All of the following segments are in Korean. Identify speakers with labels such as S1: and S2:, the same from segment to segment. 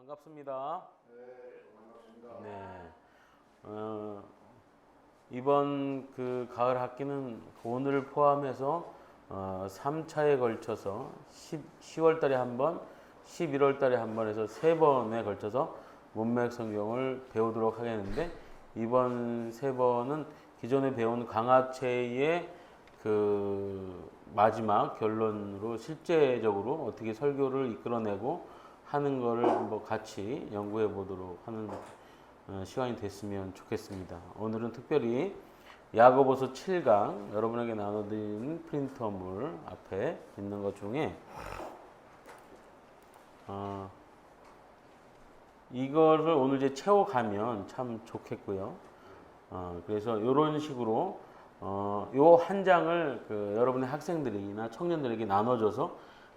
S1: 반갑습니다. 네. 이번 그 가을 학기는 오늘을 포함해서 3차에 걸쳐서 10월 달에 한 번, 11월 달에 한 번 해서 3번에 걸쳐서 문맥 성경을 배우도록 하겠는데, 이번 3번은 기존에 배운 강화체의 그 마지막 결론으로 실제적으로 어떻게 설교를 이끌어내고 하는 거를 뭐 같이 연구해 보도록 하는 시간이 됐으면 좋겠습니다. 오늘은 특별히 야고보서 7강 여러분에게 나눠드리는 프린터물 앞에 있는 것 중에 이거를 오늘 이제 채워가면 참 좋겠고요. 그래서 이런 식으로 요 한 장을 그 여러분의 학생들이나 청년들에게 나눠줘서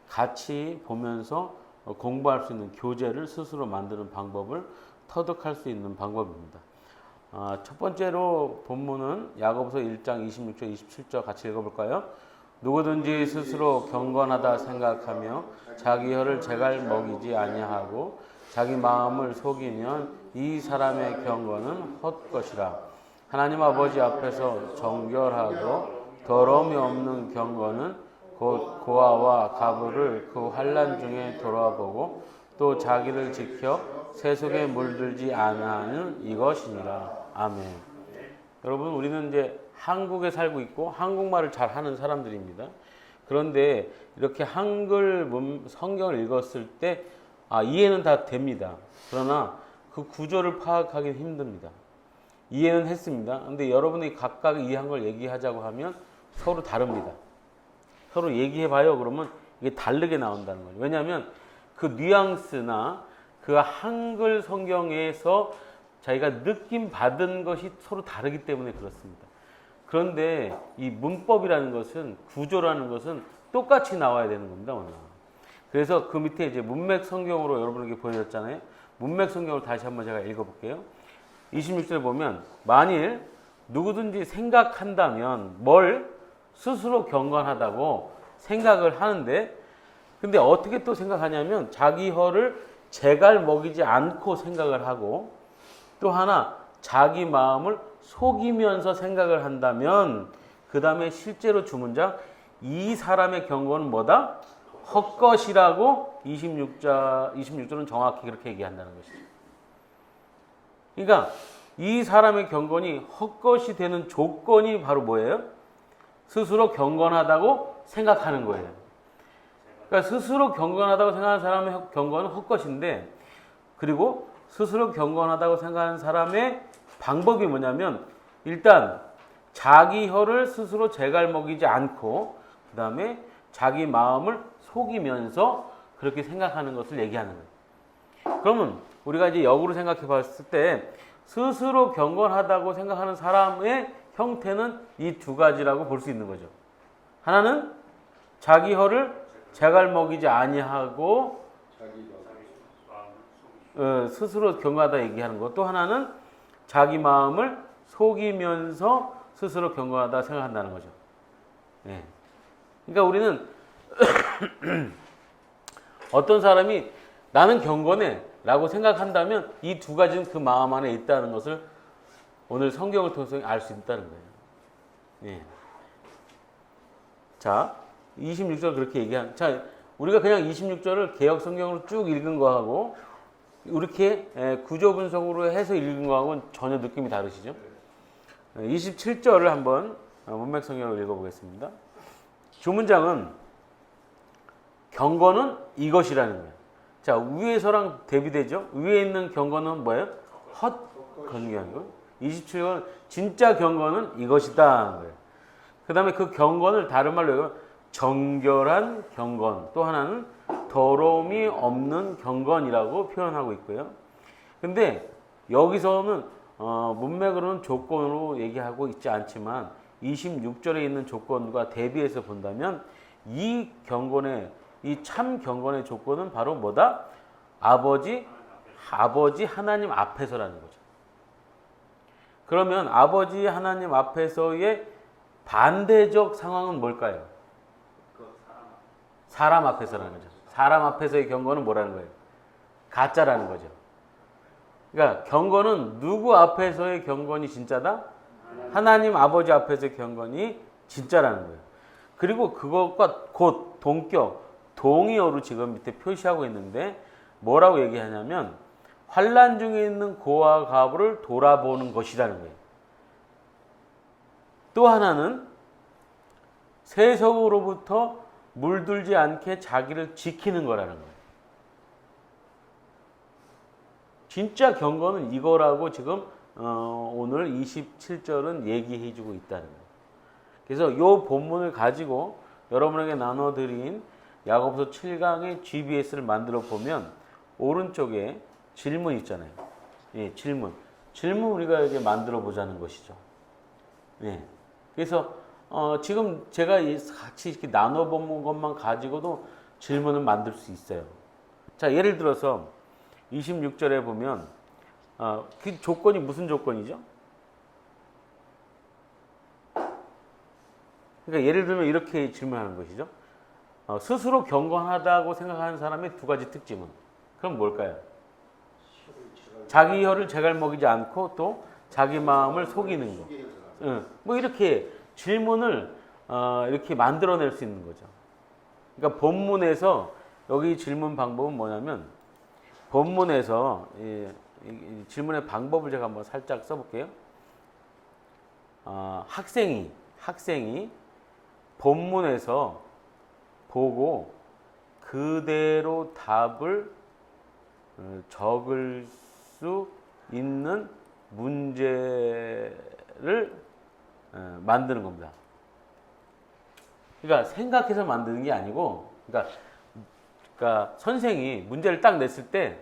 S1: 같이 보면서 공부할 수 있는 교재를 스스로 만드는 방법을 터득할 수 있는 방법입니다. 첫 번째로 본문은 야고보서 1장 26절 27절 같이 읽어볼까요? 누구든지 스스로 경건하다 생각하며 자기 혀를 제갈 먹이지 아니하고 자기 마음을 속이면 이 사람의 경건은 헛것이라. 하나님 아버지 앞에서 정결하고 더러움이 없는 경건은 곧 고아와 가부를 그 환난 중에 돌아보고 또 자기를 지켜 세속에 물들지 않는 이것이니라. 아멘. 여러분, 우리는 이제 한국에 살고 있고 한국말을 잘 하는 사람들입니다. 그런데 이렇게 한글 성경을 읽었을 때 이해는 다 됩니다. 그러나 그 구조를 파악하기 힘듭니다. 이해는 했습니다. 근데 여러분이 각각 이해한 걸 얘기하자고 하면 서로 다릅니다. 서로 얘기해봐요. 그러면 이게 다르게 나온다는 거죠. 왜냐하면 그 뉘앙스나 그 한글 성경에서 자기가 느낌 받은 것이 서로 다르기 때문에 그렇습니다. 그런데 이 문법이라는 것은, 구조라는 것은 똑같이 나와야 되는 겁니다, 오늘. 그래서 그 밑에 이제 문맥 성경으로 여러분에게 보여줬잖아요. 문맥 성경을 다시 한번 제가 읽어볼게요. 26절에 보면, 만일 누구든지 생각한다면 뭘 스스로 경건하다고 생각을 하는데, 근데 어떻게 또 생각하냐면 자기 혀를 제갈 먹이지 않고 생각을 하고, 또 하나 자기 마음을 속이면서 생각을 한다면, 그 다음에 실제로 주문장 이 사람의 경건은 뭐다? 헛것이라고 26절은 정확히 그렇게 얘기한다는 것이죠. 그러니까 이 사람의 경건이 헛것이 되는 조건이 바로 뭐예요? 스스로 경건하다고 생각하는 거예요. 그러니까 스스로 경건하다고 생각하는 사람의 경건은 헛것인데, 그리고 스스로 경건하다고 생각하는 사람의 방법이 뭐냐면, 일단 자기 혀를 스스로 제갈 먹이지 않고 그 다음에 자기 마음을 속이면서 그렇게 생각하는 것을 얘기하는 거예요. 그러면 우리가 이제 역으로 생각해 봤을 때 스스로 경건하다고 생각하는 사람의 형태는 이 두 가지라고 볼 수 있는 거죠. 하나는 자기 혀를 제갈 먹이지 아니하고 스스로 경건하다 얘기하는 것. 또 하나는 자기 마음을 속이면서 스스로 경건하다 생각한다는 거죠. 네. 그러니까 우리는 어떤 사람이 나는 경건해 라고 생각한다면 이 두 가지는 그 마음 안에 있다는 것을 오늘 성경을 통해서 알 수 있다는 거예요. 예. 자, 26절 그렇게 얘기한. 자, 우리가 그냥 26절을 개역 성경으로 쭉 읽은 거하고 이렇게 구조 분석으로 해서 읽은 거하고는 전혀 느낌이 다르시죠? 27절을 한번 문맥 성경으로 읽어보겠습니다. 주문장은 경건은 이것이라는 거예요. 자, 위에서랑 대비되죠? 위에 있는 경건은 뭐예요? 헛경건이고, 27절은 진짜 경건은 이것이다. 그 다음에 그 경건을 다른 말로 얘기하면 정결한 경건, 또 하나는 더러움이 없는 경건이라고 표현하고 있고요. 근데 여기서는 문맥으로는 조건으로 얘기하고 있지 않지만 26절에 있는 조건과 대비해서 본다면 이 경건의, 이 참 경건의 조건은 바로 뭐다? 아버지 하나님 앞에서라는 거죠. 그러면 아버지 하나님 앞에서의 반대적 상황은 뭘까요? 사람 앞에서라는 거죠. 사람 앞에서의 경건은 뭐라는 거예요? 가짜라는 거죠. 그러니까 경건은 누구 앞에서의 경건이 진짜다? 하나님 아버지 앞에서의 경건이 진짜라는 거예요. 그리고 그것과 곧 동격, 동의어로 지금 밑에 표시하고 있는데 뭐라고 얘기하냐면 환난 중에 있는 고와 가부를 돌아보는 것이라는 거예요. 또 하나는 세속으로부터 물들지 않게 자기를 지키는 거라는 거예요. 진짜 경건은 이거라고 지금 오늘 27절은 얘기해 주고 있다는 거예요. 그래서 이 본문을 가지고 여러분에게 나눠드린 야고보서 7강의 GBS를 만들어 보면 오른쪽에 질문 있잖아요. 예, 질문 우리가 이제 만들어 보자는 것이죠. 예. 그래서 지금 제가 같이 이렇게 나눠 본 것만 가지고도 질문을 만들 수 있어요. 자, 예를 들어서 26절에 보면 그 조건이 무슨 조건이죠? 그러니까 예를 들면 이렇게 질문하는 것이죠. 스스로 경건하다고 생각하는 사람의 두 가지 특징은 그럼 뭘까요? 자기 혀를 제갈 먹이지 않고 또 자기 마음을 속이는 거. 뭐 이렇게 질문을 이렇게 만들어낼 수 있는 거죠. 그러니까 본문에서 여기 질문 방법은 뭐냐면 본문에서 질문의 방법을 제가 한번 살짝 써볼게요. 학생이 본문에서 보고 그대로 답을 적을 수 있는 문제를 만드는 겁니다. 그러니까 생각해서 만드는 게 아니고, 그러니까 선생이 문제를 딱 냈을 때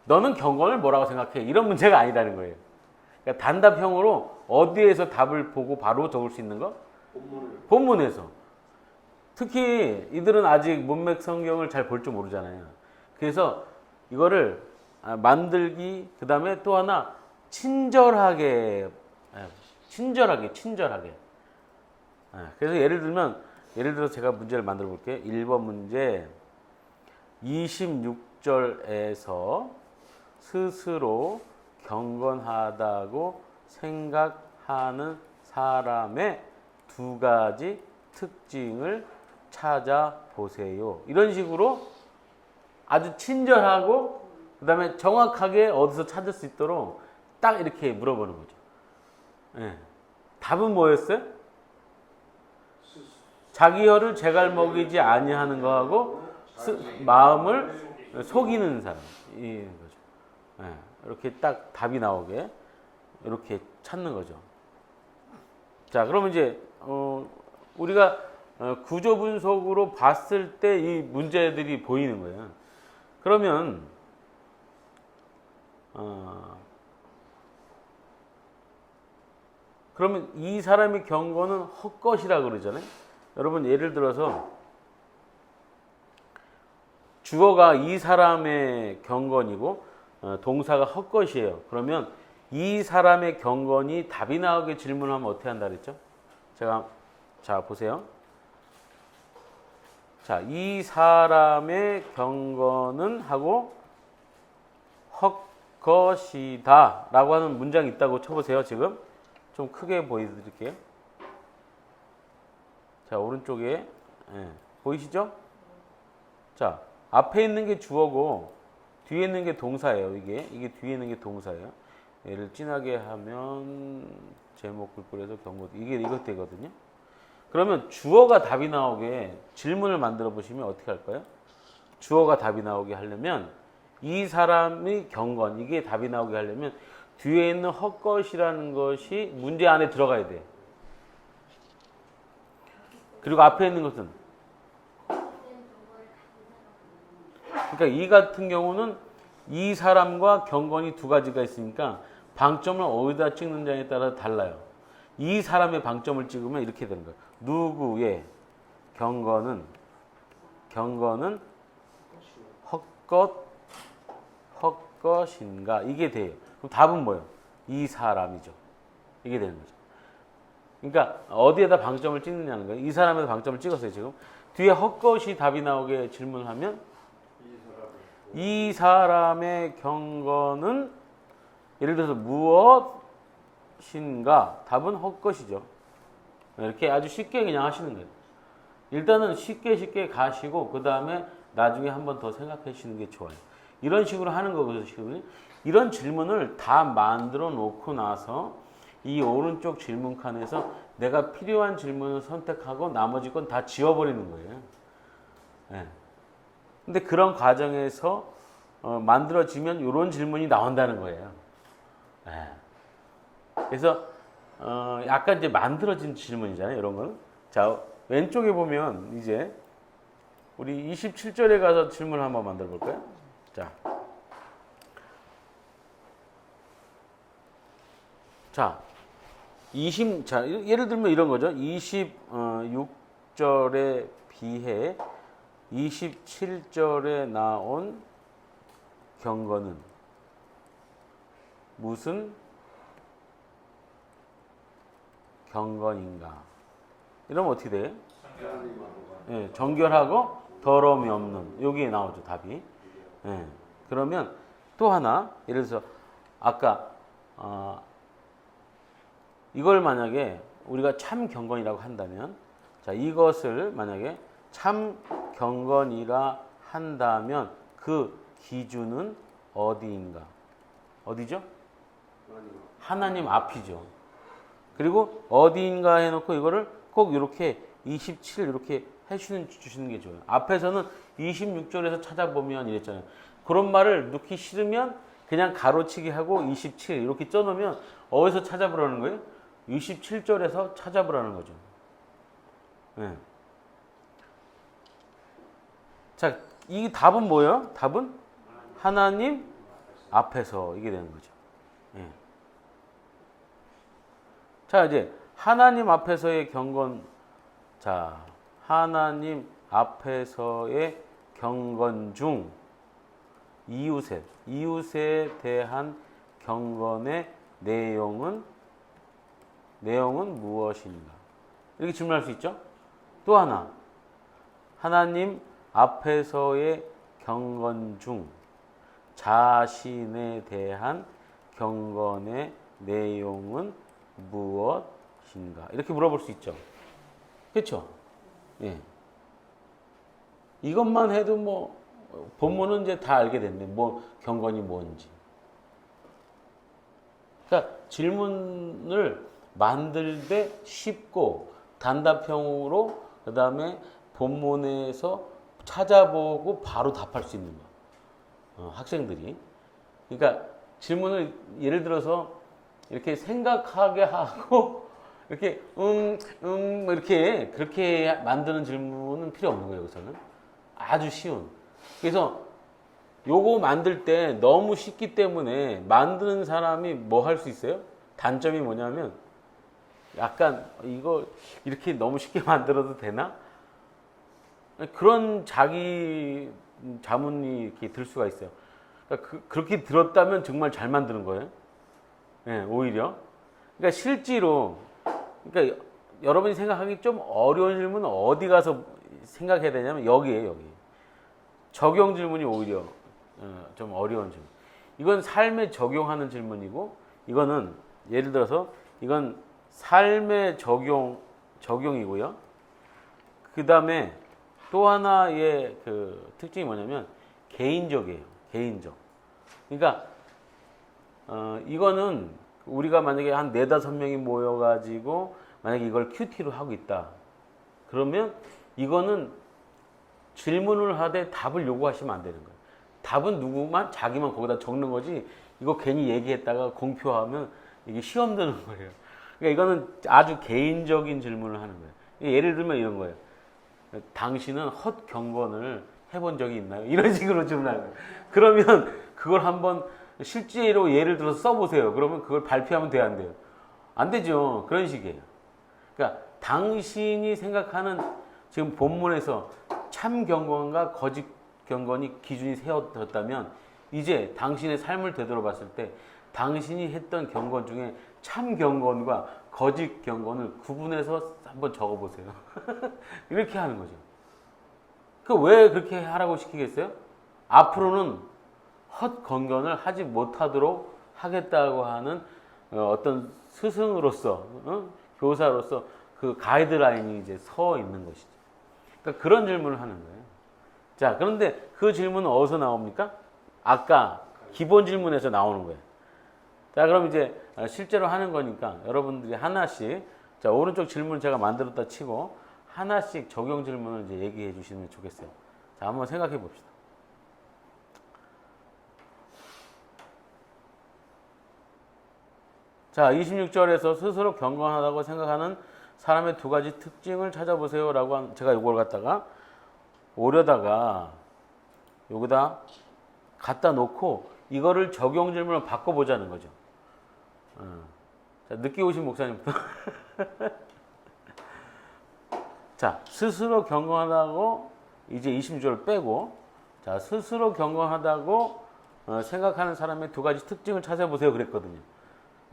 S1: 너는 경건을 뭐라고 생각해? 이런 문제가 아니라는 거예요. 그러니까 단답형으로 어디에서 답을 보고 바로 적을 수 있는 거? 본문에서. 특히 이들은 아직 문맥 성경을 잘 볼 줄 모르잖아요. 그래서 이거를 만들기, 그 다음에 또 하나 친절하게. 그래서 예를 들어서 제가 문제를 만들어 볼게요. 1번 문제 26절에서 스스로 경건하다고 생각하는 사람의 두 가지 특징을 찾아보세요. 이런 식으로 아주 친절하고 그 다음에 정확하게 어디서 찾을 수 있도록 딱 이렇게 물어보는 거죠. 네. 답은 뭐였어요? 자기 혀를 제갈 먹이지 아니하는 거하고 마음을 속이는 사람 이 거죠. 네. 이렇게 딱 답이 나오게 이렇게 찾는 거죠. 자, 그러면 이제 우리가 구조 분석으로 봤을 때 이 문제들이 보이는 거예요. 그러면 이 사람의 경건은 헛것이라고 그러잖아요. 여러분 예를 들어서 주어가 이 사람의 경건이고 동사가 헛것이에요. 그러면 이 사람의 경건이 답이 나오게 질문하면 어떻게 한다 그랬죠? 자 보세요. 자, 이 사람의 경건은 하고 헛것이다 라고 하는 문장이 있다고 쳐보세요. 지금 좀 크게 보여드릴게요. 자, 오른쪽에 보이시죠? 자, 앞에 있는 게 주어고 뒤에 있는 게 동사예요. 이게 뒤에 있는 게 동사예요. 얘를 진하게 하면 제목 글꼴에서 경고 이것 되거든요. 그러면 주어가 답이 나오게 질문을 만들어 보시면 어떻게 할까요? 주어가 답이 나오게 하려면 이 사람의 경건 이게 답이 나오게 하려면 뒤에 있는 헛것이라는 것이 문제 안에 들어가야 돼요. 그리고 앞에 있는 것은 그러니까 이 같은 경우는 이 사람과 경건이 두 가지가 있으니까 방점을 어디다 찍느냐에 따라 달라요. 이 사람의 방점을 찍으면 이렇게 되는 거예요. 누구의 경건은 헛것인가 이게 돼요. 그럼 답은 뭐예요? 이 사람이죠. 이게 되는 거죠. 그러니까 어디에다 방점을 찍느냐는 거예요. 이 사람에다 방점을 찍었어요. 지금 뒤에 헛것이 답이 나오게 질문하면 이 사람의 경건은 예를 들어서 무엇인가? 답은 헛것이죠. 이렇게 아주 쉽게 그냥 하시는 거예요. 일단은 쉽게 가시고 그 다음에 나중에 한 번 더 생각해 주시는 게 좋아요. 이런 식으로 하는 거거든요. 이런 질문을 다 만들어 놓고 나서 이 오른쪽 질문 칸에서 내가 필요한 질문을 선택하고 나머지 건 다 지워버리는 거예요. 네. 근데 그런 과정에서 만들어지면 이런 질문이 나온다는 거예요. 네. 그래서 약간 이제 만들어진 질문이잖아요. 이런 거는. 자, 왼쪽에 보면 이제 우리 27절에 가서 질문 한번 만들어 볼까요? 자, 예를 들면 이런 거죠. 26절에 비해 27절에 나온 경건은 무슨 경건인가? 이러면 어떻게 돼요? 예, 정결하고 더러움이 없는. 여기에 나오죠, 답이. 예, 그러면 또 하나, 예를 들어서 아까 이걸 만약에 우리가 참 경건이라고 한다면, 자, 이것을 만약에 참 경건이라 한다면 그 기준은 어디인가? 어디죠? 하나님 앞이죠. 그리고 어디인가 해놓고 이거를 꼭 이렇게 27 이렇게 해주시는 게 좋아요. 앞에서는 26절에서 찾아보면 이랬잖아요. 그런 말을 넣기 싫으면 그냥 가로치기 하고 27 이렇게 써놓으면 어디서 찾아보라는 거예요? 27절에서 찾아보라는 거죠. 네. 자, 이 답은 뭐예요? 답은 하나님 앞에서 이게 되는 거죠. 네. 자, 이제 하나님 앞에서의 경건. 자, 하나님 앞에서의 경건 중 이웃에 대한 경건의 내용은 무엇인가? 이렇게 질문할 수 있죠? 또 하나, 하나님 앞에서의 경건 중 자신에 대한 경건의 내용은 무엇인가? 이렇게 물어볼 수 있죠. 그렇죠? 예. 이것만 해도 뭐 본문은 이제 다 알게 됐네. 뭐 경건이 뭔지. 그러니까 질문을 만들 때 쉽고 단답형으로 그다음에 본문에서 찾아보고 바로 답할 수 있는 거. 학생들이. 그러니까 질문을 예를 들어서 이렇게 생각하게 하고 이렇게 이렇게 그렇게 만드는 질문은 필요 없는 거예요. 여기서는 아주 쉬운. 그래서 요거 만들 때 너무 쉽기 때문에 만드는 사람이 뭐 할 수 있어요? 단점이 뭐냐면 약간 이거 이렇게 너무 쉽게 만들어도 되나? 그런 자기 자문이 이렇게 들 수가 있어요. 그러니까 그렇게 들었다면 정말 잘 만드는 거예요. 네, 오히려. 그러니까 실제로, 그러니까 여러분이 생각하기 좀 어려운 질문은 어디 가서 생각해야 되냐면 여기에요, 여기. 적용 질문이 오히려 좀 어려운 질문. 이건 삶에 적용하는 질문이고, 이거는 예를 들어서 이건 삶의 적용이고요. 그 다음에 또 하나의 그 특징이 뭐냐면 개인적이에요. 개인적. 그러니까 이거는 우리가 만약에 한 4-5명이 모여가지고 만약에 이걸 큐티로 하고 있다. 그러면 이거는 질문을 하되 답을 요구하시면 안 되는 거예요. 답은 누구만 자기만 거기다 적는 거지 이거 괜히 얘기했다가 공표하면 이게 시험 드는 거예요. 그러니까 이거는 아주 개인적인 질문을 하는 거예요. 예를 들면 이런 거예요. 당신은 헛 경건을 해본 적이 있나요? 이런 식으로 질문하는 거예요. 그러면 그걸 한번 실제로 예를 들어서 써보세요. 그러면 그걸 발표하면 돼요, 안 돼요? 안 되죠. 그런 식이에요. 그러니까 당신이 생각하는 지금 본문에서 참 경건과 거짓 경건이 기준이 세워졌다면 이제 당신의 삶을 되돌아봤을 때 당신이 했던 경건 중에 참 경건과 거짓 경건을 구분해서 한번 적어보세요. 이렇게 하는 거죠. 그 왜 그렇게 하라고 시키겠어요? 앞으로는 헛건견을 하지 못하도록 하겠다고 하는 어떤 스승으로서, 교사로서 그 가이드라인이 이제 서 있는 것이죠. 그러니까 그런 질문을 하는 거예요. 자, 그런데 그 질문은 어디서 나옵니까? 아까 기본 질문에서 나오는 거예요. 자, 그럼 이제 실제로 하는 거니까 여러분들이 하나씩, 자, 오른쪽 질문 제가 만들었다 치고 하나씩 적용 질문을 이제 얘기해 주시면 좋겠어요. 자, 한번 생각해 봅시다. 자, 26절에서 스스로 경건하다고 생각하는 사람의 두 가지 특징을 찾아보세요 라고 제가 이걸 갖다가 오려다가 여기다 갖다 놓고 이거를 적용 질문을 바꿔보자는 거죠. 자, 늦게 오신 목사님부터. 자, 스스로 경건하다고 이제 26절을 빼고, 자, 스스로 경건하다고 생각하는 사람의 두 가지 특징을 찾아보세요 그랬거든요.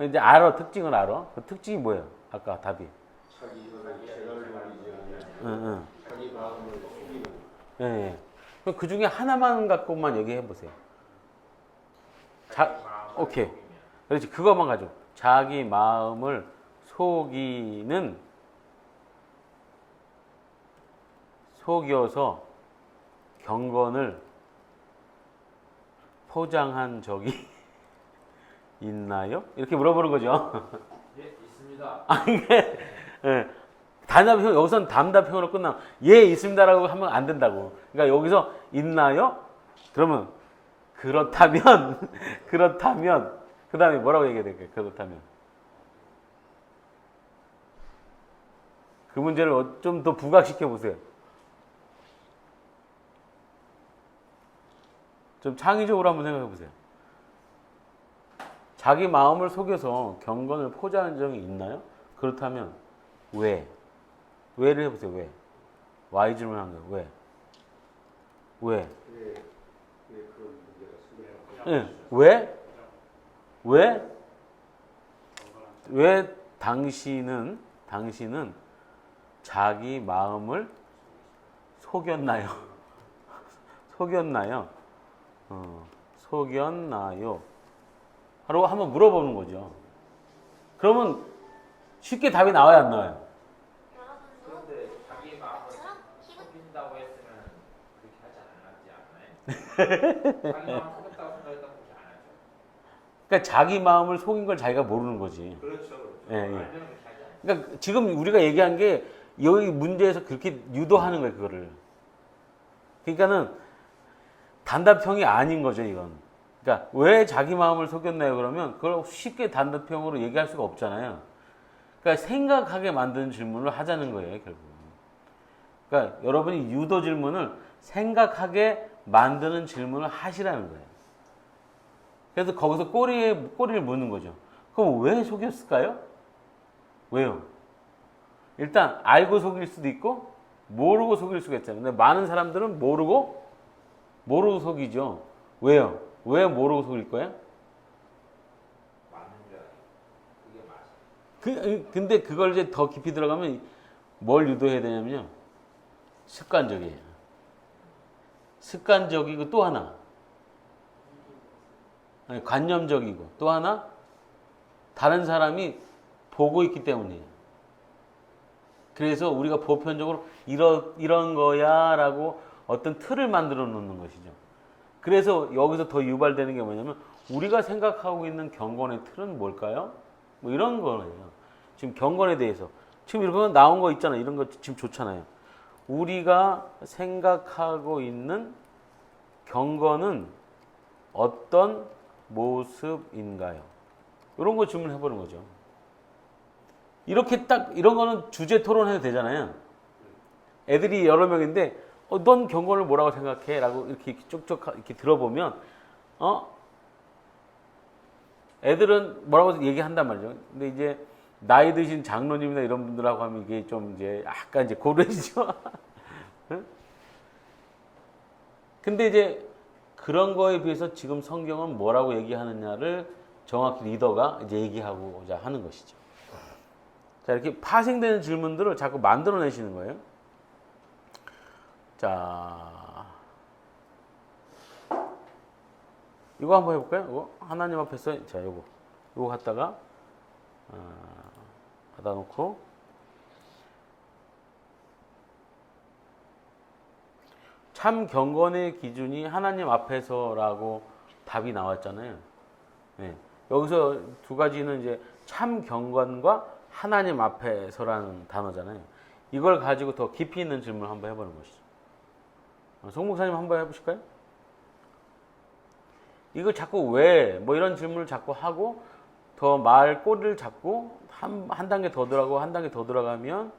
S1: 이제 알아, 특징을 알아. 그 특징이 뭐예요? 아까 답이. 자기 마음을 속이는. 예. 그 중에 하나만 갖고만 얘기해 보세요. 오케이. 그렇지. 그것만 가지고. 자기 마음을 속여서 경건을 포장한 적이 있나요? 이렇게 물어보는 거죠.
S2: 예, 있습니다.
S1: 이게 단답형 여기서는 단답형으로 끝나면 예 있습니다라고 하면 안 된다고. 그러니까 여기서 있나요? 그러면 그렇다면 그 다음에 뭐라고 얘기해야 될까요? 그렇다면 그 문제를 좀 더 부각시켜 보세요. 좀 창의적으로 한번 생각해 보세요. 자기 마음을 속여서 경건을 포장한 적이 있나요? 그렇다면 왜? 왜를 해보세요. 왜? why 질문한 거예요. 왜? 왜 그런 문제가 생겨요? 왜? 왜 당신은 자기 마음을 속였나요? 속였나요? 라고 한번 물어보는 거죠. 그러면 쉽게 답이 나와야 안 나와요?
S2: 그런데 자기 마음을 속인다고 했으면 그렇게 하지 않았지 않나요? 자기 마음 속였다고 생각했다면 그렇게 안 하죠.
S1: 그러니까 자기 마음을 속인 걸 자기가 모르는 거지.
S2: 그렇죠.
S1: 예, 예.
S2: 알면 그렇게 하지 않아요.
S1: 그러니까 지금 우리가 얘기한 게 여기 문제에서 그렇게 유도하는 거예요, 그거를. 그러니까는 단답형이 아닌 거죠, 이건. 그러니까 왜 자기 마음을 속였나요? 그러면 그걸 쉽게 단답형으로 얘기할 수가 없잖아요. 그러니까 생각하게 만드는 질문을 하자는 거예요, 결국. 그러니까 여러분이 유도 질문을 생각하게 만드는 질문을 하시라는 거예요. 그래서 거기서 꼬리를 무는 거죠. 그럼 왜 속였을까요? 왜요? 일단 알고 속일 수도 있고 모르고 속일 수가 있잖아요. 근데 많은 사람들은 모르고 속이죠. 왜요? 왜 모르고 속일 거야?
S2: 맞는 줄 알아요. 그게 맞아요.
S1: 근데 그걸 이제 더 깊이 들어가면 뭘 유도해야 되냐면요. 습관적이에요. 습관적이고 또 하나. 아니, 관념적이고 또 하나. 다른 사람이 보고 있기 때문이에요. 그래서 우리가 보편적으로 이런 거야 라고 어떤 틀을 만들어 놓는 것이죠. 그래서 여기서 더 유발되는 게 뭐냐면 우리가 생각하고 있는 경건의 틀은 뭘까요? 뭐 이런 거예요. 지금 경건에 대해서 지금 이런 나온 거 있잖아요. 이런 거 지금 좋잖아요. 우리가 생각하고 있는 경건은 어떤 모습인가요? 이런 거 질문해 보는 거죠. 이렇게 딱 이런 거는 주제 토론해도 되잖아요. 애들이 여러 명인데 넌 경건을 뭐라고 생각해? 라고 이렇게 쭉쭉 이렇게 들어보면 애들은 뭐라고 얘기한단 말이죠. 근데 이제 나이 드신 장로님이나 이런 분들하고 하면 이게 좀 이제 약간 이제 고르죠. 근데 이제 그런 거에 비해서 지금 성경은 뭐라고 얘기하느냐를 정확히 리더가 이제 얘기하고자 하는 것이죠. 자, 이렇게 파생되는 질문들을 자꾸 만들어내시는 거예요. 자, 이거 한번 해볼까요? 이거 하나님 앞에서 자 요거 갖다가 받아놓고 참 경건의 기준이 하나님 앞에서라고 답이 나왔잖아요. 네. 여기서 두 가지는 이제 참 경건과 하나님 앞에서라는 단어잖아요. 이걸 가지고 더 깊이 있는 질문을 한번 해보는 것이죠. 송 목사님 한번 해보실까요? 이걸 자꾸 왜 뭐 이런 질문을 자꾸 하고 더 말 꼬리를 잡고 한 단계 더 들어가고 한 단계 더 들어가면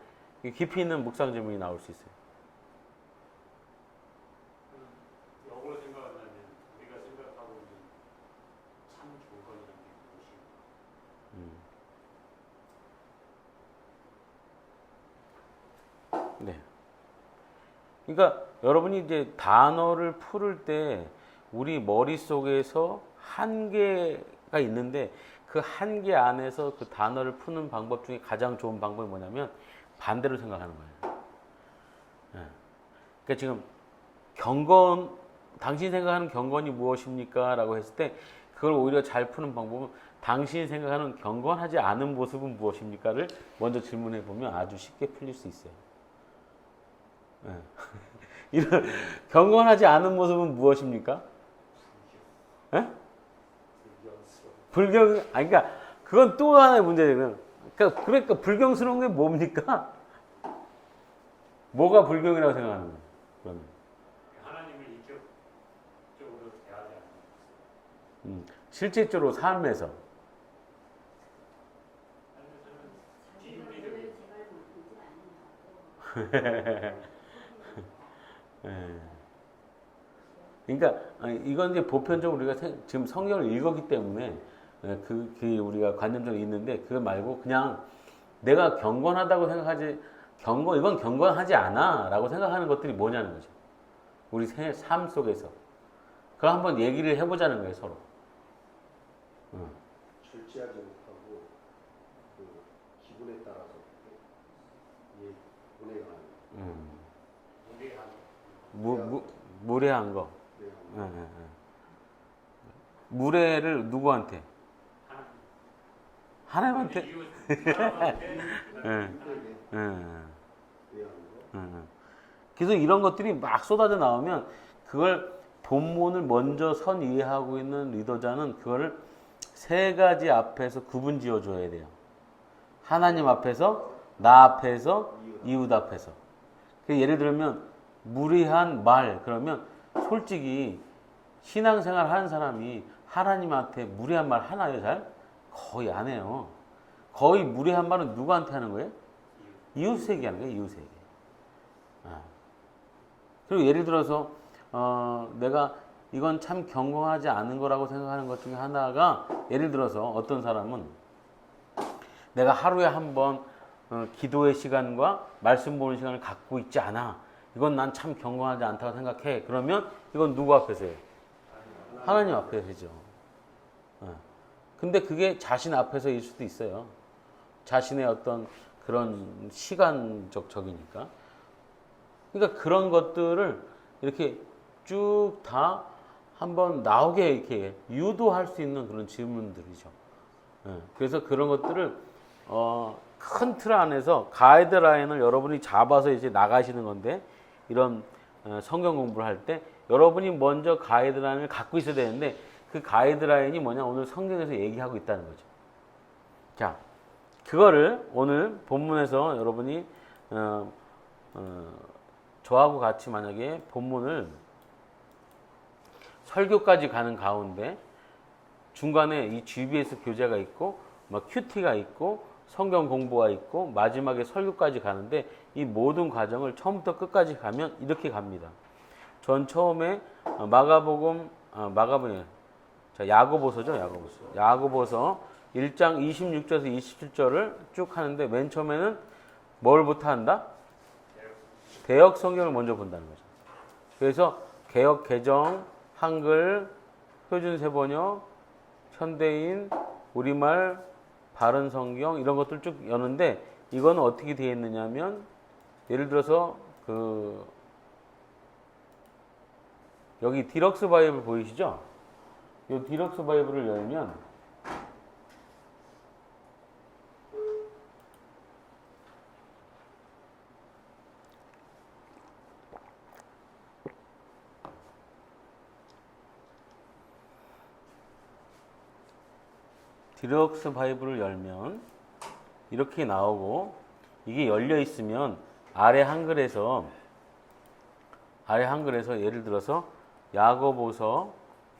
S1: 깊이 있는 묵상 질문이 나올 수 있어요.
S3: 역으로 생각한다면 우리가 생각하고 있는 참 경건이라는 게 무엇인가?
S1: 네. 그러니까 여러분이 이제 단어를 풀을 때 우리 머릿속에서 한계가 있는데 그 한계 안에서 그 단어를 푸는 방법 중에 가장 좋은 방법이 뭐냐면 반대로 생각하는 거예요. 네. 그러니까 지금 당신이 생각하는 경건이 무엇입니까? 라고 했을 때 그걸 오히려 잘 푸는 방법은 당신이 생각하는 경건하지 않은 모습은 무엇입니까?를 먼저 질문해 보면 아주 쉽게 풀릴 수 있어요. 네. 이런 경건하지 않은 모습은 무엇입니까? 네? 그러니까 그건 또 하나의 문제예요. 그러니까 불경스러운 게 뭡니까? 뭐가 불경이라고 생각하는 거예요? 그러면
S3: 하나님을 인격적으로 대하지 않는
S1: 실질적으로 삶에서 예. 그러니까 이건 이제 보편적으로 우리가 지금 성경을 읽었기 때문에 그게 우리가 관념적으로 있는데 그거 말고 그냥 내가 경건하다고 생각하지 이건 경건하지 않아라고 생각하는 것들이 뭐냐는 거죠. 우리 삶 속에서 그걸 한번 얘기를 해보자는 거예요 서로.
S4: 절제하지 못하고 그 기분에 따라서 운행하는
S1: 무례한 거. 무례를 누구한테? 하나님한테. 그래서 이런 것들이 막 쏟아져 나오면 그걸 본문을 먼저 선 이해하고 있는 리더자는 그거를 세 가지 앞에서 구분 지어 줘야 돼요. 하나님 앞에서, 나 앞에서, 이웃 앞에서. 예를 들면 무례한 말 그러면 솔직히 신앙생활 하는 사람이 하나님한테 무례한 말 하나요? 잘? 거의 안 해요. 거의 무례한 말은 누구한테 하는 거예요? 이웃에게 하는 거예요. 이웃에게. 그리고 예를 들어서 내가 이건 참 경건하지 않은 거라고 생각하는 것 중에 하나가 예를 들어서 어떤 사람은 내가 하루에 한 번 기도의 시간과 말씀 보는 시간을 갖고 있지 않아. 이건 난 참 경건하지 않다고 생각해. 그러면 이건 누구 앞에서 해요? 하나님 앞에서 하죠. 근데 그게 자신 앞에서일 수도 있어요. 자신의 어떤 그런 시간적 적이니까. 그러니까 그런 것들을 이렇게 쭉 다 한번 나오게 이렇게 유도할 수 있는 그런 질문들이죠. 그래서 그런 것들을 큰 틀 안에서 가이드라인을 여러분이 잡아서 이제 나가시는 건데 이런 성경 공부를 할 때 여러분이 먼저 가이드라인을 갖고 있어야 되는데 그 가이드라인이 뭐냐 오늘 성경에서 얘기하고 있다는 거죠. 자, 그거를 오늘 본문에서 여러분이 저하고 같이 만약에 본문을 설교까지 가는 가운데 중간에 이 GBS 교재가 있고 막 QT가 있고 성경 공부가 있고 마지막에 설교까지 가는데 이 모든 과정을 처음부터 끝까지 가면 이렇게 갑니다. 전 처음에 야고보서죠. 야고보서 1장 26절에서 27절을 쭉 하는데 맨 처음에는 뭘부터 한다? 대역 성경을 먼저 본다는 거죠. 그래서 개역 개정, 한글, 표준 세번역, 현대인, 우리말, 바른 성경 이런 것들 쭉 여는데 이거는 어떻게 되어 있느냐면 예를 들어서 여기 디럭스 바이블 보이시죠? 이 디럭스 바이블을 열면 디럭스 바이블을 열면 이렇게 나오고, 이게 열려 있으면 아래 한글에서 예를 들어서 야고보서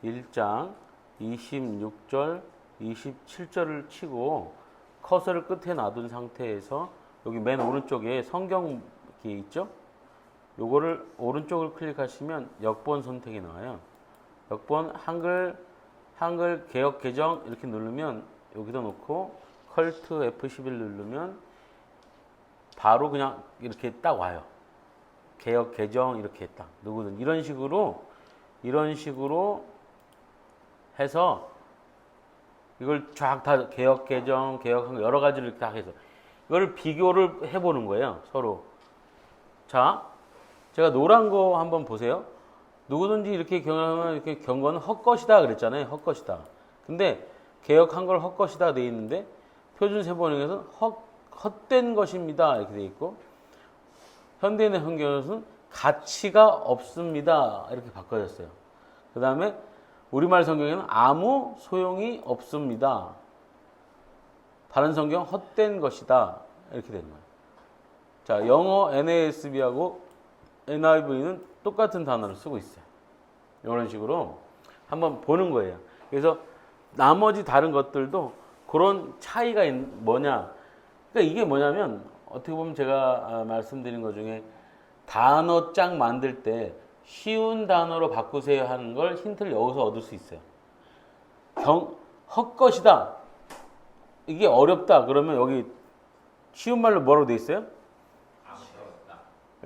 S1: 1장 26절 27절을 치고 커서를 끝에 놔둔 상태에서 여기 맨 오른쪽에 성경 이렇게 있죠? 요거를 오른쪽을 클릭하시면 역본 선택이 나와요. 역본 한글 개역 개정 이렇게 누르면 여기다 놓고 컬트 F11 누르면 바로 그냥 이렇게 딱 와요. 개역 개정 이렇게 딱 누구든 이런 식으로 해서 이걸 쫙 다 개역 개정 개역한 거 여러 가지를 이렇게 다 해서 이걸 비교를 해보는 거예요, 서로. 자, 제가 노란 거 한번 보세요. 누구든지 이렇게 경험하면 이렇게 경건은 헛것이다 그랬잖아요. 헛것이다. 근데 개역한 걸 헛것이다 돼 있는데 표준 세번역에서는 헛된 것입니다 이렇게 돼 있고, 현대인 성경에서는 가치가 없습니다 이렇게 바꿔졌어요. 그 다음에 우리말 성경에는 아무 소용이 없습니다. 다른 성경 헛된 것이다 이렇게 된 거예요. 자, 영어 NASB하고 NIV는 똑같은 단어를 쓰고 있어요. 이런 식으로 한번 보는 거예요. 그래서 나머지 다른 것들도 그런 차이가 뭐냐. 그러니까 이게 뭐냐면 어떻게 보면 제가 말씀드린 것 중에 단어장 만들 때 쉬운 단어로 바꾸세요 하는 걸 힌트를 여기서 얻을 수 있어요. 헛것이다. 이게 어렵다. 그러면 여기 쉬운 말로 뭐라고 돼 있어요?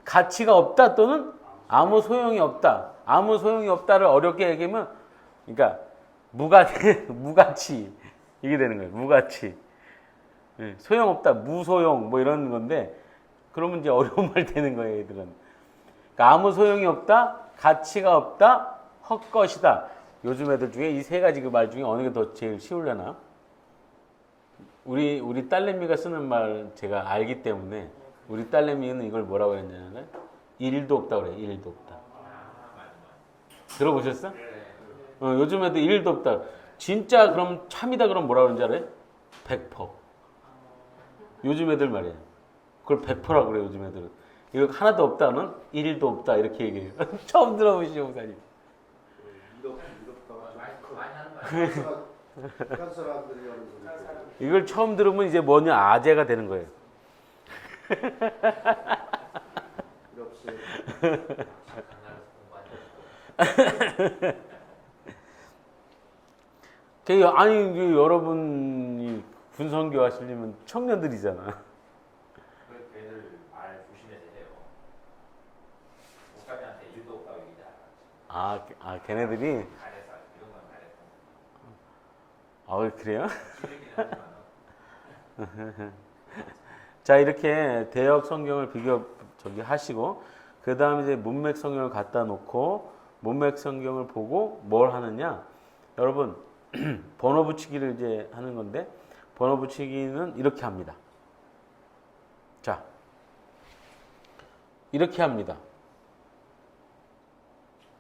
S1: 가치가 없다 또는 아무 소용이 없다. 아무 소용이 없다를 어렵게 얘기하면, 그러니까 무가치 이게 되는 거예요. 무가치. 소용없다, 무소용 뭐 이런 건데, 그러면 이제 어려운 말 되는 거예요, 얘들은. 그러니까 아무 소용이 없다, 가치가 없다, 헛것이다. 요즘 애들 중에 이 세 가지 그 말 중에 어느 게 더 제일 쉬우려나? 우리 딸내미가 쓰는 말 제가 알기 때문에, 우리 딸내미는 이걸 뭐라고 했냐면 일도 없다 그래요. 일도 없다. 들어보셨어? 요즘 애들 일도 없다. 진짜 그럼 참이다 그럼 뭐라 그러는지 알아요? 100%. 요즘 애들 말이에요. 그걸 100%라 그래요, 요즘 애들은. 이거 하나도 없다는 일도 없다 이렇게 얘기해요. 처음 들어보시죠, 목사님.
S4: 북한 사람들이 하는 소리.
S1: 이걸 처음 들으면 이제 뭐냐, 아재가 되는 거예요. 아니, 여러분이 군선교 하시려면 청년들이잖아.
S2: 그 걔들 말 조심해서 해요. 목사님한테 일도 없다고 얘기하지.
S1: 걔네들이?
S2: 잘해서 이런 건 잘해서.
S1: 그래요?
S2: 지르긴 하지만.
S1: 자, 이렇게 대역 성경을 하시고, 그 다음에 이제 문맥 성경을 갖다 놓고, 문맥 성경을 보고 뭘 하느냐? 여러분, 번호 붙이기를 이제 하는 건데, 번호 붙이기는 이렇게 합니다. 자, 이렇게 합니다.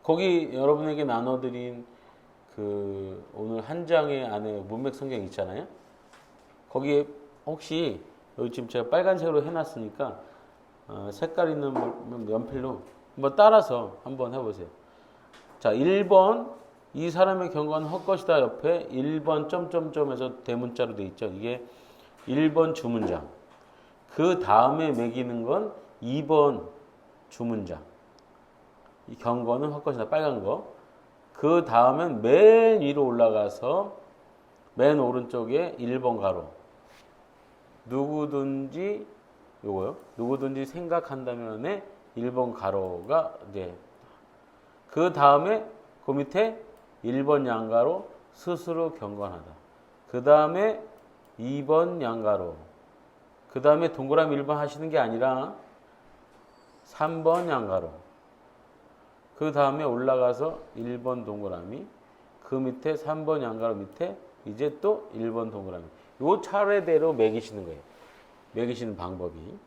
S1: 거기 여러분에게 나눠드린 그 오늘 한 장의 안에 문맥 성경 있잖아요. 거기에 혹시 여기 지금 제가 빨간색으로 해놨으니까 색깔 있는 연필로 한번 따라서 한번 해보세요. 자, 1번 이 사람의 경고는 헛것이다 옆에 1번 점점점에서 대문자로 돼 있죠. 이게 1번 주문장. 그 다음에 매기는 건 2번 주문장. 이 경고는 헛것이다 빨간 거. 그 다음엔 맨 위로 올라가서 맨 오른쪽에 1번 가로. 누구든지 요거요. 누구든지 생각한다면에 1번 가로가 이제 그 다음에 그 밑에 1번 양가로 스스로 경건하다. 그 다음에 2번 양가로. 그 다음에 동그라미 1번 하시는 게 아니라 3번 양가로. 그 다음에 올라가서 1번 동그라미. 그 밑에 3번 양가로 밑에 이제 또 1번 동그라미. 요 차례대로 매기시는 거예요. 매기시는 방법이.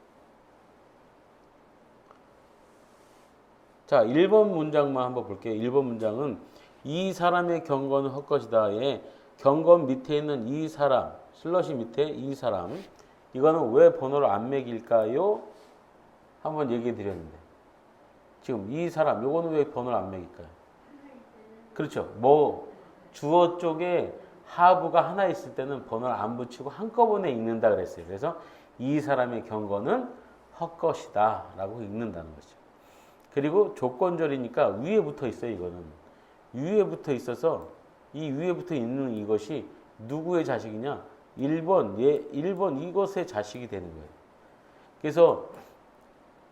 S1: 자, 1번 문장만 한번 볼게요. 1번 문장은 이 사람의 경건은 헛것이다에 경건 밑에 있는 이 사람, 슬러시 밑에 이 사람, 이거는 왜 번호를 안 매길까요? 한번 얘기해 드렸는데. 지금 이 사람, 요거는 왜 번호를 안 매길까요? 그렇죠. 뭐, 주어 쪽에 하부가 하나 있을 때는 번호를 안 붙이고 한꺼번에 읽는다 그랬어요. 그래서 이 사람의 경건은 헛것이다 라고 읽는다는 거죠. 그리고 조건절이니까 위에 붙어 있어요, 이거는. 위에 붙어 있어서 이 위에 붙어 있는 이것이 누구의 자식이냐? 1번 이것의 자식이 되는 거예요. 그래서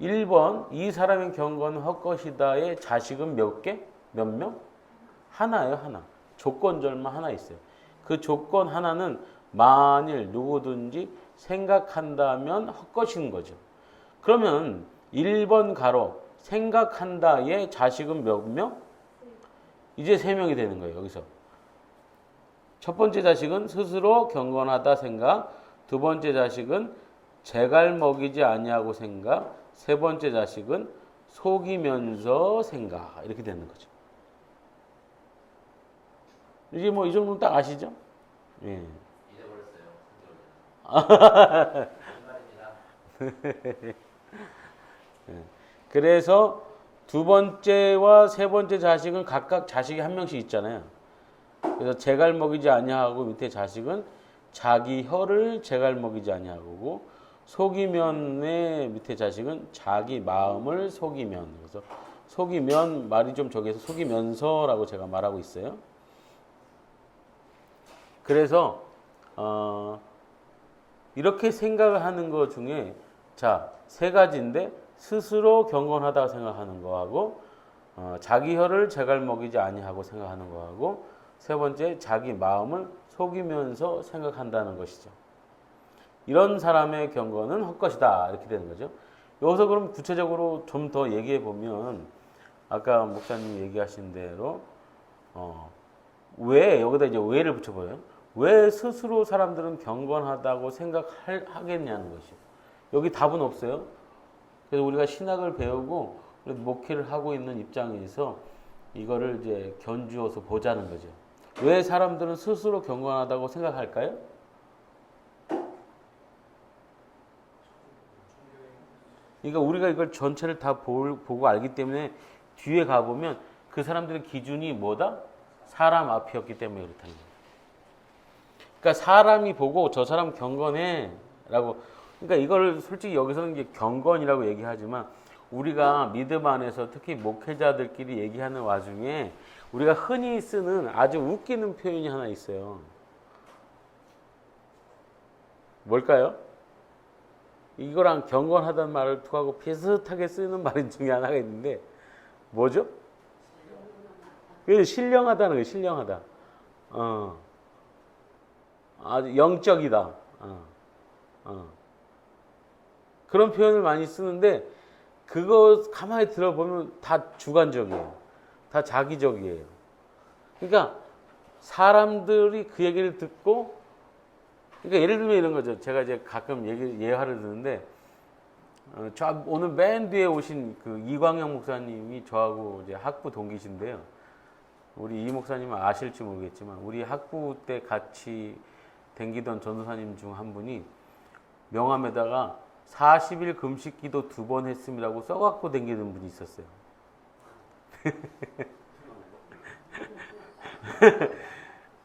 S1: 1번 이 사람의 경건은 헛것이다의 자식은 몇 개? 몇 명? 하나예요, 하나. 조건절만 하나 있어요. 그 조건 하나는 만일 누구든지 생각한다면 헛것인 거죠. 그러면 1번 가로 생각한다의 자식은 몇 명? 이제 3명이 되는 거예요, 여기서. 첫 번째 자식은 스스로 경건하다 생각, 두 번째 자식은 재갈 먹이지 아니하고 생각, 세 번째 자식은 속이면서 생각. 이렇게 되는 거죠. 이제 뭐 이 정도는 딱 아시죠? 예.
S2: 잊어버렸어요. 말입니다.
S1: 그래서 두 번째와 세 번째 자식은 각각 자식이 한 명씩 있잖아요. 그래서 재갈 먹이지 아니하고 밑에 자식은 자기 혀를 재갈 먹이지 아니하고 속이면의 밑에 자식은 자기 마음을 속이면. 그래서 속이면 말이 좀 저기서 속이면서라고 제가 말하고 있어요. 그래서 이렇게 생각을 하는 것 중에 자, 세 가지인데 스스로 경건하다고 생각하는 거하고 자기 혀를 재갈 먹이지 아니하고 생각하는 거하고 세 번째 자기 마음을 속이면서 생각한다는 것이죠. 이런 사람의 경건은 헛것이다 이렇게 되는 거죠. 여기서 그럼 구체적으로 좀 더 얘기해 보면 아까 목사님 얘기하신 대로 왜 여기다 이제 왜를 붙여봐요. 왜 스스로 사람들은 경건하다고 생각하겠냐는 것이요. 여기 답은 없어요. 그래서 우리가 신학을 배우고 목회를 하고 있는 입장에서 이거를 이제 견주어서 보자는 거죠. 왜 사람들은 스스로 경건하다고 생각할까요? 그러니까 우리가 이걸 전체를 다 보고 알기 때문에 뒤에 가보면 그 사람들의 기준이 뭐다? 사람 앞이었기 때문에 그렇다는 거예요. 그러니까 사람이 보고 저 사람 경건해 라고. 그러니까 이걸 솔직히 여기서는 이제 경건이라고 얘기하지만 우리가 믿음 안에서 특히 목회자들끼리 얘기하는 와중에 우리가 흔히 쓰는 아주 웃기는 표현이 하나 있어요. 뭘까요? 이거랑 경건하다는 말을 투하고 비슷하게 쓰는 말 중에 하나가 있는데 뭐죠? 신령하다는 거예요. 신령하다. 아주 영적이다. 그런 표현을 많이 쓰는데 그거 가만히 들어보면 다 주관적이에요. 다 자기적이에요. 그러니까 사람들이 그 얘기를 듣고 그러니까 예를 들면 이런 거죠. 제가 이제 가끔 예화를 듣는데 저 오늘 맨 뒤에 오신 그 이광영 목사님이 저하고 이제 학부 동기신데요. 우리 이 목사님은 아실지 모르겠지만 우리 학부 때 같이 댕기던 전도사님 중 한 분이 명함에다가 40일 금식 기도 2번 했습니다고 써갖고 댕기는 분이 있었어요.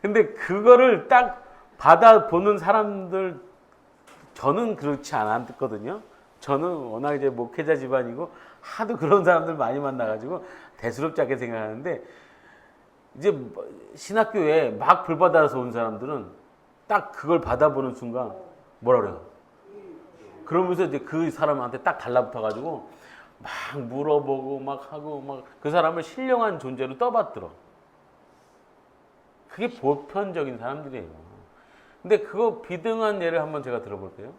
S1: 근데 그거를 딱 받아보는 사람들, 저는 그렇지 않았거든요. 저는 워낙 이제 목회자 집안이고 하도 그런 사람들 많이 만나가지고 대수롭지 않게 생각하는데 이제 신학교에 막 불받아서 온 사람들은 딱 그걸 받아보는 순간 뭐라 그래요? 그러면서 이제 그 사람한테 딱 달라붙어가지고 막 물어보고 막 하고 막 그 사람을 신령한 존재로 떠받들어. 그게 보편적인 사람들이에요. 근데 그거 비등한 예를 한번 제가 들어볼게요.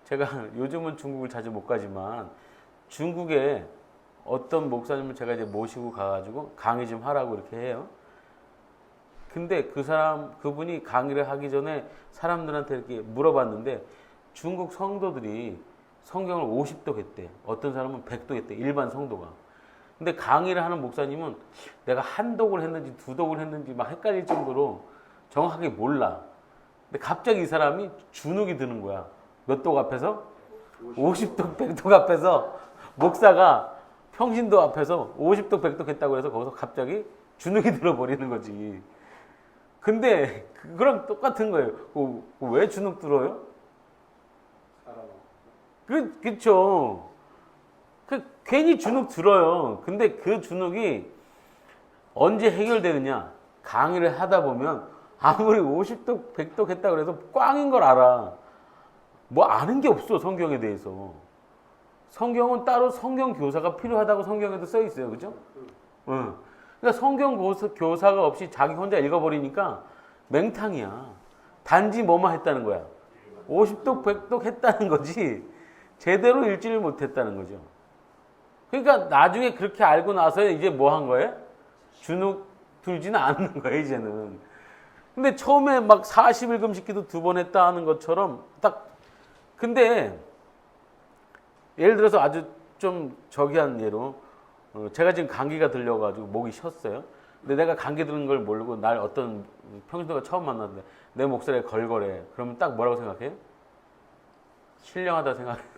S1: 제가 요즘은 중국을 자주 못 가지만 중국에 어떤 목사님을 제가 이제 모시고 가가지고 강의 좀 하라고 이렇게 해요. 근데 그분이 강의를 하기 전에 사람들한테 이렇게 물어봤는데 중국 성도들이 성경을 50독 했대. 어떤 사람은 100독 했대. 일반 성도가. 근데 강의를 하는 목사님은 내가 한 독을 했는지 두 독을 했는지 막 헷갈릴 정도로 정확하게 몰라. 근데 갑자기 이 사람이 주눅이 드는 거야. 몇 독 앞에서? 50독, 100독 앞에서 목사가 평신도 앞에서 50독, 100독 했다고 해서 거기서 갑자기 주눅이 들어버리는 거지. 근데 그거랑 똑같은 거예요. 왜 주눅 들어요? 그쵸. 괜히 주눅 들어요. 근데 그 주눅이 언제 해결되느냐? 강의를 하다 보면 아무리 50독, 100독 했다고 해서 꽝인 걸 알아. 뭐 아는 게 없어, 성경에 대해서. 성경은 따로 성경 교사가 필요하다고 성경에도 써 있어요. 그죠? 응. 그러니까 성경 교사가 없이 자기 혼자 읽어버리니까 맹탕이야. 단지 뭐만 했다는 거야. 50독, 100독 했다는 거지. 제대로 읽지를 못했다는 거죠. 그러니까 나중에 그렇게 알고 나서 이제 뭐 한 거예요? 주눅 들지는 않는 거예요, 이제는. 근데 처음에 막 40일 금식 기도 2번 했다 하는 것처럼 딱, 근데 예를 들어서 아주 좀 저기한 예로 제가 지금 감기가 들려가지고 목이 쉬었어요. 근데 내가 감기 드는 걸 모르고 날 어떤 평신도가 처음 만났는데 내 목소리가 걸걸해. 그러면 딱 뭐라고 생각해요? 신령하다 생각해요.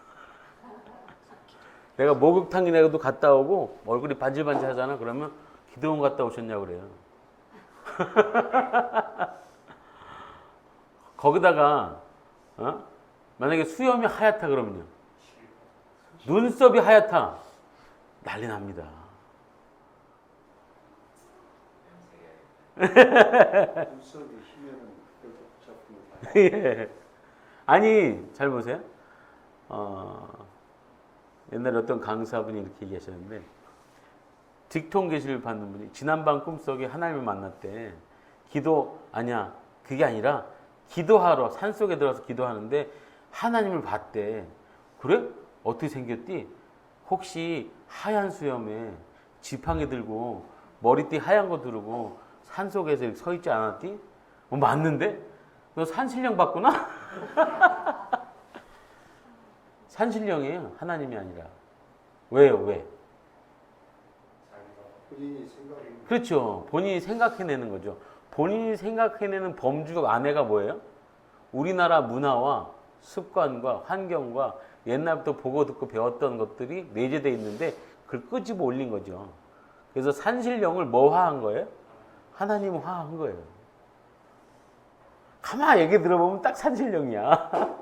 S1: 내가 목욕탕이라도 갔다 오고 얼굴이 반질반질 하잖아. 그러면 기도원 갔다 오셨냐고 그래요. 거기다가 만약에 수염이 하얗다 그러면요. 눈썹이 하얗다. 난리 납니다.
S4: 눈썹이 희면은 작품을
S1: 예. 아니, 잘 보세요. 옛날에 어떤 강사분이 이렇게 얘기하셨는데, 딕통 계시를 받는 분이 지난밤 꿈속에 하나님을 만났대. 아니야. 그게 아니라 기도하러 산속에 들어가서 기도하는데 하나님을 봤대. 그래? 어떻게 생겼디? 혹시 하얀 수염에 지팡이 들고 머리띠 하얀 거 두르고 산속에서 이렇게 서 있지 않았디? 맞는데? 너 산신령 봤구나? 산신령이에요. 하나님이 아니라. 왜요? 왜?
S4: 본인이 생각이
S1: 그렇죠. 본인이 생각해내는 거죠. 본인이 생각해내는 범주 안에가 뭐예요? 우리나라 문화와 습관과 환경과 옛날부터 보고 듣고 배웠던 것들이 내재되어 있는데 그걸 끄집어 올린 거죠. 그래서 산신령을 뭐화한 거예요? 하나님화한 거예요. 가만 얘기 들어보면 딱 산신령이야.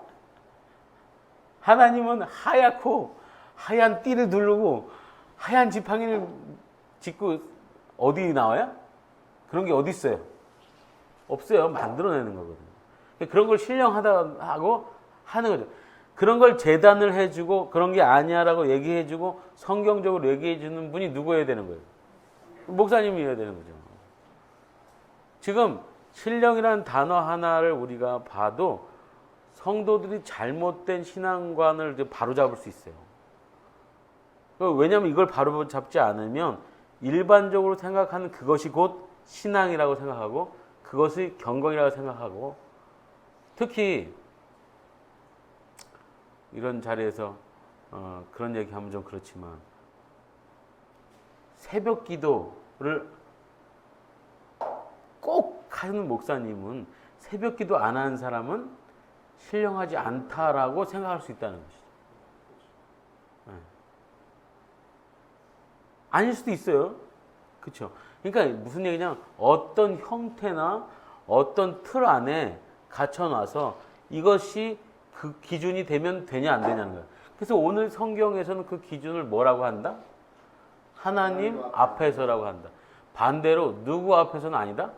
S1: 하나님은 하얗고 하얀 띠를 두르고 하얀 지팡이를 짚고 어디 나와요? 그런 게 어디 있어요? 없어요. 만들어내는 거거든요. 그런 걸 신령하다고 하는 거죠. 그런 걸 재단을 해주고 그런 게 아니야라고 얘기해주고 성경적으로 얘기해주는 분이 누구여야 되는 거예요? 목사님이어야 되는 거죠. 지금 신령이라는 단어 하나를 우리가 봐도 성도들이 잘못된 신앙관을 이제 바로잡을 수 있어요. 왜냐하면 이걸 바로잡지 않으면 일반적으로 생각하는 그것이 곧 신앙이라고 생각하고 그것이 경건이라고 생각하고 특히 이런 자리에서 그런 얘기하면 좀 그렇지만 새벽 기도를 꼭 하는 목사님은 새벽 기도 안 하는 사람은 신령하지 않다라고 생각할 수 있다는 것이죠. 네. 아닐 수도 있어요. 그렇죠? 그러니까 무슨 얘기냐면 어떤 형태나 어떤 틀 안에 갇혀놔서 이것이 그 기준이 되면 되냐 안 되냐는 거예요. 그래서 오늘 성경에서는 그 기준을 뭐라고 한다? 하나님 앞에서라고 한다. 반대로 누구 앞에서는 아니다?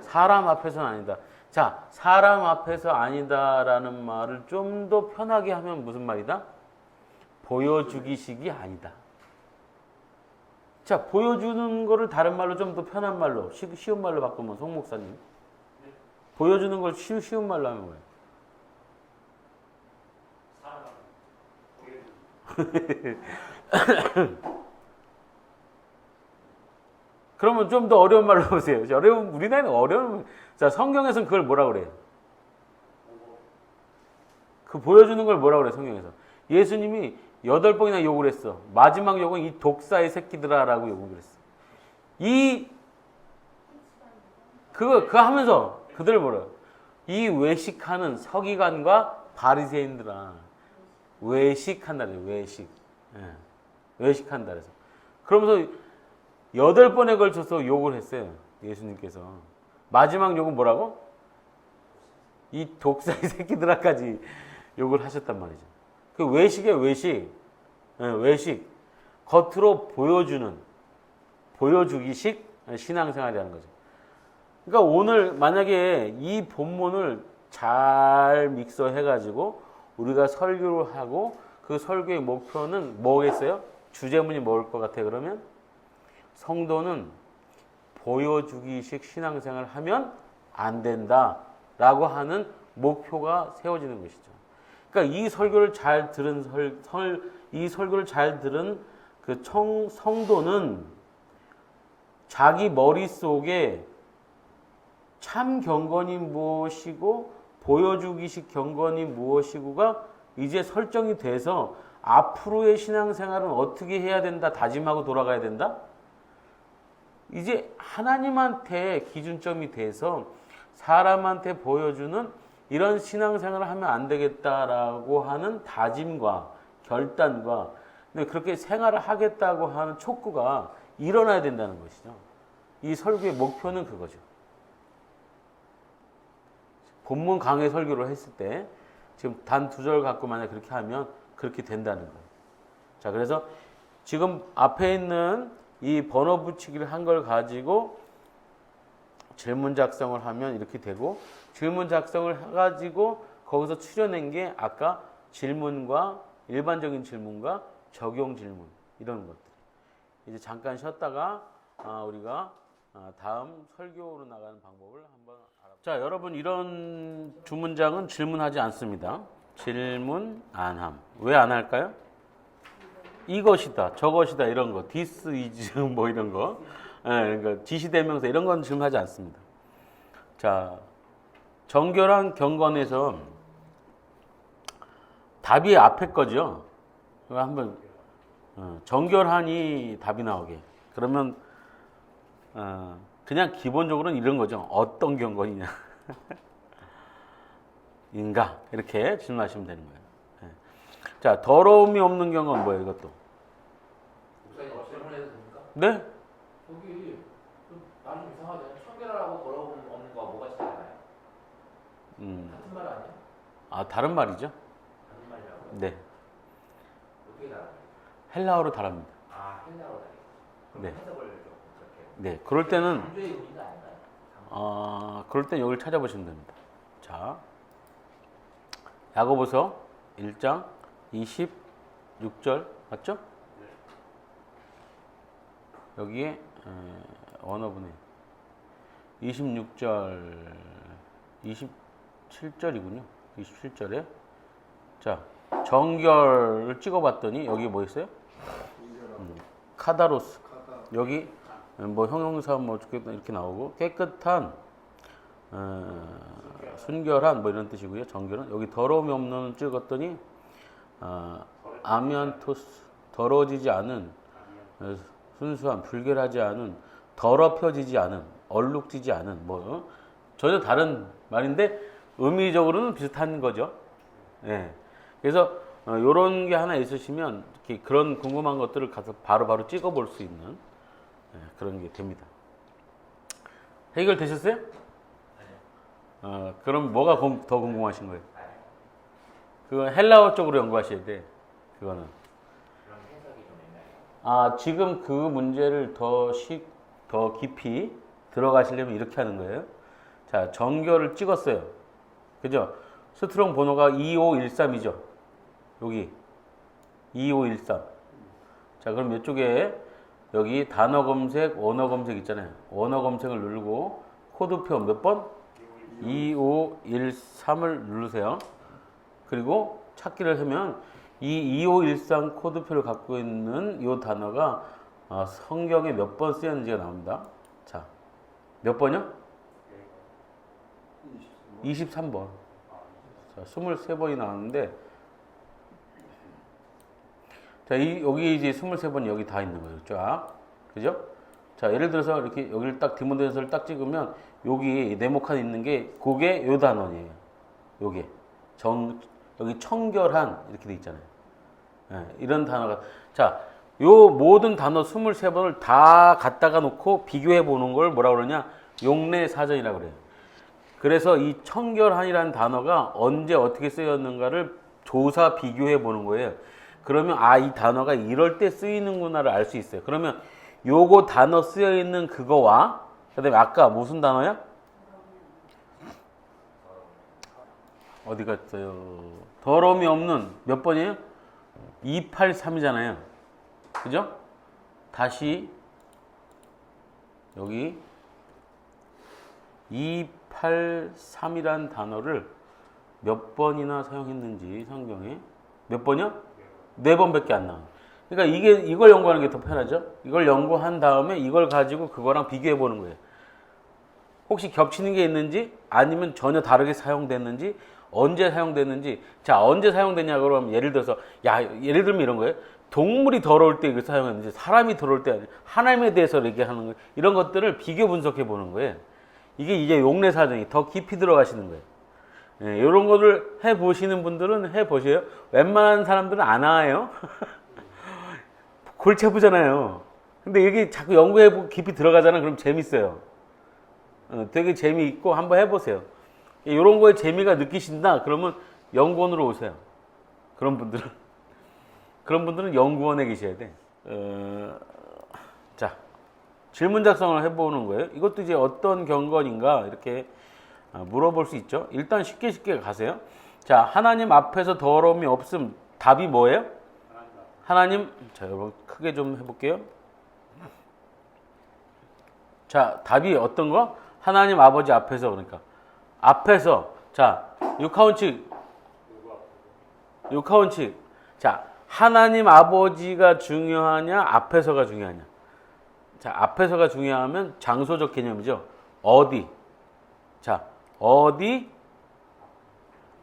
S1: 사람 앞에서는 아니다. 자, 사람 앞에서 아니다라는 말을 좀 더 편하게 하면 무슨 말이다? 보여주기식이 아니다. 자, 보여주는 거를 다른 말로 좀 더 편한 말로, 쉬운 말로 바꾸면 송 목사님. 보여주는 걸 쉬운 말로 하면 뭐예요? 그러면 좀 더 어려운 말로 보세요. 어려운, 우리 나이는 어려운. 자, 성경에서는 그걸 뭐라 그래요? 그 보여주는 걸 뭐라 그래, 성경에서? 예수님이 8번이나 욕을 했어. 마지막 욕은 이 독사의 새끼들아라고 욕을 했어. 그거 하면서 그들을 뭐라 이 외식하는 서기관과 바리새인들아. 외식한다 그래요, 외식. 예. 외식한다 그래서. 그러면서 8번에 걸쳐서 욕을 했어요. 예수님께서. 마지막 욕은 뭐라고? 이 독사의 새끼들아까지 욕을 하셨단 말이죠. 그 외식이에요, 외식. 예, 외식. 겉으로 보여주기식 신앙생활이라는 거죠. 그러니까 오늘 만약에 이 본문을 잘 믹서해가지고 우리가 설교를 하고 그 설교의 목표는 뭐겠어요? 주제문이 뭐일 것 같아요, 그러면? 성도는 보여주기식 신앙생활을 하면 안 된다라고 하는 목표가 세워지는 것이죠. 그러니까 이 설교를 잘 들은 그 성도는 자기 머릿속에 참 경건이 무엇이고 보여주기식 경건이 무엇이고가 이제 설정이 돼서 앞으로의 신앙생활은 어떻게 해야 된다 다짐하고 돌아가야 된다. 이제 하나님한테 기준점이 돼서 사람한테 보여주는 이런 신앙생활을 하면 안 되겠다라고 하는 다짐과 결단과 그렇게 생활을 하겠다고 하는 촉구가 일어나야 된다는 것이죠. 이 설교의 목표는 그거죠. 본문 강해 설교를 했을 때 지금 단 2절 갖고 만약 그렇게 하면 그렇게 된다는 거예요. 자, 그래서 지금 앞에 있는 이 번호 붙이기를 한 걸 가지고 질문 작성을 하면 이렇게 되고, 질문 작성을 해가지고 거기서 추려낸 게 아까 질문과 일반적인 질문과 적용 질문 이런 것들. 이제 잠깐 쉬었다가 우리가 다음 설교로 나가는 방법을 한번 알아볼게요. 자, 여러분 이런 두 문장은 질문하지 않습니다. 질문 안 함. 왜 안 할까요? 이것이다, 저것이다 이런 거, this is 뭐 이런 거, 그러니까 지시대명사 이런 건 질문하지 않습니다. 자, 정결한 경건에서 답이 앞에 거죠. 한번 정결하니 답이 나오게. 그러면 그냥 기본적으로는 이런 거죠. 어떤 경건이냐, 인가 이렇게 질문하시면 되는 거예요. 자, 더러움이 없는 경건 뭐예요, 이것도?
S2: 목사님 질문해도 됩니까?
S1: 네?
S2: 저기 나는 이상하잖아요. 청결하고 더러움 없는 거 뭐가 차이나요? 같은 말 아니야?
S1: 아, 다른 말이죠.
S2: 다른 말이라고요?
S1: 네.
S2: 어떻게 다르나요?
S1: 헬라어로 다릅니다.
S2: 아, 헬라어 다르죠. 그럼
S1: 네.
S2: 해석을 좀 그렇게.
S1: 네. 그럴 때는
S2: 강조의 의미가 아닌가요?
S1: 그럴 땐 여기를 찾아보시면 됩니다. 자, 야고보서 1장 26절 맞죠? 여기에 원어분에 26절 27절이군요. 27절에 자, 정결을 찍어봤더니 여기 뭐 있어요? 카다로스. 여기 뭐 형용사 뭐 이렇게 나오고 깨끗한 순결한 뭐 이런 뜻이고요. 정결은 여기 더러움이 없는 찍었더니 아미안토스 더러워지지 않은 순수한 불결하지 않은 더럽혀지지 않은 얼룩지지 않은 뭐 전혀 다른 말인데 의미적으로는 비슷한 거죠. 예. 그래서 요런 게 하나 있으시면 이렇게 그런 궁금한 것들을 가서 바로바로 찍어볼 수 있는 그런 게 됩니다. 해결되셨어요? 그럼 뭐가 더 궁금하신 거예요? 그건 헬라어 쪽으로 연구하셔야 돼. 그거는.
S2: 그런 해석이 좀 있나요?
S1: 지금 그 문제를 더 깊이 들어가시려면 이렇게 하는 거예요. 자, 정결을 찍었어요. 그죠? 스트롱 번호가 2513이죠. 여기 2513. 자, 그럼 이쪽에 여기 단어 검색, 원어 검색 있잖아요. 원어 검색을 누르고 코드표 몇 번? 2513을 누르세요. 그리고 찾기를 하면 이 2513 코드표를 갖고 있는 이 단어가 성경에 몇 번 쓰였는지가 나옵니다. 자, 몇 번이요? 23번. 자, 23번이 나왔는데, 자, 여기 이제 23번이 여기 다 있는 거예요. 쫙. 그죠? 자, 예를 들어서 이렇게 여기를 딱 디모데전서를 딱 찍으면 여기 네모칸 있는 게 그게 요 단원이에요. 요게. 여기 청결한 이렇게 돼 있잖아요. 예, 이런 단어가. 자, 요 모든 단어 23번을 다 갖다가 놓고 비교해 보는 걸 뭐라 그러냐? 용례사전이라고 그래요. 그래서 이 청결한이라는 단어가 언제 어떻게 쓰였는가를 조사 비교해 보는 거예요. 그러면 이 단어가 이럴 때 쓰이는구나를 알 수 있어요. 그러면 요거 단어 쓰여 있는 그거와 그다음에 아까 무슨 단어야? 어디 갔어요? 더러움이 없는 몇 번이에요? 283이잖아요. 그죠? 다시 여기 283이라는 단어를 몇 번이나 사용했는지 성경에 몇 번이요? 4번밖에 안 나와요. 그러니까 이걸 연구하는 게 더 편하죠. 이걸 연구한 다음에 이걸 가지고 그거랑 비교해 보는 거예요. 혹시 겹치는 게 있는지 아니면 전혀 다르게 사용됐는지 언제 사용됐는지. 자, 언제 사용됐냐 그러면 예를 들어서 예를 들면 이런 거예요. 동물이 더러울 때 이걸 사용했는지 사람이 더러울 때 하나님에 대해서 얘기하는 거 이런 것들을 비교 분석해 보는 거예요. 이게 이제 용례사전이 더 깊이 들어가시는 거예요. 예, 이런 거를 해 보시는 분들은 해 보세요. 웬만한 사람들은 안 와요. 골치 아프잖아요. 근데 이게 자꾸 연구해 보고 깊이 들어가잖아. 그럼 재밌어요. 되게 재미있고 한번 해보세요. 이런 거에 재미가 느끼신다. 그러면 연구원으로 오세요. 그런 분들은 연구원에 계셔야 돼. 자, 질문 작성을 해보는 거예요. 이것도 이제 어떤 경건인가 이렇게 물어볼 수 있죠. 일단 쉽게 가세요. 자, 하나님 앞에서 더러움이 없음. 답이 뭐예요? 하나님, 자, 여러분 크게 좀 해볼게요. 자, 답이 어떤 거? 하나님 아버지 앞에서. 그러니까 앞에서. 자, 육하원칙. 자, 하나님 아버지가 중요하냐 앞에서가 중요하냐. 자, 앞에서가 중요하면 장소적 개념이죠. 어디. 자,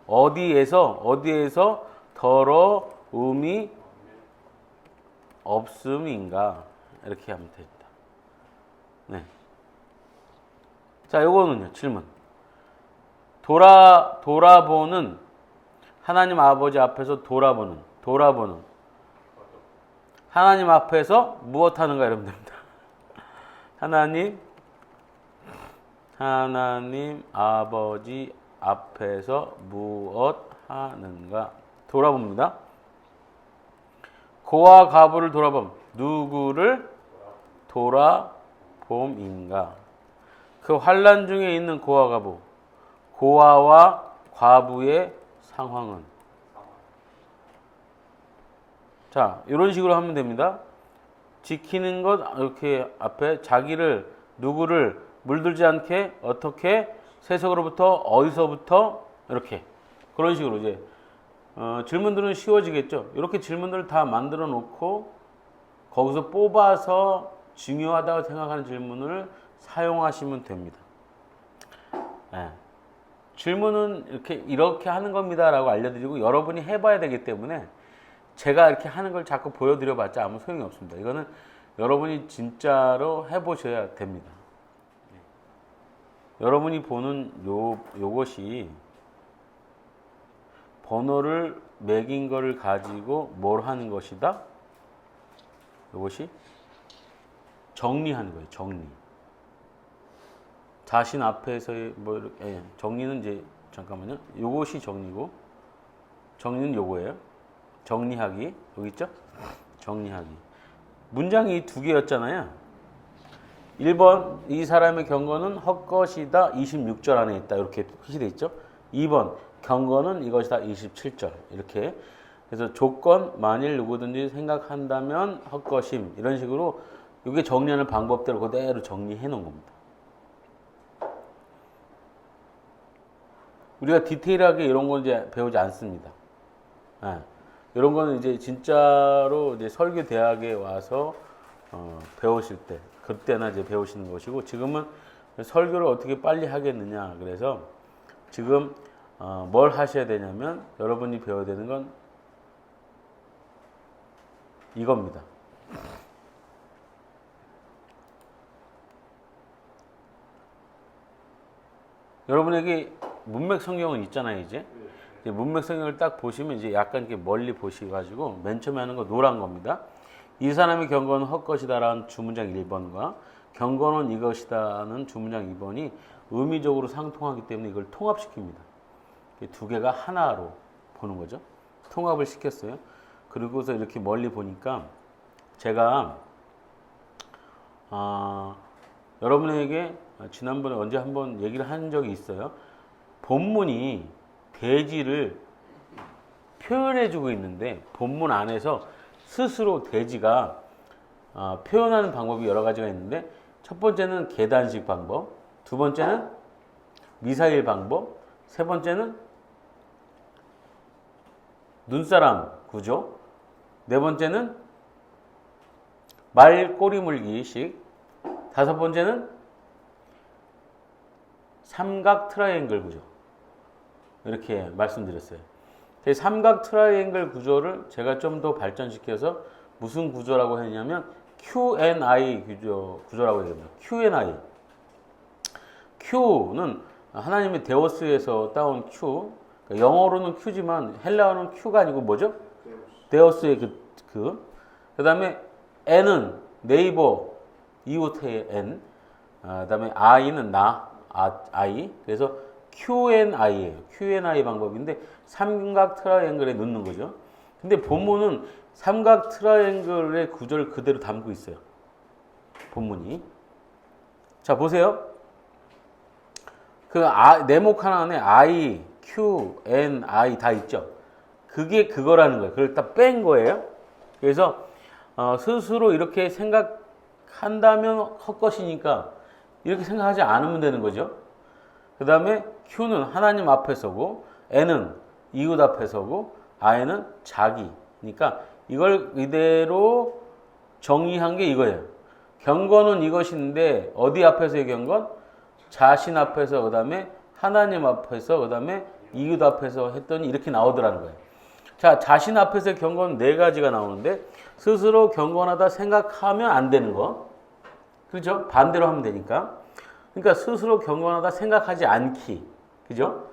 S1: 어디에서 더러움이 없음인가. 이렇게 하면 됩니다. 네. 자, 요거는요, 질문. 돌아보는, 하나님 아버지 앞에서 돌아보는. 하나님 앞에서 무엇 하는가 이러면 됩니다. 하나님 아버지 앞에서 무엇 하는가 돌아봅니다. 고와 과부를 돌아봄. 누구를 돌아봄인가? 그 환난 중에 있는 고와 과부. 고아와 과부의 상황은. 자, 이런 식으로 하면 됩니다. 지키는 것 이렇게 앞에 자기를 누구를 물들지 않게 어떻게 세속으로부터 어디서부터 이렇게 그런 식으로 이제 질문들은 쉬워지겠죠. 이렇게 질문들을 다 만들어 놓고 거기서 뽑아서 중요하다고 생각하는 질문을 사용하시면 됩니다. 네. 질문은 이렇게 하는 겁니다라고 알려드리고 여러분이 해봐야 되기 때문에 제가 이렇게 하는 걸 자꾸 보여드려 봤자 아무 소용이 없습니다. 이거는 여러분이 진짜로 해보셔야 됩니다. 여러분이 보는 요것이 번호를 매긴 거를 가지고 뭘 하는 것이다? 요것이 정리하는 거예요. 정리. 자신 앞에서의 정리는 이제 잠깐만요. 요것이 정리고 정리는 요거예요. 정리하기. 여기 있죠? 정리하기. 문장이 두 개였잖아요. 1번 이 사람의 경건은 헛것이다 26절 안에 있다 이렇게 표시되어 있죠. 2번 경건은 이것이다 27절 이렇게. 그래서 조건 만일 누구든지 생각한다면 헛것임 이런 식으로 이게 정리하는 방법대로 그대로 정리해 놓은 겁니다. 우리가 디테일하게 이런 건 이제 배우지 않습니다. 이런 거는 이제 진짜로 이제 설교 대학에 와서 배우실 때 그때나 이제 배우시는 것이고 지금은 설교를 어떻게 빨리 하겠느냐 그래서 지금 뭘 하셔야 되냐면 여러분이 배워야 되는 건 이겁니다. 여러분에게 문맥 성경은 있잖아요, 이제. 이제 문맥 성경을 딱 보시면 이제 약간 이렇게 멀리 보시가지고 맨 처음에 하는 거 노란 겁니다. 이 사람의 경고는 헛것이다라는 주문장 1번과 경고는 이것이다는 주문장 2번이 의미적으로 상통하기 때문에 이걸 통합시킵니다. 이 두 개가 하나로 보는 거죠. 통합을 시켰어요. 그리고서 이렇게 멀리 보니까 제가 여러분에게 지난번에 언제 한번 얘기를 한 적이 있어요. 본문이 대지를 표현해주고 있는데 본문 안에서 스스로 대지가 표현하는 방법이 여러 가지가 있는데 첫 번째는 계단식 방법, 두 번째는 미사일 방법, 세 번째는 눈사람 구조, 네 번째는 말 꼬리 물기식, 다섯 번째는 삼각 트라이앵글 구조. 이렇게 말씀드렸어요. 삼각 트라이앵글 구조를 제가 좀 더 발전시켜서 무슨 구조라고 했냐면 Q&I 구조라고 얘기합니다. Q&I. Q는 하나님의 데오스에서 따온 Q. 그러니까 영어로는 Q지만 헬라어는 Q가 아니고 뭐죠? 데오스의 그 다음에 N은 네이버, 이웃의 N. 그 다음에 I는 I. 그래서 Q&I예요. Q&I 방법인데 삼각 트라이앵글에 넣는 거죠. 근데 본문은 삼각 트라이앵글의 구조를 그대로 담고 있어요. 본문이. 자, 보세요. 네모 하나 안에 I, Q, N, I 다 있죠. 그게 그거라는 거예요. 그걸 딱 뺀 거예요. 그래서 스스로 이렇게 생각한다면 헛것이니까 이렇게 생각하지 않으면 되는 거죠. 그 다음에 Q는 하나님 앞에 서고 N은 이웃 앞에 서고 I는 자기니까 이걸 이대로 정의한 게 이거예요. 경건은 이것인데 어디 앞에서의 경건? 자신 앞에서 그 다음에 하나님 앞에서 그 다음에 이웃 앞에서 했더니 이렇게 나오더라는 거예요. 자, 자신 앞에서의 경건은 네 가지가 나오는데 스스로 경건하다 생각하면 안 되는 거. 그렇죠? 반대로 하면 되니까. 그러니까 스스로 경건하다 생각하지 않기. 그죠?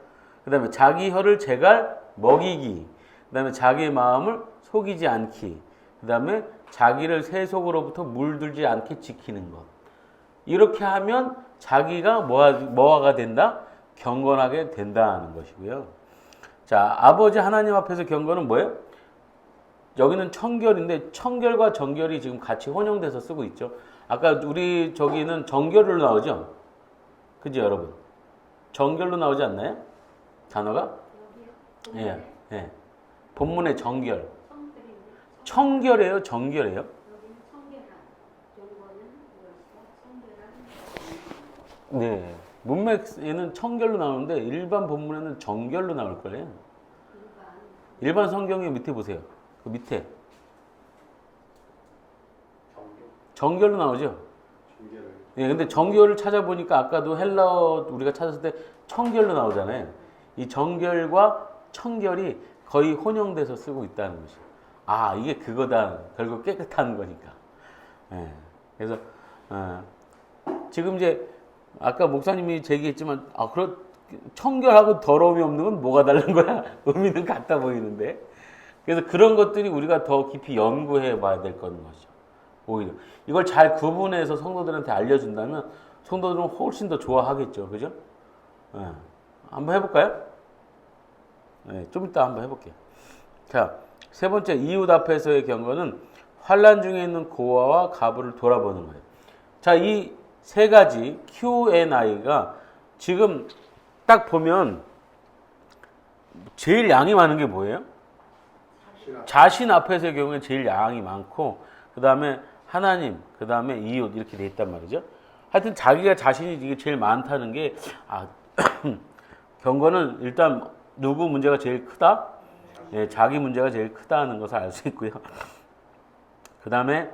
S1: 그 다음에 자기 혀를 제갈 먹이기. 그 다음에 자기의 마음을 속이지 않기. 그 다음에 자기를 세속으로부터 물들지 않게 지키는 것. 이렇게 하면 자기가 뭐가 된다? 경건하게 된다는 것이고요. 자, 아버지 하나님 앞에서 경건은 뭐예요? 여기는 청결인데 청결과 정결이 지금 같이 혼용돼서 쓰고 있죠. 아까 우리 저기는 정결로 나오죠? 그죠, 여러분? 정결로 나오지 않나요? 단어가? 예, 예. 본문의 정결. 청결이에요, 정결이에요? 네. 문맥에는 청결로 나오는데 일반 본문에는 정결로 나올 거예요. 일반 성경의 밑에 보세요. 그 밑에. 정결로 나오죠? 예, 근데 정결을 찾아보니까 아까도 헬라어 우리가 찾았을 때 청결로 나오잖아요. 이 정결과 청결이 거의 혼용돼서 쓰고 있다는 것이죠. 아, 이게 그거다. 결국 깨끗한 거니까. 예. 그래서, 지금 이제 아까 목사님이 제기했지만, 청결하고 더러움이 없는 건 뭐가 다른 거야? 의미는 같아 보이는데. 그래서 그런 것들이 우리가 더 깊이 연구해 봐야 될 거는 것이죠. 오히려. 이걸 잘 구분해서 성도들한테 알려준다면 성도들은 훨씬 더 좋아하겠죠. 그죠? 네. 한번 해볼까요? 네, 좀 이따 한번 해볼게요. 자, 세 번째, 이웃 앞에서의 경건은 환난 중에 있는 고아와 가부를 돌아보는 거예요. 자, 이 세 가지 Q&I가 지금 딱 보면 제일 양이 많은 게 뭐예요? 자신 앞에서의 경우에 제일 양이 많고 그 다음에 하나님, 그 다음에 이웃 이렇게 돼 있단 말이죠. 하여튼 자기가 자신이 이게 제일 많다는 게 경건은 일단 누구 문제가 제일 크다? 예, 자기 문제가 제일 크다는 것을 알 수 있고요. 그 다음에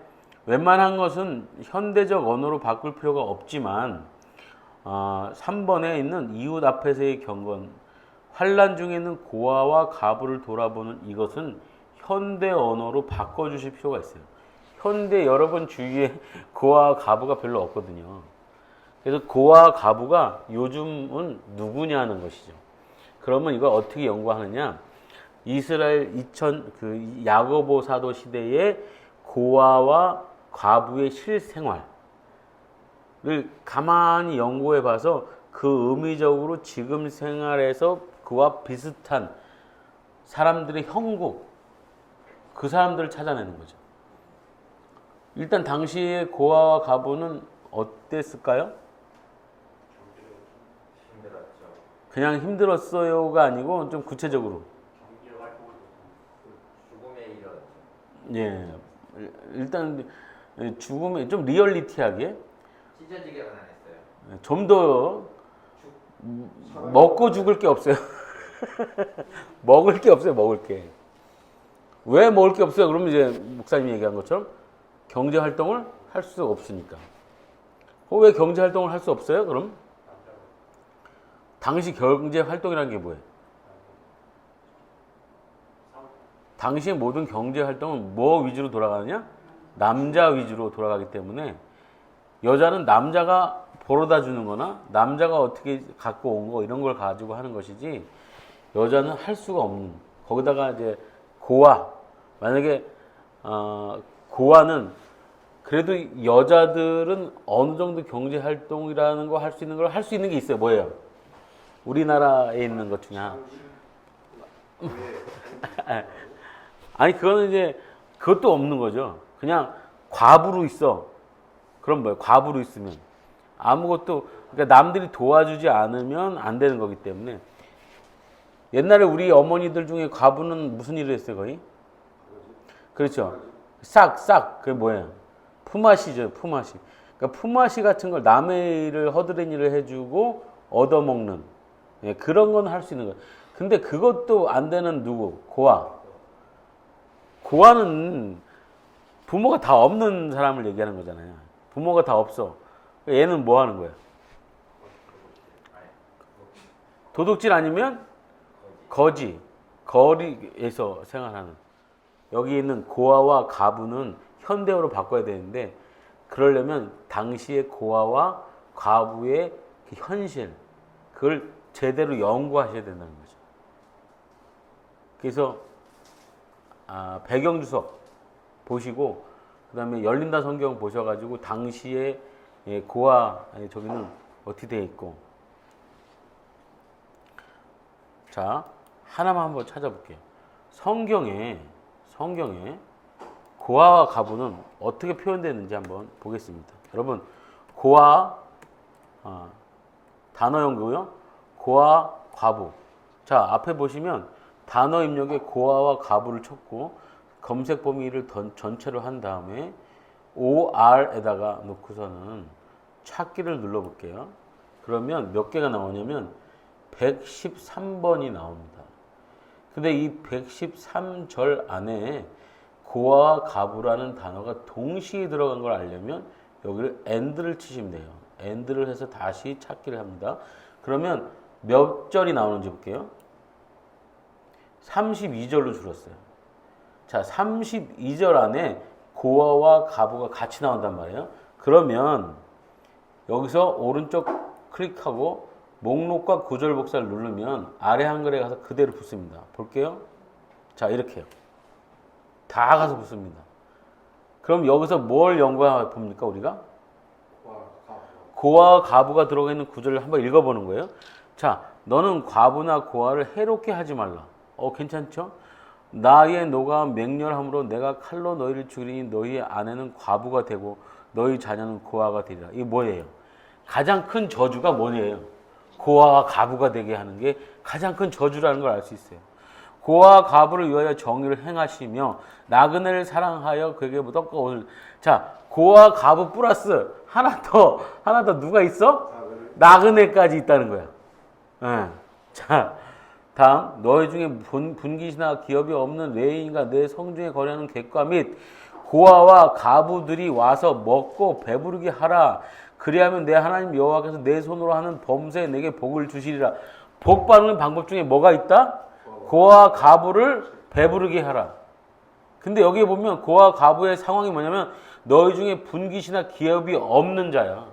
S1: 웬만한 것은 현대적 언어로 바꿀 필요가 없지만 3번에 있는 이웃 앞에서의 경건, 환란 중에는 고아와 가부를 돌아보는 이것은 현대 언어로 바꿔주실 필요가 있어요. 현대 여러분 주위에 고아와 가부가 별로 없거든요. 그래서 고아와 가부가 요즘은 누구냐는 것이죠. 그러면 이걸 어떻게 연구하느냐? 이스라엘 야고보 사도 시대의 고아와 과부의 실생활을 가만히 연구해 봐서 그 의미적으로 지금 생활에서 그와 비슷한 사람들의 형국, 그 사람들을 찾아내는 거죠. 일단 당시의 고아와 과부는 어땠을까요?
S2: 힘들었죠.
S1: 그냥 힘들었어요가 아니고 좀 구체적으로.
S3: 경제 활동을
S2: 죽음에 이르렀죠.
S1: 예. 일단 죽음에 좀 리얼리티하게
S2: 찢어지게 가난했어요.
S1: 좀 더 먹고 죽을 게 없어요. 먹을 게 없어요, 먹을 게. 왜 먹을 게 없어요? 그러면 이제 목사님이 얘기한 것처럼 경제 활동을 할 수 없으니까. 왜 경제 활동을 할 수 없어요? 그럼 당시 경제 활동이라는 게 뭐예요? 당시의 모든 경제 활동은 뭐 위주로 돌아가느냐? 남자 위주로 돌아가기 때문에 여자는 남자가 벌어다 주는 거나 남자가 어떻게 갖고 온 거 이런 걸 가지고 하는 것이지 여자는 할 수가 없는. 거기다가 이제 고아, 만약에 고아는 그래도 여자들은 어느 정도 경제 활동이라는 거 할 수 있는 걸 할 수 있는 게 있어요. 뭐예요? 우리나라에 있는 것 중에 하나. 아니 그거는 이제 그것도 없는 거죠. 그냥 과부로 있어. 그럼 뭐예요? 과부로 있으면 아무것도, 그러니까 남들이 도와주지 않으면 안 되는 거기 때문에 옛날에 우리 어머니들 중에 과부는 무슨 일을 했어요? 거의? 그렇죠. 싹 그게 뭐예요? 품앗이죠. 품앗이. 그러니까 품앗이 같은 걸 남의 일을 허드렛 일을 해주고 얻어먹는, 예, 그런 건 할 수 있는 거예요. 근데 그것도 안 되는 누구? 고아. 고아는 부모가 다 없는 사람을 얘기하는 거잖아요. 부모가 다 없어. 얘는 뭐 하는 거야? 도둑질 아니면 거지. 거리에서 생활하는. 여기 있는 고아와 가부는 현대어로 바꿔야 되는데 그러려면 당시의 고아와 과부의 그 현실, 그걸 제대로 연구하셔야 된다는 거죠. 그래서 배경주석 보시고 그 다음에 열린다 성경 보셔가지고 당시에 고아 저기는 어떻게 되어 있고, 자 하나만 한번 찾아볼게요. 성경에 고아와 가부는 어떻게 표현되는지 한번 보겠습니다. 여러분 고아 단어 연구요. 고아 과부. 자 앞에 보시면 단어 입력에 고아와 가부를 쳤고 검색 범위를 전체로 한 다음에 OR에다가 놓고서는 찾기를 눌러볼게요. 그러면 몇 개가 나오냐면 113번이 나옵니다. 근데 이 113절 안에 고아와 가부라는 단어가 동시에 들어간 걸 알려면 여기를 AND를 치시면 돼요. AND를 해서 다시 찾기를 합니다. 그러면 몇 절이 나오는지 볼게요. 32절로 줄었어요. 자, 32절 안에 고아와 가부가 같이 나온단 말이에요. 그러면 여기서 오른쪽 클릭하고 목록과 구절 복사를 누르면 아래 한글에 가서 그대로 붙습니다. 볼게요. 자, 이렇게요. 다 가서 붙습니다. 그럼 여기서 뭘 연구해 봅니까, 우리가? 고아와 가부가 들어가 있는 구절을 한번 읽어보는 거예요. 자, 너는 과부나 고아를 해롭게 하지 말라. 괜찮죠? 나의 노가 맹렬함으로 내가 칼로 너희를 죽이니 너희의 아내는 과부가 되고 너희 자녀는 고아가 되리라. 이게 뭐예요? 가장 큰 저주가 뭐예요? 고아와 가부가 되게 하는 게 가장 큰 저주라는 걸 알 수 있어요. 고아와 가부를 위하여 정의를 행하시며 나그네를 사랑하여 그에게 떡과 옷을. 자, 고아와 가부 플러스 하나 더 누가 있어? 나그네까지 있다는 거야. 네. 자, 다음 너희 중에 분깃이나 기업이 없는 레인과 내 성중에 거래하는 객과 및 고아와 가부들이 와서 먹고 배부르게 하라. 그리하면 내 하나님 여호와께서 내 손으로 하는 범사에 내게 복을 주시리라. 복 받는 방법 중에 뭐가 있다? 고아와 가부를 배부르게 하라. 근데 여기에 보면 고아와 가부의 상황이 뭐냐면 너희 중에 분깃이나 기업이 없는 자야.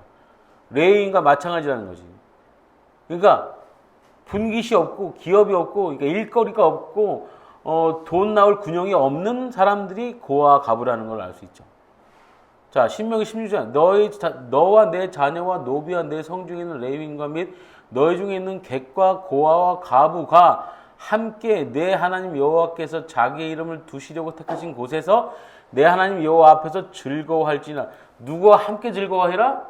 S1: 레위인과 마찬가지라는 거지. 그러니까 분깃이 없고 기업이 없고 그러니까 일거리가 없고 돈 나올 군용이 없는 사람들이 고아와 가부라는 걸 알 수 있죠. 자, 신명기 16장 너와 내 자녀와 노비와 내 성중에 있는 레위인과 및 너희 중에 있는 객과 고아와 가부가 함께 내 하나님 여호와께서 자기의 이름을 두시려고 택하신 곳에서 내 하나님 여호와 앞에서 즐거워할지나. 누구와 함께 즐거워해라?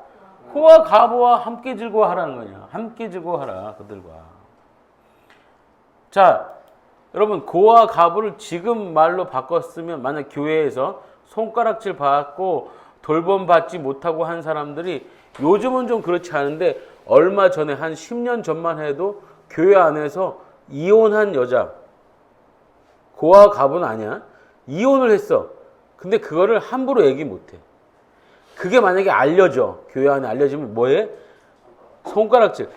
S1: 고아 가부와 함께 즐거워하라는 거냐. 함께 즐거워하라 그들과. 자, 여러분 고아 가부를 지금 말로 바꿨으면 만약 교회에서 손가락질 받고 돌봄 받지 못하고 한 사람들이 요즘은 좀 그렇지 않은데 얼마 전에 한 10년 전만 해도 교회 안에서 이혼한 여자, 고아 가부는 아니야. 이혼을 했어. 근데 그거를 함부로 얘기 못해. 그게 만약에 알려져. 교회 안에 알려지면 뭐해? 손가락질.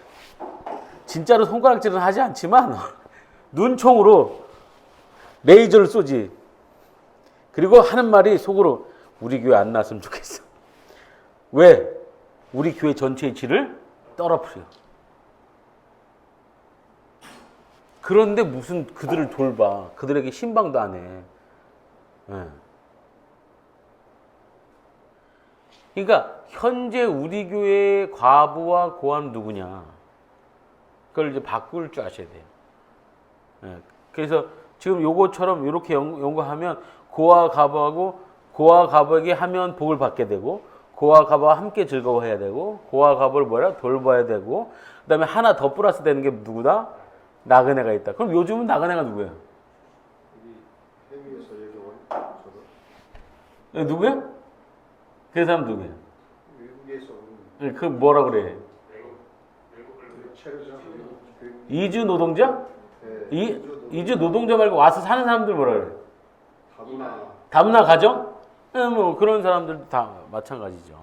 S1: 진짜로 손가락질은 하지 않지만 눈총으로 레이저를 쏘지. 그리고 하는 말이 속으로 우리 교회 안 나왔으면 좋겠어. 왜? 우리 교회 전체의 질을 떨어뜨려. 그런데 무슨 그들을 돌봐. 그들에게 신방도 안 해. 네. 그러니까 현재 우리 교회의 과부와 고아는 누구냐. 그걸 이제 바꿀 줄 아셔야 돼요. 네. 그래서 지금 요거처럼 이렇게 연구하면 고아 가부하고 고아 가부에게 하면 복을 받게 되고 고아 가부와 함께 즐거워해야 되고 고아 가부를 뭐라 돌봐야 되고 그다음에 하나 더 플러스 되는 게 누구다? 나그네가 있다. 그럼 요즘은 나그네가 누구예요?
S4: 우리 해외에서 얘기한 저도
S1: 누구야? 그 사람 누구예요?
S4: 외국에서 오는
S1: 그 뭐라 그래?
S4: 체류자
S1: 이주 노동자?
S4: 네,
S1: 이주 노동자 말고 와서 사는 사람들 뭐라 그래? 다문화 가정? 네, 뭐 그런 사람들도 다 마찬가지죠.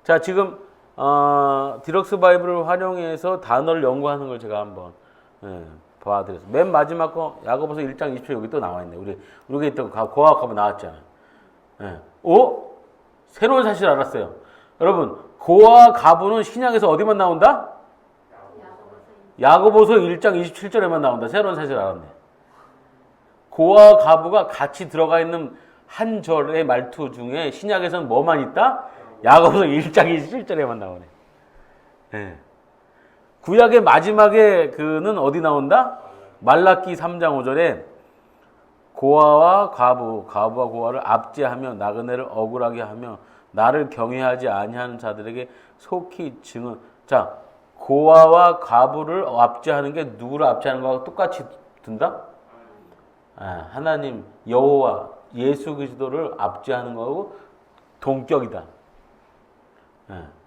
S1: 자, 지금 디럭스 바이블을 활용해서 단어를 연구하는 걸 제가 한번 봐드렸어요. 맨 마지막 거 야고보서 1장 20절 여기 또 나와 있네. 우리가 있던 고아 가부 나왔잖아. 오? 새로운 사실 알았어요. 여러분, 고아 가부는 신약에서 어디만 나온다? 야고보서 1장 27절에만 나온다. 새로운 사실 알았네. 고아 가부가 같이 들어가 있는 한 절의 말투 중에 신약에서는 뭐만 있다? 야고보서 1장 27절에만 나오네. 네. 구약의 마지막에 그는 어디 나온다? 말라기 3장 5절에 고아와 가부와 고아를 압제하며 나그네를 억울하게 하며 나를 경외하지 아니하는 자들에게 속히 증언. 자, 고아와 가부를 압제하는 게 누구를 압제하는 거하고 똑같이 든다? 하나님 여호와 예수 그리스도를 압제하는 거하고 동격이다.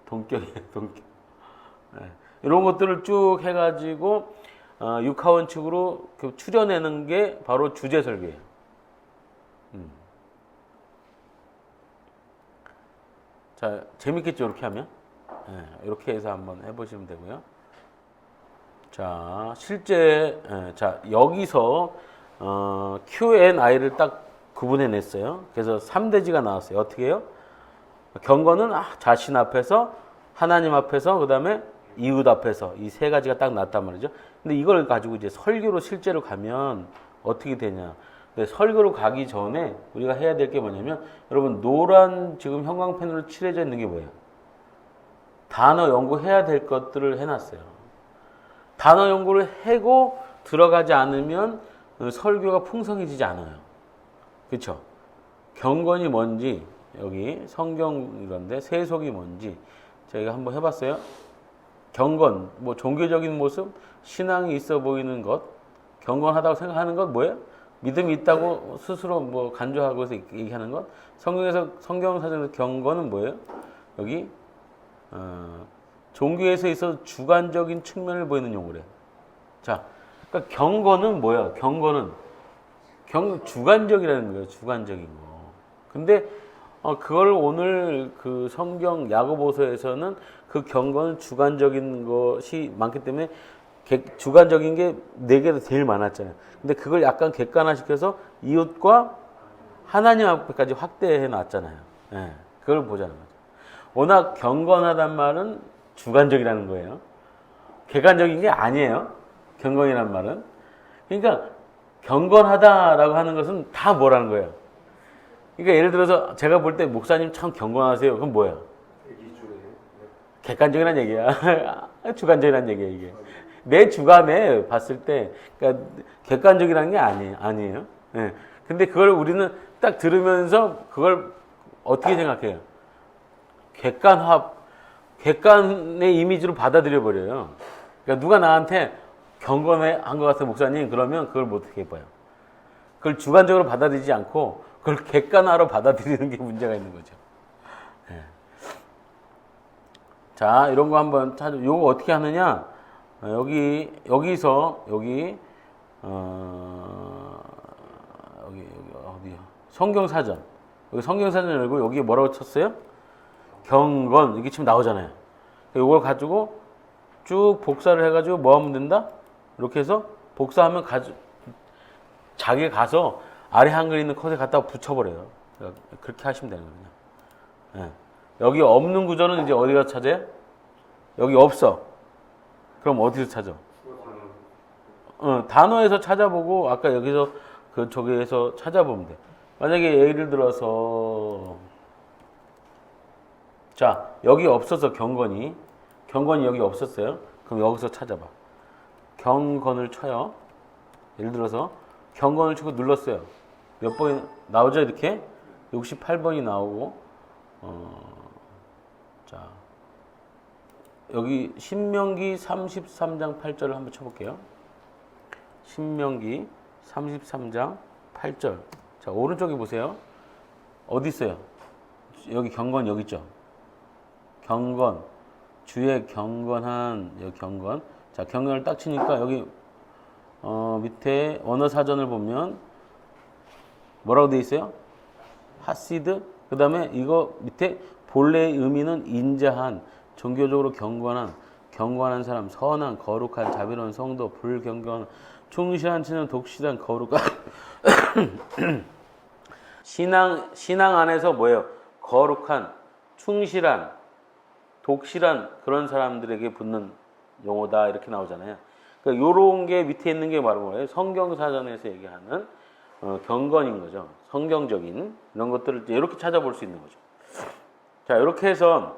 S1: 동격이에요, 동격. 이런 것들을 쭉 해가지고 육하원칙으로 추려내는 게 바로 주제 설계예요. 자, 재밌겠죠, 이렇게 하면? 이렇게 해서 한번 해보시면 되고요. 자, 실제 자 여기서 Q&I를 딱 구분해냈어요. 그래서 3대지가 나왔어요. 어떻게 해요? 경건은 자신 앞에서, 하나님 앞에서, 그 다음에 이웃 앞에서 이 세 가지가 딱 나왔단 말이죠. 근데 이걸 가지고 이제 설교로 실제로 가면 어떻게 되냐. 근데 설교로 가기 전에 우리가 해야 될 게 뭐냐면 여러분 노란 지금 형광펜으로 칠해져 있는 게 뭐예요? 단어 연구해야 될 것들을 해놨어요. 단어 연구를 하고 들어가지 않으면 설교가 풍성해지지 않아요. 그렇죠? 경건이 뭔지 여기 성경 이건데 세속이 뭔지 저희가 한번 해봤어요. 경건, 뭐 종교적인 모습, 신앙이 있어 보이는 것, 경건하다고 생각하는 것 뭐예요? 믿음이 있다고 스스로 뭐 간주하고 해서 얘기하는 것. 성경사전에서 경건은 뭐예요? 여기 종교에서 있어서 주관적인 측면을 보이는 용어래. 자, 그러니까 경건은 뭐야? 경건은 주관적이라는 거예요. 주관적인 거. 근데 그걸 오늘 그 성경 야고보서에서는 그 경건은 주관적인 것이 많기 때문에 주관적인 게 4개가 제일 많았잖아요. 근데 그걸 약간 객관화시켜서 이웃과 하나님 앞에까지 확대해 놨잖아요. 예, 그걸 보자는 거죠. 워낙 경건하단 말은 주관적이라는 거예요. 객관적인 게 아니에요. 경건이란 말은. 그러니까 경건하다라고 하는 것은 다 뭐라는 거예요. 그러니까 예를 들어서 제가 볼 때 목사님 참 경건하세요. 그럼 뭐예요? 객관적이란 얘기야. 주관적이란 얘기야 이게. 내 주관에 봤을 때, 그러니까 객관적이라는 게 아니에요. 예. 근데 그걸 우리는 딱 들으면서 그걸 어떻게 생각해요? 객관의 이미지로 받아들여 버려요. 그러니까 누가 나한테 경건한 것 같아 목사님 그러면 그걸 못 어떻게 봐요. 그걸 주관적으로 받아들이지 않고 그걸 객관화로 받아들이는 게 문제가 있는 거죠. 예. 자, 이런 거 한번 찾아. 요거 어떻게 하느냐? 여기서 여기 어디야? 성경사전. 여기 성경사전 열고 여기 뭐라고 쳤어요? 경건 이게 지금 나오잖아요. 이걸 가지고 쭉 복사를 해가지고 뭐 하면 된다? 이렇게 해서 복사하면 자기가 가서 아래 한글 있는 컷에 갖다가 붙여버려요. 그렇게 하시면 되는 거예요. 예. 여기 없는 구조는 이제 어디가 찾아요? 여기 없어. 그럼 어디서 찾아? 단어에서 찾아보고 아까 여기서 저기에서 찾아보면 돼. 만약에 예를 들어서 자 여기 없어서 경건이 여기 없었어요. 그럼 여기서 찾아봐. 경건을 쳐요. 예를 들어서 경건을 치고 눌렀어요. 몇 번이 나오죠? 이렇게 68번이 나오고 자 여기 신명기 33장 8절을 한번 쳐볼게요. 신명기 33장 8절. 자 오른쪽에 보세요. 어디 있어요? 여기 경건 여기 있죠? 경건 주의 경건한 여기 경건. 자 경건을 딱 치니까 여기 밑에 언어 사전을 보면 뭐라고 돼 있어요? 하시드. 그 다음에 이거 밑에 본래의 의미는 인자한, 종교적으로 경건한 사람, 선한, 거룩한, 자비로운 성도, 불경건, 충실한 친은 독실한, 거룩한 신앙 안에서 뭐예요? 거룩한, 충실한, 독실한 그런 사람들에게 붙는 용어다 이렇게 나오잖아요. 그러니까 요런 게 밑에 있는 게 바로 뭐예요? 성경사전에서 얘기하는 경건인 거죠. 성경적인 이런 것들을 이렇게 찾아볼 수 있는 거죠. 자, 이렇게 해서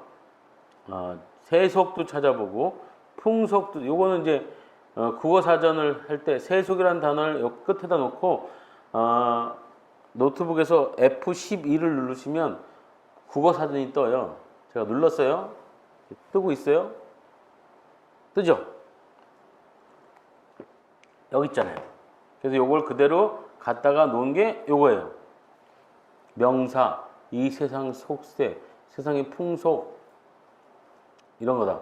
S1: 세속도 찾아보고 풍속도 요거는 이제 국어사전을 할 때 세속이라는 단어를 요 끝에다 놓고 노트북에서 F12를 누르시면 국어사전이 떠요. 제가 눌렀어요. 뜨고 있어요. 뜨죠? 여기 있잖아요. 그래서 요걸 그대로 갖다가 놓은 게 요거예요. 명사, 이 세상 속세, 세상의 풍속 이런 거다.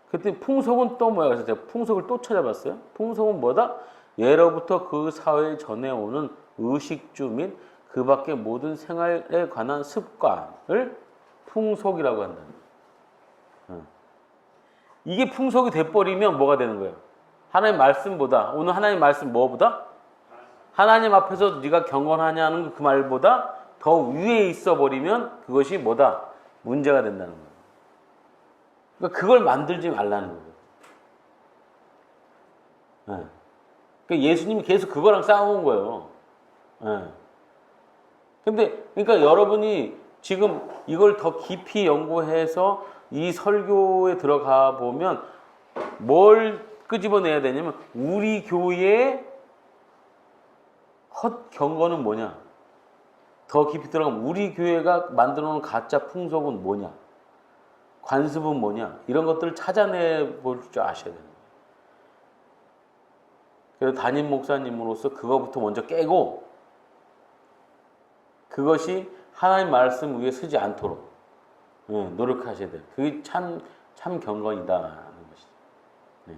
S1: 그때 풍속은 또 뭐야? 그래서 제가 풍속을 또 찾아봤어요. 풍속은 뭐다? 예로부터 그 사회에 전해오는 의식주 및 그 밖의 모든 생활에 관한 습관을 풍속이라고 한다. 이게 풍속이 돼버리면 뭐가 되는 거예요? 하나님 말씀보다, 오늘 하나님 말씀 뭐보다? 하나님 앞에서 네가 경건하냐는 그 말보다 더 위에 있어 버리면 그것이 뭐다? 문제가 된다는 거예요. 그러니까 그걸 만들지 말라는 거예요. 네. 그러니까 예수님이 계속 그거랑 싸운 거예요. 네. 근데 그러니까 여러분이 지금 이걸 더 깊이 연구해서 이 설교에 들어가 보면 뭘 끄집어내야 되냐면 우리 교회의 헛 경건은 뭐냐? 더 깊이 들어가면 우리 교회가 만들어 놓은 가짜 풍속은 뭐냐? 관습은 뭐냐? 이런 것들을 찾아내 볼 줄 아셔야 됩니다. 그래서 담임 목사님으로서 그거부터 먼저 깨고 그것이 하나님 말씀 위에 서지 않도록 노력하셔야 돼요. 그게 참 경건이다라는 것이죠. 네.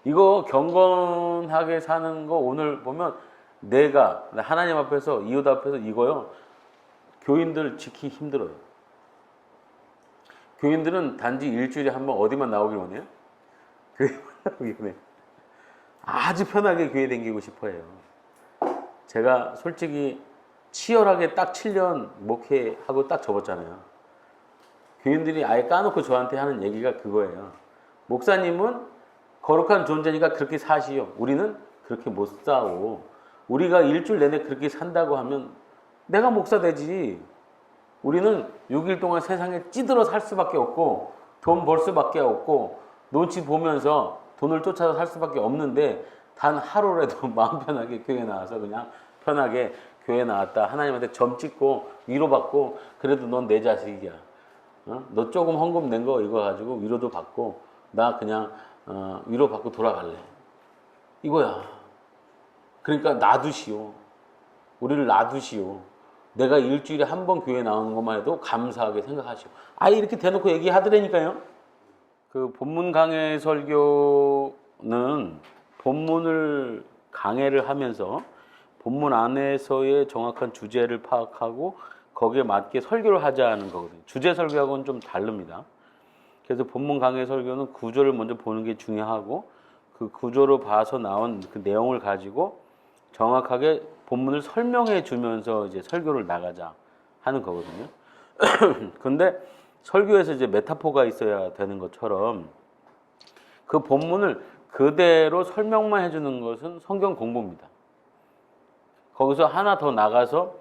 S1: 이거 경건하게 사는 거 오늘 보면 내가 하나님 앞에서 이웃 앞에서 이거요. 교인들 지키기 힘들어요. 교인들은 단지 일주일에 한 번 어디만 나오길 원해요? 교회만 나오길 원해요. 아주 편하게 교회 다니고 싶어 해요. 제가 솔직히 치열하게 딱 7년 목회하고 딱 접었잖아요. 교인들이 아예 까놓고 저한테 하는 얘기가 그거예요. 목사님은 거룩한 존재니까 그렇게 사시오. 우리는 그렇게 못 사오. 우리가 일주일 내내 그렇게 산다고 하면 내가 목사 되지. 우리는 6일 동안 세상에 찌들어 살 수밖에 없고 돈 벌 수밖에 없고 눈치 보면서 돈을 쫓아서 살 수밖에 없는데 단 하루라도 마음 편하게 교회 나와서 그냥 편하게 교회 나왔다. 하나님한테 점 찍고 위로받고 그래도 넌 내 자식이야. 너 조금 헌금 낸 거 이거 가지고 위로도 받고 나 그냥 위로받고 돌아갈래. 이거야. 그러니까 놔두시오. 우리를 놔두시오. 내가 일주일에 한 번 교회 나오는 것만 해도 감사하게 생각하시오. 아예 이렇게 대놓고 얘기하더라니까요. 그 본문 강해 설교는 본문을 강해를 하면서 본문 안에서의 정확한 주제를 파악하고 거기에 맞게 설교를 하자는 거거든요. 주제 설교하고는 좀 다릅니다. 그래서 본문 강해 설교는 구조를 먼저 보는 게 중요하고 그 구조로 봐서 나온 그 내용을 가지고 정확하게 본문을 설명해 주면서 이제 설교를 나가자 하는 거거든요. 근데 설교에서 이제 메타포가 있어야 되는 것처럼 그 본문을 그대로 설명만 해주는 것은 성경 공부입니다. 거기서 하나 더 나가서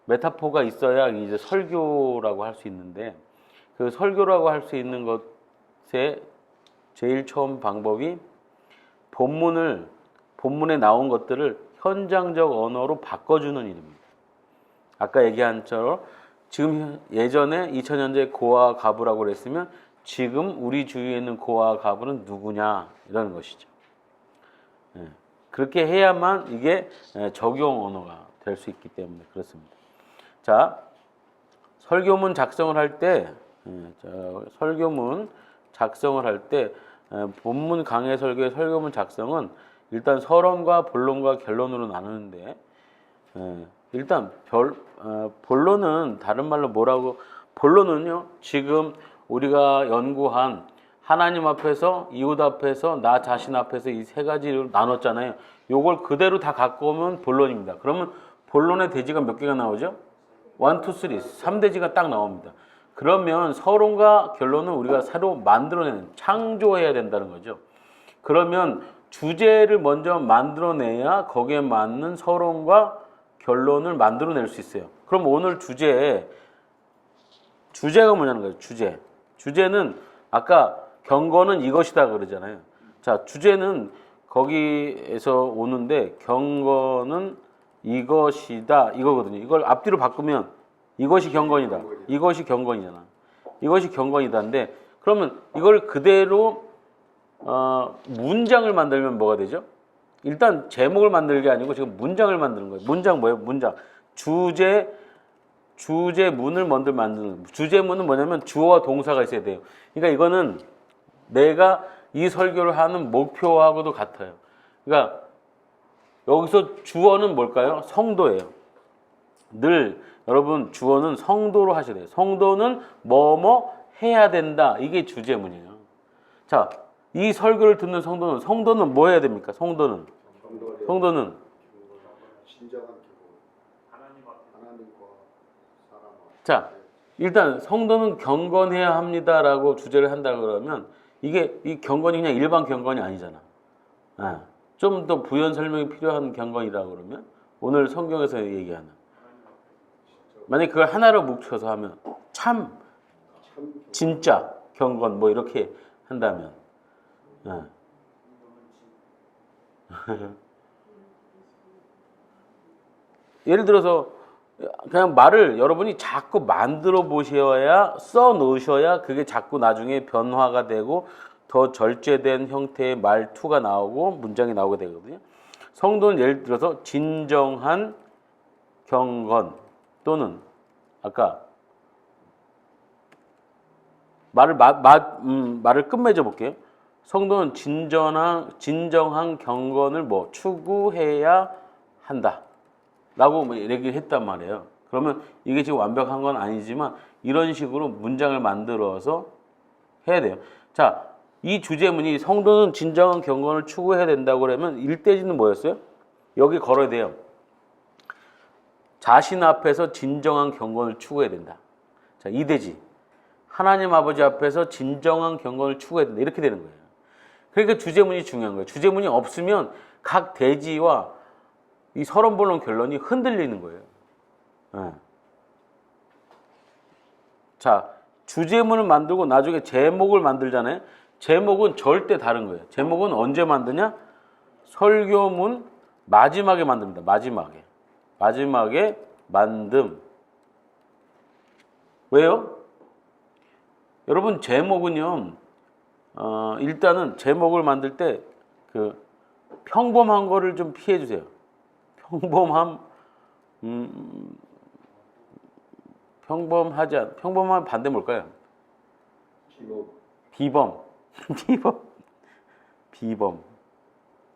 S1: 메타포가 있어야 이제 설교라고 할 수 있는데 그 설교라고 할 수 있는 것의 제일 처음 방법이 본문에 나온 것들을 현장적 언어로 바꿔주는 일입니다. 아까 얘기한 처럼 지금 예전에 2000년대 고아 가부라고 그랬으면 지금 우리 주위에 있는 고아 가부는 누구냐 이런 것이죠. 그렇게 해야만 이게 적용 언어가 될 수 있기 때문에 그렇습니다. 자, 설교문 작성을 할 때 본문 강해 설교의 설교문 작성은 일단 서론과 본론과 결론으로 나누는데 일단 본론은 다른 말로 뭐라고 본론은요 지금 우리가 연구한 하나님 앞에서 이웃 앞에서 나 자신 앞에서 이 세 가지로 나눴잖아요. 요걸 그대로 다 갖고 오면 본론입니다. 그러면 본론의 대지가 몇 개가 나오죠? 1, 2, 3, 3대지가 딱 나옵니다. 그러면 서론과 결론은 우리가 새로 만들어내는 창조해야 된다는 거죠. 그러면 주제를 먼저 만들어내야 거기에 맞는 서론과 결론을 만들어낼 수 있어요. 그럼 오늘 주제가 뭐냐는 거예요. 주제는 아까 경건은 이것이다 그러잖아요. 자, 주제는 거기에서 오는데 경건은 이것이다 이거거든요. 이걸 앞뒤로 바꾸면 이것이 경건이다. 이것이 경건이잖아. 이것이 경건이다인데 그러면 이걸 그대로 문장을 만들면 뭐가 되죠? 일단 제목을 만들 게 아니고 지금 문장을 만드는 거예요. 문장 뭐예요? 문장. 주제문을 먼저 만드는 거예요. 주제문은 뭐냐면 주어와 동사가 있어야 돼요. 그러니까 이거는 내가 이 설교를 하는 목표하고도 같아요. 그러니까 여기서 주어는 뭘까요? 성도예요. 늘 여러분 주어는 성도로 하셔야 돼요. 성도는 뭐뭐 해야 된다. 이게 주제문이에요. 자, 이 설교를 듣는 성도는 뭐 해야 됩니까? 성도는
S4: 진정한 기본 하나님과 사람
S1: 자, 일단 성도는 경건해야 합니다라고 주제를 한다 그러면 이게 이 경건이 그냥 일반 경건이 아니잖아. 좀 더 부연 설명이 필요한 경건이라 그러면 오늘 성경에서 얘기하는 만약 그걸 하나로 뭉쳐서 하면 참 진짜 경건 뭐 이렇게 한다면 예를 들어서 그냥 말을 여러분이 자꾸 만들어 보셔야 써 놓으셔야 그게 자꾸 나중에 변화가 되고 더 절제된 형태의 말투가 나오고 문장이 나오게 되거든요. 성도는 예를 들어서 진정한 경건 또는 아까 말을 끝맺어 볼게요. 성도는 진정한 경건을 추구해야 한다. 라고 얘기를 했단 말이에요. 그러면 이게 지금 완벽한 건 아니지만 이런 식으로 문장을 만들어서 해야 돼요. 자, 이 주제문이 성도는 진정한 경건을 추구해야 된다고 그러면 일대지는 뭐였어요? 여기 걸어야 돼요. 자신 앞에서 진정한 경건을 추구해야 된다. 자, 이대지. 하나님 아버지 앞에서 진정한 경건을 추구해야 된다. 이렇게 되는 거예요. 그러니까 주제문이 중요한 거예요. 주제문이 없으면 각 대지와 이 서론본론 결론이 흔들리는 거예요. 네. 자, 주제문을 만들고 나중에 제목을 만들잖아요. 제목은 절대 다른 거예요. 제목은 언제 만드냐? 설교문 마지막에 만듭니다. 마지막에 만듦. 왜요? 여러분 제목은요. 일단은 제목을 만들 때 그 평범한 거를 좀 피해 주세요. 평범한 반대 뭘까요?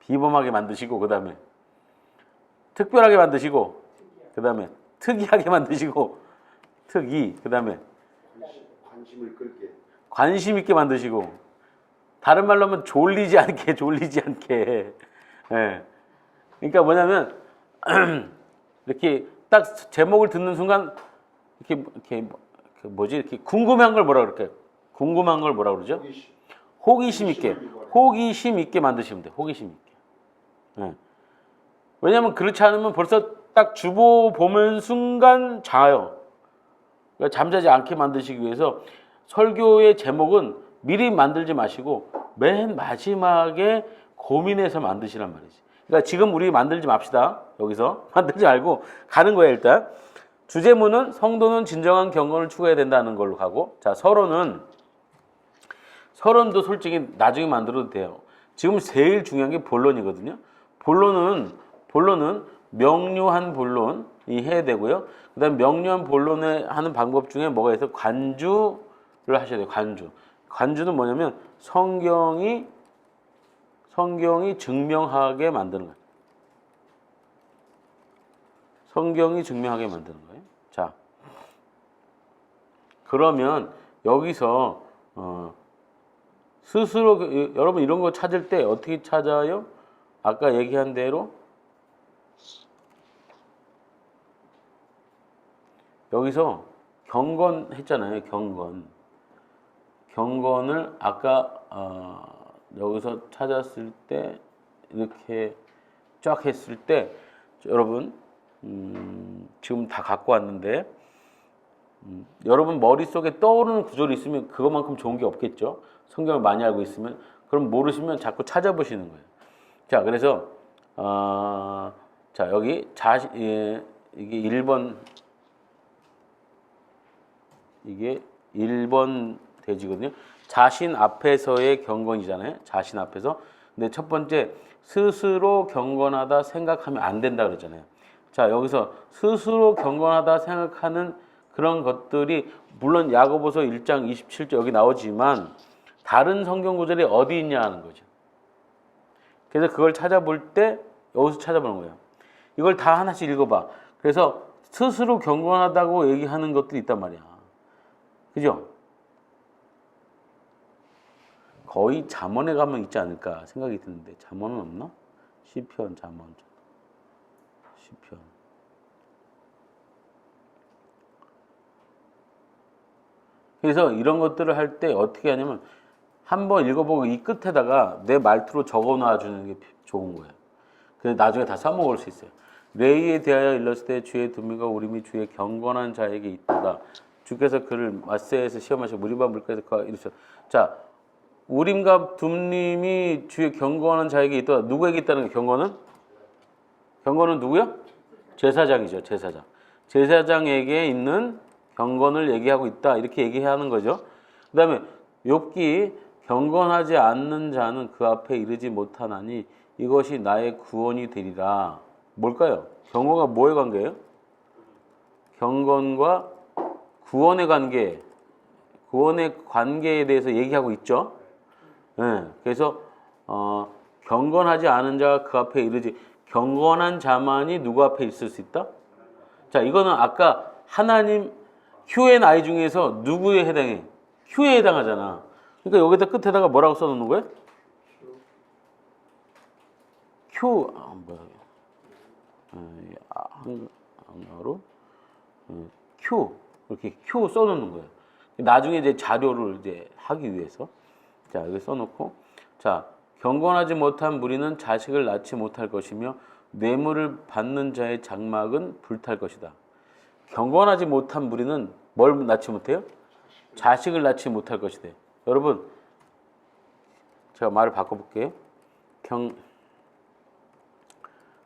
S1: 비범하게 만드시고 그다음에 특별하게 만드시고 그다음에 특이하게 만드시고 그다음에
S4: 관심을 끌게.
S1: 관심 있게 만드시고 다른 말로 하면 졸리지 않게. 예. 그러니까 뭐냐면 이렇게 딱 제목을 듣는 순간 이렇게 궁금한 걸 뭐라 그럴까요? 궁금한 걸 뭐라 그러죠? 호기심 있게 만드시면 돼요. 호기심 있게. 예. 왜냐하면 그렇지 않으면 벌써 딱 주보 보면 순간 자요. 그러니까 잠자지 않게 만드시기 위해서 설교의 제목은 미리 만들지 마시고 맨 마지막에 고민해서 만드시란 말이지. 그러니까 지금 우리 만들지 맙시다. 여기서 만들지 말고 가는 거예요. 일단 주제문은 성도는 진정한 경건을 추구해야 된다는 걸로 가고, 자 서론도 솔직히 나중에 만들어도 돼요. 지금 제일 중요한 게 본론이거든요. 본론은 명료한 본론이 해야 되고요. 그다음 명료한 본론을 하는 방법 중에 뭐가 있어요? 관주를 하셔야 돼요. 관주는 뭐냐면 성경이 증명하게 만드는 거예요. 성경이 증명하게 만드는 거예요. 자, 그러면 여기서 스스로 여러분 이런 거 찾을 때 어떻게 찾아요? 아까 얘기한 대로 여기서 경건 했잖아요. 경건을 아까 여기서 찾았을 때 이렇게 쫙 했을 때 여러분 지금 다 갖고 왔는데 여러분 머릿속에 떠오르는 구절이 있으면 그것만큼 좋은 게 없겠죠. 성경을 많이 알고 있으면. 그럼 모르시면 자꾸 찾아보시는 거예요. 자, 그래서 자 여기 이게 1번 대지거든요. 자신 앞에서의 경건이잖아요. 자신 앞에서. 근데 첫 번째 스스로 경건하다 생각하면 안 된다 그랬잖아요. 자, 여기서 스스로 경건하다 생각하는 그런 것들이 물론 야고보서 1장 27절 여기 나오지만 다른 성경 구절이 어디 있냐 하는 거죠. 그래서 그걸 찾아볼 때 여기서 찾아보는 거예요. 이걸 다 하나씩 읽어봐. 그래서 스스로 경건하다고 얘기하는 것들이 있단 말이야. 그죠? 거의 잠언에 가면 있지 않을까 생각이 드는데 잠언은 없나? 시편, 잠언. 그래서 이런 것들을 할 때 어떻게 하냐면 한번 읽어보고 이 끝에다가 내 말투로 적어놔 주는 게 좋은 거예요. 그래서 나중에 다 써먹을 수 있어요. 레이에 대하여 일렀을 때 주의 두미가 우림이 주의 경건한 자에게 있도다. 주께서 그를 마세에서 시험하시고 무리바 물가에서 이르셨다. 자, 우림과 둠림이 주의 경건한 자에게 있도다. 누구에게 있다는 거예요? 경건은 누구요? 제사장이죠. 제사장에게 있는 경건을 얘기하고 있다. 이렇게 얘기하는 거죠. 그 다음에 욥기 경건하지 않는 자는 그 앞에 이르지 못하나니 이것이 나의 구원이 되리라. 뭘까요? 경건과 뭐의 관계예요? 경건과 구원의 관계에 대해서 얘기하고 있죠. 네, 그래서 경건하지 않은 자가 그 앞에 이르지. 경건한 자만이 누구 앞에 있을 수 있다? 자, 이거는 아까 하나님 Q&I 중에서 누구에 해당해? Q에 해당하잖아. 그러니까 여기다 끝에다가 뭐라고 써놓는 거야? Q, 한국어로 Q 이렇게 Q 써놓는 거예요. 나중에 이제 자료를 이제 하기 위해서 자 여기 써놓고 자 경건하지 못한 무리는 자식을 낳지 못할 것이며 뇌물을 받는 자의 장막은 불탈 것이다. 경건하지 못한 무리는 뭘 낳지 못해요? 자식을 낳지 못할 것이다. 여러분 제가 말을 바꿔볼게요.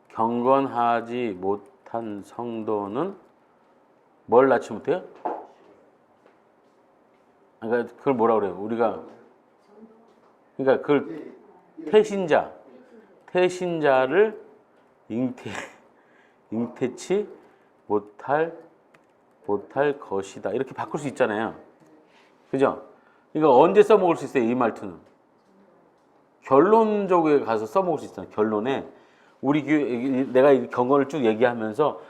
S1: 경건하지 못한 성도는 뭘 낳지 못해요? 그러니까 그걸 뭐라 그래요? 우리가 그러니까 그걸 태신자를 잉태치 못할 것이다. 이렇게 바꿀 수 있잖아요. 그죠? 이거 언제 써먹을 수 있어요? 이 말투는 결론적에 가서 써먹을 수 있잖아요. 결론에 우리 교회 내가 이 경건을 쭉 얘기하면서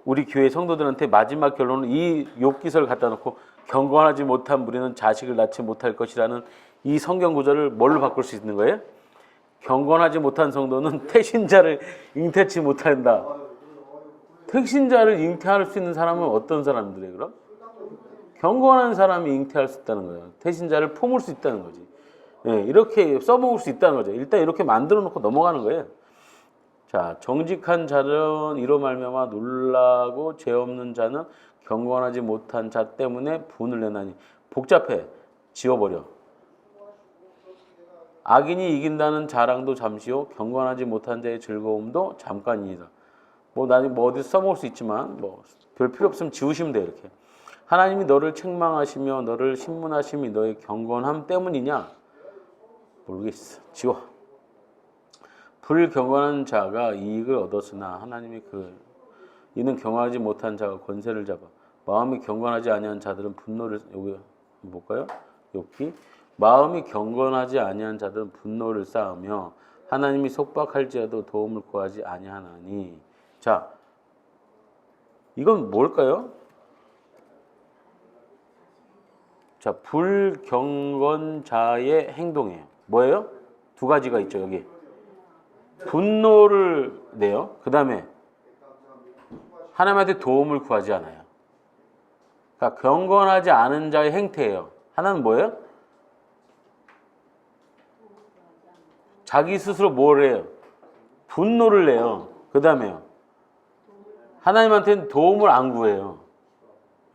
S1: 우리 교회 성도들한테 마지막 결론은 이 욥기서를 갖다 놓고 경건하지 못한 무리는 자식을 낳지 못할 것이라는 이 성경 구절을 뭘로 바꿀 수 있는 거예요? 경건하지 못한 성도는 태신자를 잉태치 못한다. 태신자를 잉태할 수 있는 사람은 어떤 사람들이에요? 그럼? 경건한 사람이 잉태할 수 있다는 거예요. 태신자를 품을 수 있다는 거지. 네, 이렇게 써먹을 수 있다는 거죠. 일단 이렇게 만들어 놓고 넘어가는 거예요. 자, 정직한 자는 이로 말미암아 놀라고 죄 없는 자는 경건하지 못한 자 때문에 분을 내나니. 복잡해. 지워버려. 악인이 이긴다는 자랑도 잠시요 경건하지 못한 자의 즐거움도 잠깐이니라. 뭐 나중에 뭐 어디서 써먹을 수 있지만 뭐 별 필요 없으면 지우시면 돼요. 이렇게. 하나님이 너를 책망하시며 너를 신문하심이 너의 경건함 때문이냐? 모르겠어. 지워. 불경건한 자가 이익을 얻었으나 하나님이 이는 경건하지 못한 자가 권세를 잡아 마음이 경건하지 아니한 자들은 분노를 여기 볼까요? 여기 마음이 경건하지 아니한 자들은 분노를 쌓으며 하나님이 속박할지라도 도움을 구하지 아니하나니. 자, 이건 뭘까요? 자, 불경건자의 행동이에요. 뭐예요? 두 가지가 있죠, 여기. 분노를 내요. 그 다음에 하나님한테 도움을 구하지 않아요. 그러니까 경건하지 않은 자의 행태예요. 하나는 뭐예요? 자기 스스로 뭘 해요? 분노를 내요. 그 다음에요. 하나님한테는 도움을 안 구해요.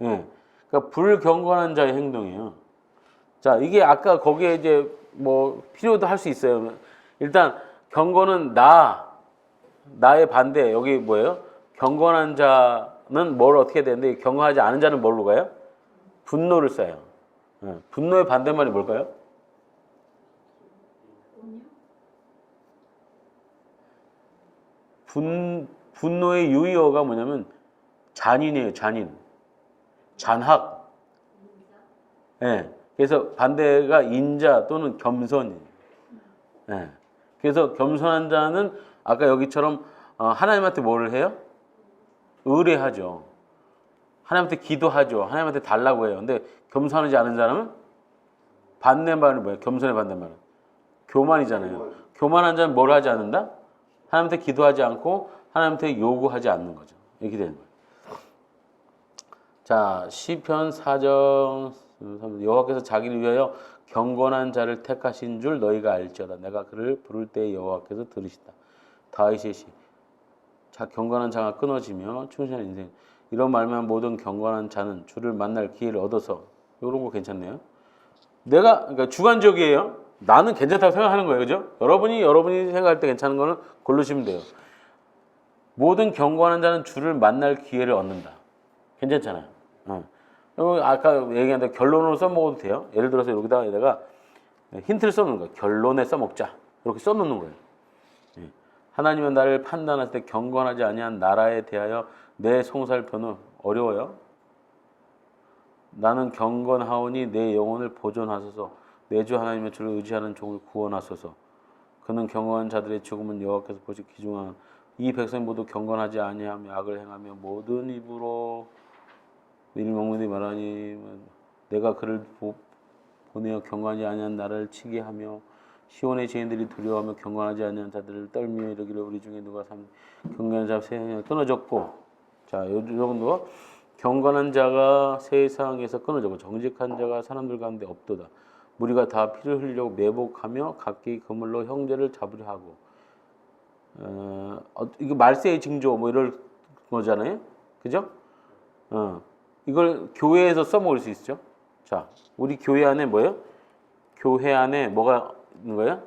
S1: 예. 그러니까 불경건한 자의 행동이에요. 자, 이게 아까 거기에 이제 뭐 필요도 할 수 있어요. 일단 경건은 나의 반대. 여기 뭐예요? 경건한 자는 뭘 어떻게 되는데 경건하지 않은 자는 뭘로 가요? 분노를 쌓아요. 예. 분노의 반대말이 뭘까요? 분노의 유의어가 뭐냐면 잔인이에요. 잔학. 예. 그래서 반대가 인자 또는 겸손이에요. 예. 그래서 겸손한 자는 아까 여기처럼 하나님한테 뭐를 해요? 의뢰하죠. 하나님한테 기도하죠. 하나님한테 달라고 해요. 근데 겸손하지 않은 사람은 반대말은 뭐예요? 겸손의 반대말은 교만이잖아요. 교만한 자는 뭘 하지 않는다? 하나님한테 기도하지 않고 하나님한테 요구하지 않는 거죠. 이렇게 되는 거예요. 자, 시편 4장 여호와께서 자기를 위하여 경건한 자를 택하신 줄 너희가 알지어다. 내가 그를 부를 때 여호와께서 들으시다. 다윗의 시. 자, 경건한 자가 끊어지며 충실한 인생. 이런 말만 모든 경건한 자는 주를 만날 기회를 얻어서. 이런 거 괜찮네요. 그러니까 주관적이에요. 나는 괜찮다고 생각하는 거예요. 그죠? 여러분이 생각할 때 괜찮은 거는 고르시면 돼요. 모든 경건한 자는 주를 만날 기회를 얻는다. 괜찮잖아요. 아까 얘기한 대로 결론으로 써먹어도 돼요. 예를 들어서 여기다가 내가 힌트를 써놓는 거예요. 결론에 써먹자. 이렇게 써놓는 거예요. 하나님은 나를 판단할 때 경건하지 아니한 나라에 대하여 내 송살표는 어려워요. 나는 경건하오니 내 영혼을 보존하소서. 내 주 하나님의 주를 의지하는 종을 구원하소서. 그는 경건한 자들의 죽음은 여호와께서 보시 기중한 이 백성 모두 경건하지 아니하며 악을 행하며 모든 입으로 일먹는이 말하니 내가 그를 보내어 경건하지 아니한 나를 치게 하며 시온의 죄인들이 두려워하며 경건하지 아니한 자들을 떨며 이르기를 우리 중에 누가 경건한 자 세상에 끊어졌고 자, 요 정도 경건한 자가 세상에서 끊어졌고 정직한 자가 사람들 가운데 없도다. 무리가 다 피를 흘리려고 매복하며 각기 그물로 형제를 잡으려 하고 이거 말세의 징조 뭐 이럴 거잖아요. 그죠? 이걸 교회에서 써먹을 수 있죠. 자, 우리 교회 안에 뭐예요? 교회 안에 뭐가 있는 거예요?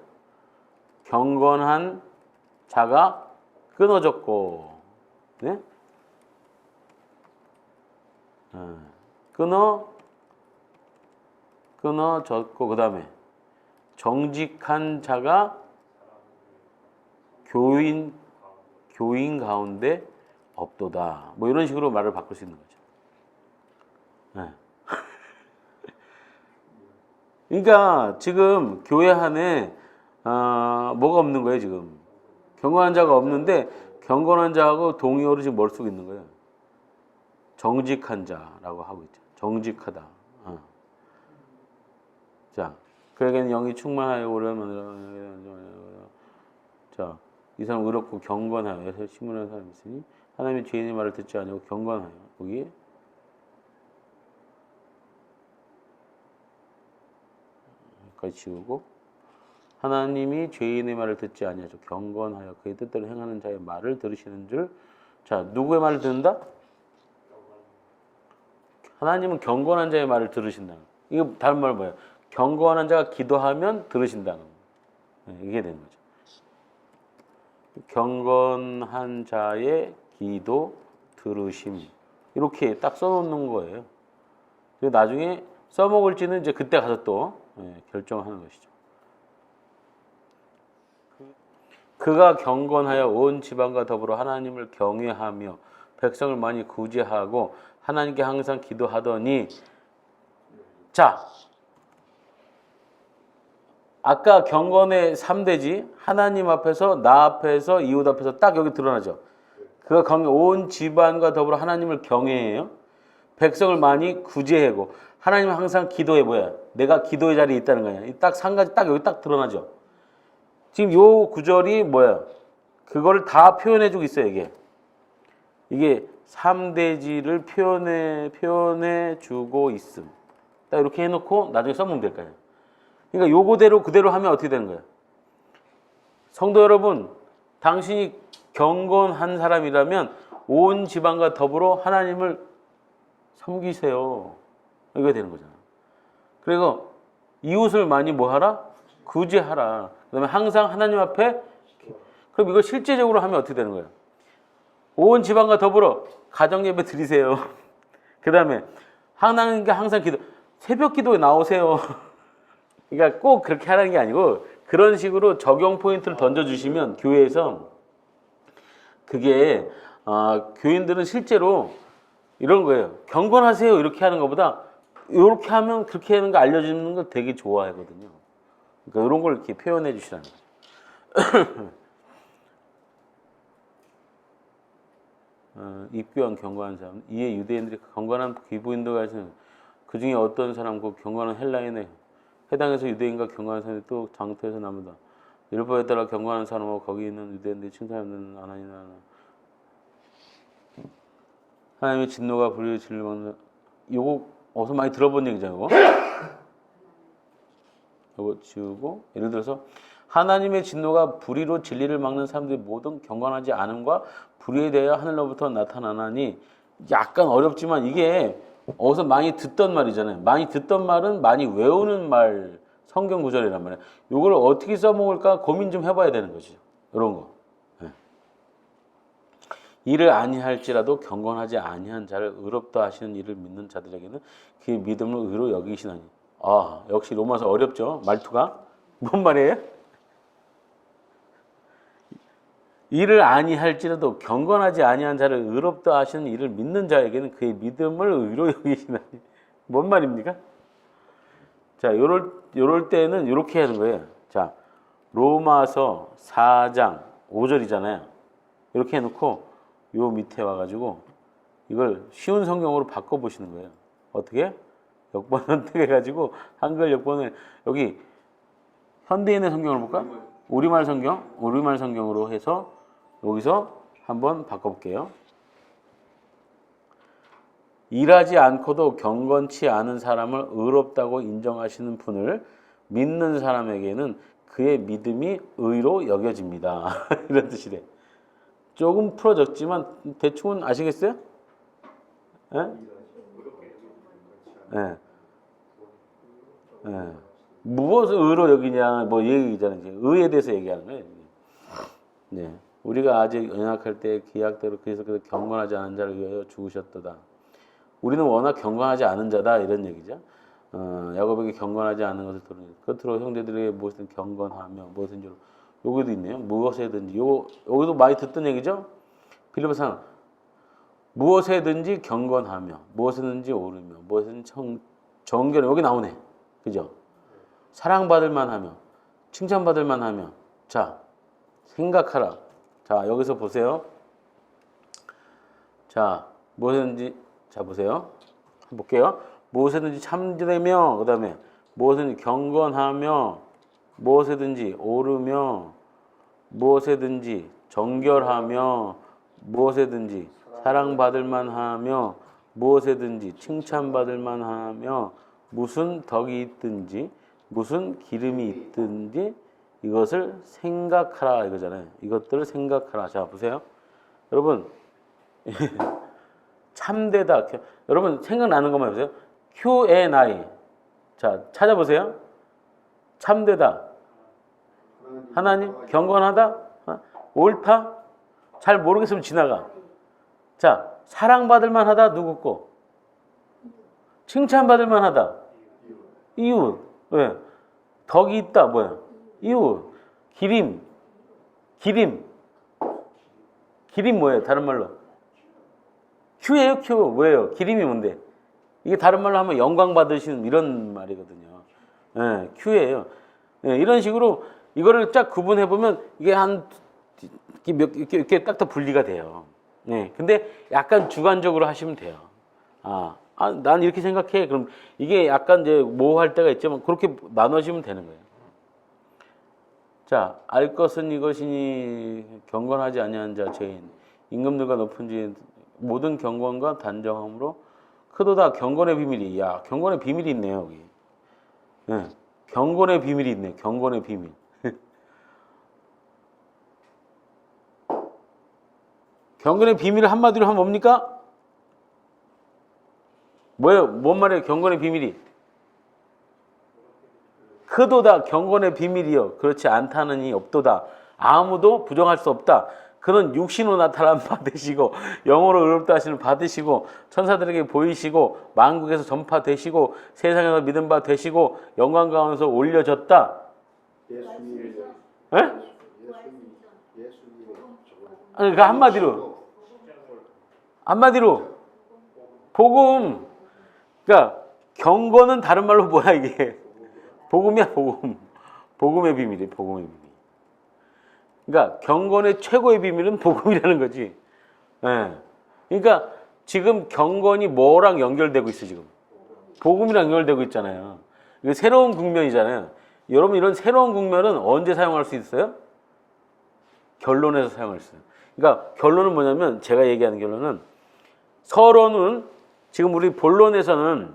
S1: 경건한 자가 끊어졌고, 네? 끊어졌고, 그 다음에 정직한 자가 교인 가운데 없도다. 뭐 이런 식으로 말을 바꿀 수 있는 거죠. 네. 그러니까 지금 교회 안에 뭐가 없는 거예요 지금? 경건한 자가 없는데 경건한 자하고 동의어로 지금 뭘 쓰고 있는 거예요? 정직한 자라고 하고 있죠. 정직하다. 자, 그에게는 영이 충만하여 오래만 자, 이 사람 의롭고 경건하여 신문하는 사람이 있으니 하나님의 죄인의 말을 듣지 아니하고 경건하여 거기 여기까지 지우고 하나님이 죄인의 말을 듣지 아니하죠. 경건하여 그의 뜻대로 행하는 자의 말을 들으시는 줄. 자, 누구의 말을 듣는다? 하나님은 경건한 자의 말을 들으신다는 거. 이거 다른 말로 뭐예요? 경건한 자가 기도하면 들으신다는 거. 네, 이게 되는 거죠. 경건한 자의 기도 들으심. 이렇게 딱 써놓는 거예요. 그리고 나중에 써먹을지는 이제 그때 가서 또 결정하는 것이죠. 그가 경건하여 온 지방과 더불어 하나님을 경외하며 백성을 많이 구제하고 하나님께 항상 기도하더니 자, 아까 경건의 3대지 하나님 앞에서 나 앞에서 이웃 앞에서 딱 여기 드러나죠. 그가 온 집안과 더불어 하나님을 경외해요. 백성을 많이 구제하고 하나님은 항상 기도해 뭐야? 내가 기도의 자리에 있다는 거야. 딱 한 가지 딱 여기 딱 드러나죠. 지금 요 구절이 뭐야? 그거를 다 표현해 주고 있어요, 이게 3대지를 표현해 주고 있음. 딱 이렇게 해 놓고 나중에 써보면 될 거예요. 그러니까 요거대로 그대로 하면 어떻게 되는 거예요? 성도 여러분, 당신이 경건한 사람이라면 온 지방과 더불어 하나님을 섬기세요. 이게 되는 거잖아. 그리고 이웃을 많이 뭐하라? 구제하라. 그 다음에 항상 하나님 앞에 그럼 이거 실제적으로 하면 어떻게 되는 거예요? 온 지방과 더불어 가정예배 드리세요. 그 다음에 하나님께 항상 새벽 기도에 나오세요. 그러니까 꼭 그렇게 하라는 게 아니고 그런 식으로 적용 포인트를 던져주시면 교회에서 그게 교인들은 실제로 이런 거예요. 경건하세요 이렇게 하는 것보다 이렇게 하면 그렇게 하는 거 알려주는 걸 되게 좋아하거든요. 그러니까 이런 걸 이렇게 표현해 주시라는 거죠. 입교한 경건한 사람, 이에 유대인들이 경건한 귀부인도가 하시는 그 중에 어떤 사람, 그 경건한 헬라인에 해당해서 유대인과 경건한 사람이 또 장터에서 나무다. 율법에 따라 경건한 사람하고 거기 있는 유대인들이 칭찬하는 아나니나 하나님의 진노가 불의의 진리를 먹는 요거 어디서 많이 들어본 얘기잖아요. 요거 지우고 예를 들어서 하나님의 진노가 불의로 진리를 막는 사람들이 모든 경건하지 않음과 불의에 대하여 하늘로부터 나타나나니 약간 어렵지만 이게 어디서 많이 듣던 말이잖아요. 많이 듣던 말은 많이 외우는 말 성경 구절이란 말이에요. 이걸 어떻게 써먹을까 고민 좀 해봐야 되는 거죠. 이런 거. 네. 이를 아니할지라도 경건하지 아니한 자를 의롭다 하시는 이를 믿는 자들에게는 그의 믿음을 의로 여기시나니. 역시 로마서 어렵죠. 말투가. 뭔 말이에요? 이를 아니할지라도 경건하지 아니한 자를 의롭다 하시는 이를 믿는 자에게는 그의 믿음을 의로 여기시나니. 뭔 말입니까? 자, 요럴 때는 이렇게 하는 거예요. 자, 로마서 4장 5절이잖아요. 이렇게 해놓고 요 밑에 와가지고 이걸 쉬운 성경으로 바꿔보시는 거예요. 어떻게? 역번 선택해가지고 한글 역번을 여기 현대인의 성경을 볼까? 우리말 성경으로 해서 여기서 한번 바꿔볼게요. 일하지 않고도 경건치 않은 사람을 의롭다고 인정하시는 분을 믿는 사람에게는 그의 믿음이 의로 여겨집니다. 이런 뜻이래. 조금 풀어졌지만 대충은 아시겠어요? 예? 예. 예. 무엇을 의로 여기냐, 뭐 얘기잖아요. 의에 대해서 얘기하는 거예요. 네. 우리가 아직 연약할 때 기약대로 그래서 경건하지 않은 자를 위하여 죽으셨도다. 우리는 워낙 경건하지 않은 자다 이런 얘기죠. 야곱에게 경건하지 않은 것을 들으니 끝으로 형제들에게 무엇이든 경건하며 무엇인지 여기도 있네요. 무엇에든지 여기도 많이 듣던 얘기죠. 빌립보서 무엇에든지 경건하며 무엇에든지 오르며 무엇에든지 정결 여기 나오네. 그죠? 사랑받을 만하며 칭찬받을 만하며 자 생각하라. 자 여기서 보세요. 자 무엇이든지 자 보세요. 볼게요. 무엇에든지 참되며 그 다음에 무엇이든지 경건하며 무엇에든지 오르며 무엇에든지 정결하며 무엇에든지 사랑받을 만하며 무엇에든지 칭찬받을 만하며 무슨 덕이 있든지 무슨 기름이 있든지 이것을 생각하라 이거잖아요. 이것들을 생각하라. 자 보세요. 여러분 참되다. 여러분 생각나는 것만 보세요. Q&I. 자 찾아보세요. 참되다. 하나님 경건하다. 옳다. 잘 모르겠으면 지나가. 자 사랑받을 만하다. 누구 거? 칭찬받을 만하다. 이웃. 왜? 덕이 있다. 뭐야? 이웃. 기림. 기림 뭐예요? 다른 말로. Q예요, Q. 뭐예요? 기림이 뭔데? 이게 다른 말로 하면 영광 받으시는 이런 말이거든요. 예, Q예요. 예, 이런 식으로 이거를 쫙 구분해 보면 이게 이렇게 딱 다 분리가 돼요. 네, 근데 약간 주관적으로 하시면 돼요. 난 이렇게 생각해. 그럼 이게 약간 이제 모호할 때가 있지만 그렇게 나눠지면 되는 거예요. 자, 알 것은 이것이니 경건하지 아니한 자 죄인 임금들과 높은 지 모든 경건과 단정함으로 크도다. 경건의 비밀이. 야, 경건의 비밀이 있네요, 여기. 네, 경건의 비밀이 있네. 경건의 비밀. 경건의 비밀을 한마디로 하면 뭡니까? 뭐예요? 뭔 말이에요? 경건의 비밀이. 크도다. 경건의 비밀이요. 그렇지 않다느니 없도다. 아무도 부정할 수 없다. 그는 육신으로 나타난 바 되시고 영으로 의롭다 하시는 바 되시고 천사들에게 보이시고 만국에서 전파되시고 세상에서 믿은 바 되시고 영광 가운데서 올려졌다.
S4: 예수님의
S1: 그러니까 한마디로 복음. 그러니까 경건은 다른 말로 뭐야 이게? 복음이야 복음. 복음의 비밀이 복음의 비밀. 그러니까 경건의 최고의 비밀은 복음이라는 거지. 예. 그러니까 지금 경건이 뭐랑 연결되고 있어 지금? 복음이랑 연결되고 있잖아요. 이거 새로운 국면이잖아요. 여러분 이런 새로운 국면은 언제 사용할 수 있어요? 결론에서 사용할 수 있어요. 그러니까 결론은 뭐냐면 제가 얘기하는 결론은 서론은 지금 우리 본론에서는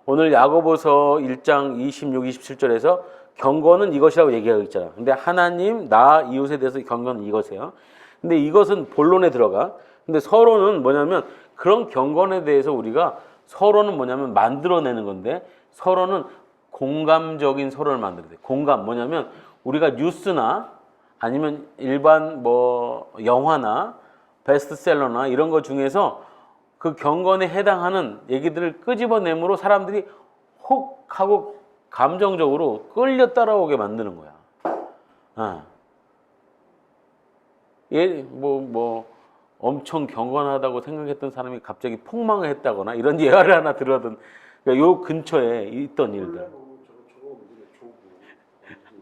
S1: 오늘 야고보서 1장 26, 27절에서 경건은 이것이라고 얘기하고 있잖아. 근데 하나님, 나, 이웃에 대해서 경건은 이것이에요. 근데 이것은 본론에 들어가. 근데 서론은 뭐냐면 그런 경건에 대해서 우리가 서론은 뭐냐면 만들어내는 건데 서론은 공감적인 서론을 만들어야 돼. 공감 뭐냐면 우리가 뉴스나 아니면 일반 뭐 영화나 베스트셀러나 이런 것 중에서 그 경건에 해당하는 얘기들을 끄집어내므로 사람들이 혹 하고 감정적으로 끌려 따라오게 만드는 거야. 엄청 경건하다고 생각했던 사람이 갑자기 폭망을 했다거나 이런 예화를 하나 들었던 그러니까 요 근처에 있던 일들.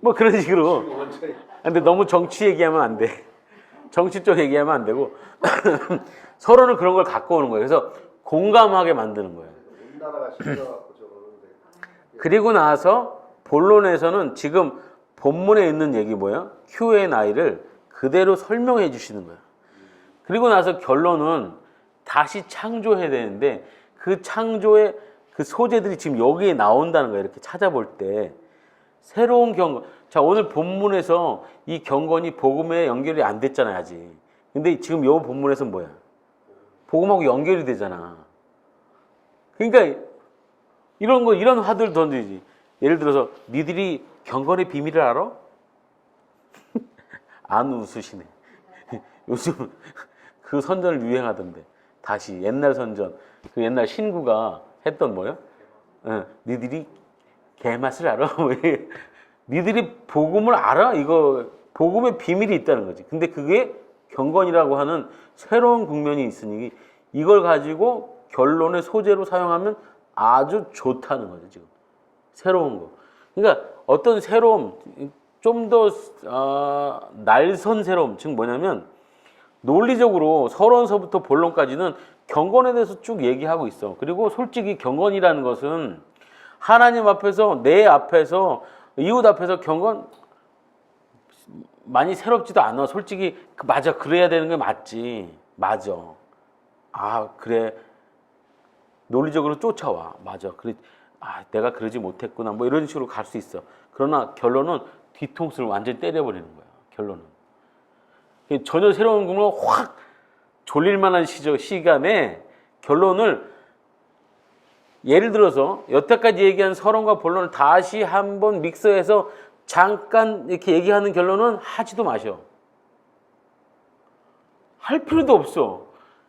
S1: 뭐 그런 식으로. 근데 너무 정치 얘기하면 안 돼. 정치 쪽 얘기하면 안 되고 서로는 그런 걸 갖고 오는 거예요. 그래서 공감하게 만드는 거예요.
S4: 우리나라가 시켜갖고 저러는데.
S1: 그리고 나서 본론에서는 지금 본문에 있는 얘기 뭐예요? Q&A를 그대로 설명해 주시는 거예요. 그리고 나서 결론은 다시 창조해야 되는데 그 창조의 그 소재들이 지금 여기에 나온다는 거예요. 이렇게 찾아볼 때 새로운 경건. 자, 오늘 본문에서 이 경건이 복음에 연결이 안 됐잖아요, 아직. 근데 지금 요 본문에서는 뭐야? 복음하고 연결이 되잖아. 그러니까 이런 거, 이런 화두를 던지지. 예를 들어서 니들이 경건의 비밀을 알아? 안 웃으시네. 요즘 그 선전을 유행하던데. 다시 옛날 선전, 그 옛날 신구가 했던 뭐예요? 니들이 개맛을 알아? 니들이 복음을 알아? 이거 복음의 비밀이 있다는 거지. 근데 그게 경건이라고 하는 새로운 국면이 있으니 이걸 가지고 결론의 소재로 사용하면 아주 좋다는 거죠, 지금. 새로운 거. 그러니까 어떤 새로움, 좀 더 날선 새로움, 즉 뭐냐면 논리적으로 서론서부터 본론까지는 경건에 대해서 쭉 얘기하고 있어. 그리고 솔직히 경건이라는 것은 하나님 앞에서, 내 앞에서, 이웃 앞에서 경건 많이 새롭지도 않아. 솔직히 맞아, 그래야 되는 게 맞지. 맞아. 아, 그래. 논리적으로 쫓아와. 맞아. 그래. 아, 내가 그러지 못했구나. 뭐 이런 식으로 갈 수 있어. 그러나 결론은 뒤통수를 완전히 때려버리는 거야. 결론은. 전혀 새로운 꿈을 확 졸릴 만한 시간에 결론을 예를 들어서 여태까지 얘기한 서론과 본론을 다시 한번 믹서해서 잠깐 이렇게 얘기하는 결론은 하지도 마셔. 할 필요도 없어.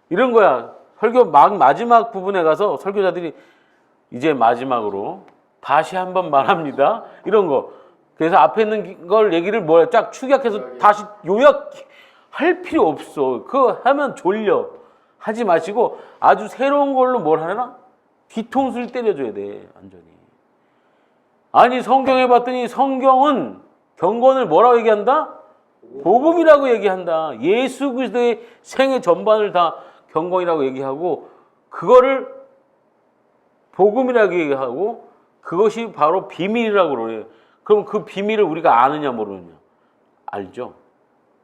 S1: 이런 거야. 설교 마지막 부분에 가서 설교자들이 이제 마지막으로 다시 한번 말합니다. 이런 거. 그래서 앞에 있는 걸 얘기를 뭐야 쫙 축약해서 다시 요약할 필요 없어. 그거 하면 졸려. 하지 마시고 아주 새로운 걸로 뭘 하나? 뒤통수를 때려줘야 돼. 완전히. 아니 성경에 봤더니 성경은 경건을 뭐라고 얘기한다? 복음이라고 얘기한다. 예수 그리스도의 생애 전반을 다 경건이라고 얘기하고 그거를 복음이라고 얘기하고 그것이 바로 비밀이라고 그래요. 그럼 그 비밀을 우리가 아느냐 모르느냐? 알죠.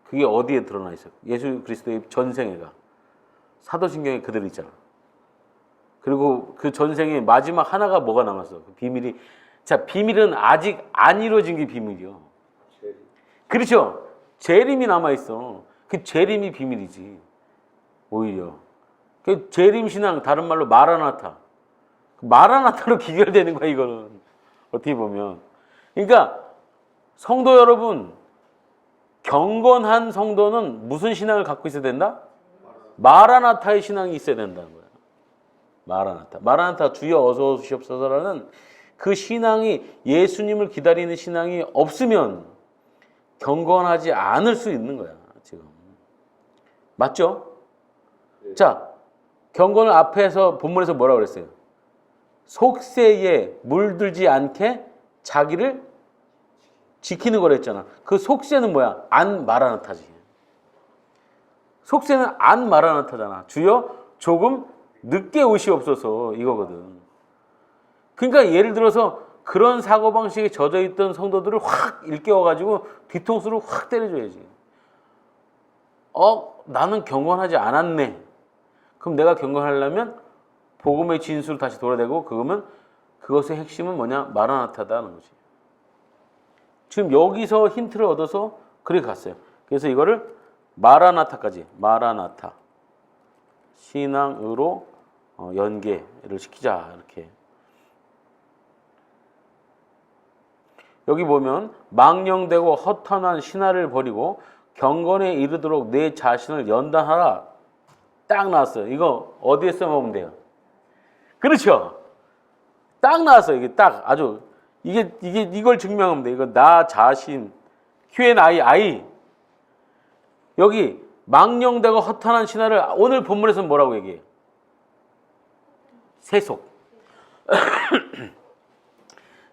S1: 그게 어디에 드러나 있어요? 예수 그리스도의 전생애가 사도신경에 그대로 있잖아. 그리고 그 전생에 마지막 하나가 뭐가 남았어? 그 비밀이. 자, 비밀은 아직 안 이루어진 게 비밀이요. 그렇죠. 재림이 남아있어. 그 재림이 비밀이지. 오히려. 그 재림 신앙, 다른 말로 마라나타. 마라나타로 기결되는 거야, 이거는. 어떻게 보면. 그러니까, 성도 여러분, 경건한 성도는 무슨 신앙을 갖고 있어야 된다? 마라나타의 신앙이 있어야 된다는 거야. 마라나타. 마라나타 주여 어서 오시옵소서라는 그 신앙이 예수님을 기다리는 신앙이 없으면 경건하지 않을 수 있는 거야, 지금. 맞죠? 네. 자, 경건을 앞에서 본문에서 뭐라고 그랬어요? 속세에 물들지 않게 자기를 지키는 거라 했잖아. 그 속세는 뭐야? 안 마라나타지. 속세는 안 마라나타잖아. 주여 조금 늦게 오시옵소서 이거거든. 그러니까 예를 들어서 그런 사고방식에 젖어있던 성도들을 확 일깨워가지고 뒤통수를 확 때려줘야지. 나는 경건하지 않았네. 그럼 내가 경건하려면 복음의 진수를 다시 돌아대고 그거면 그것의 핵심은 뭐냐? 마라나타다는 거지. 지금 여기서 힌트를 얻어서 그렇게 갔어요. 그래서 이거를 마라나타까지, 마라나타 신앙으로 연계를 시키자 이렇게. 여기 보면 망령되고 허탄한 신화를 버리고 경건에 이르도록 내 자신을 연단하라. 딱 나왔어요. 이거 어디에 써먹으면 돼요? 그렇죠. 딱 나왔어요. 이게 딱 아주 이걸 증명하면 돼. 이거 나 자신 Q&I. 여기 망령되고 허탄한 신화를 오늘 본문에서는 뭐라고 얘기해요? 세속.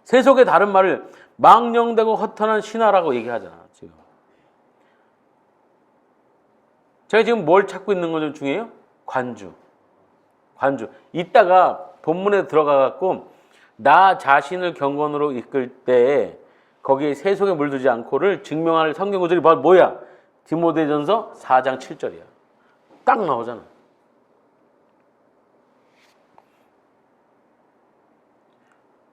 S1: 세속의 다른 말을 망령되고 허탄한 신화라고 얘기하잖아, 지금. 제가 지금 뭘 찾고 있는 것 중에요? 관주. 관주. 이따가 본문에 들어가 갖고 나 자신을 경건으로 이끌 때 거기에 세속에 물들지 않고를 증명할 성경 구절이 바로 뭐야? 디모데전서 4장 7절이야. 딱 나오잖아.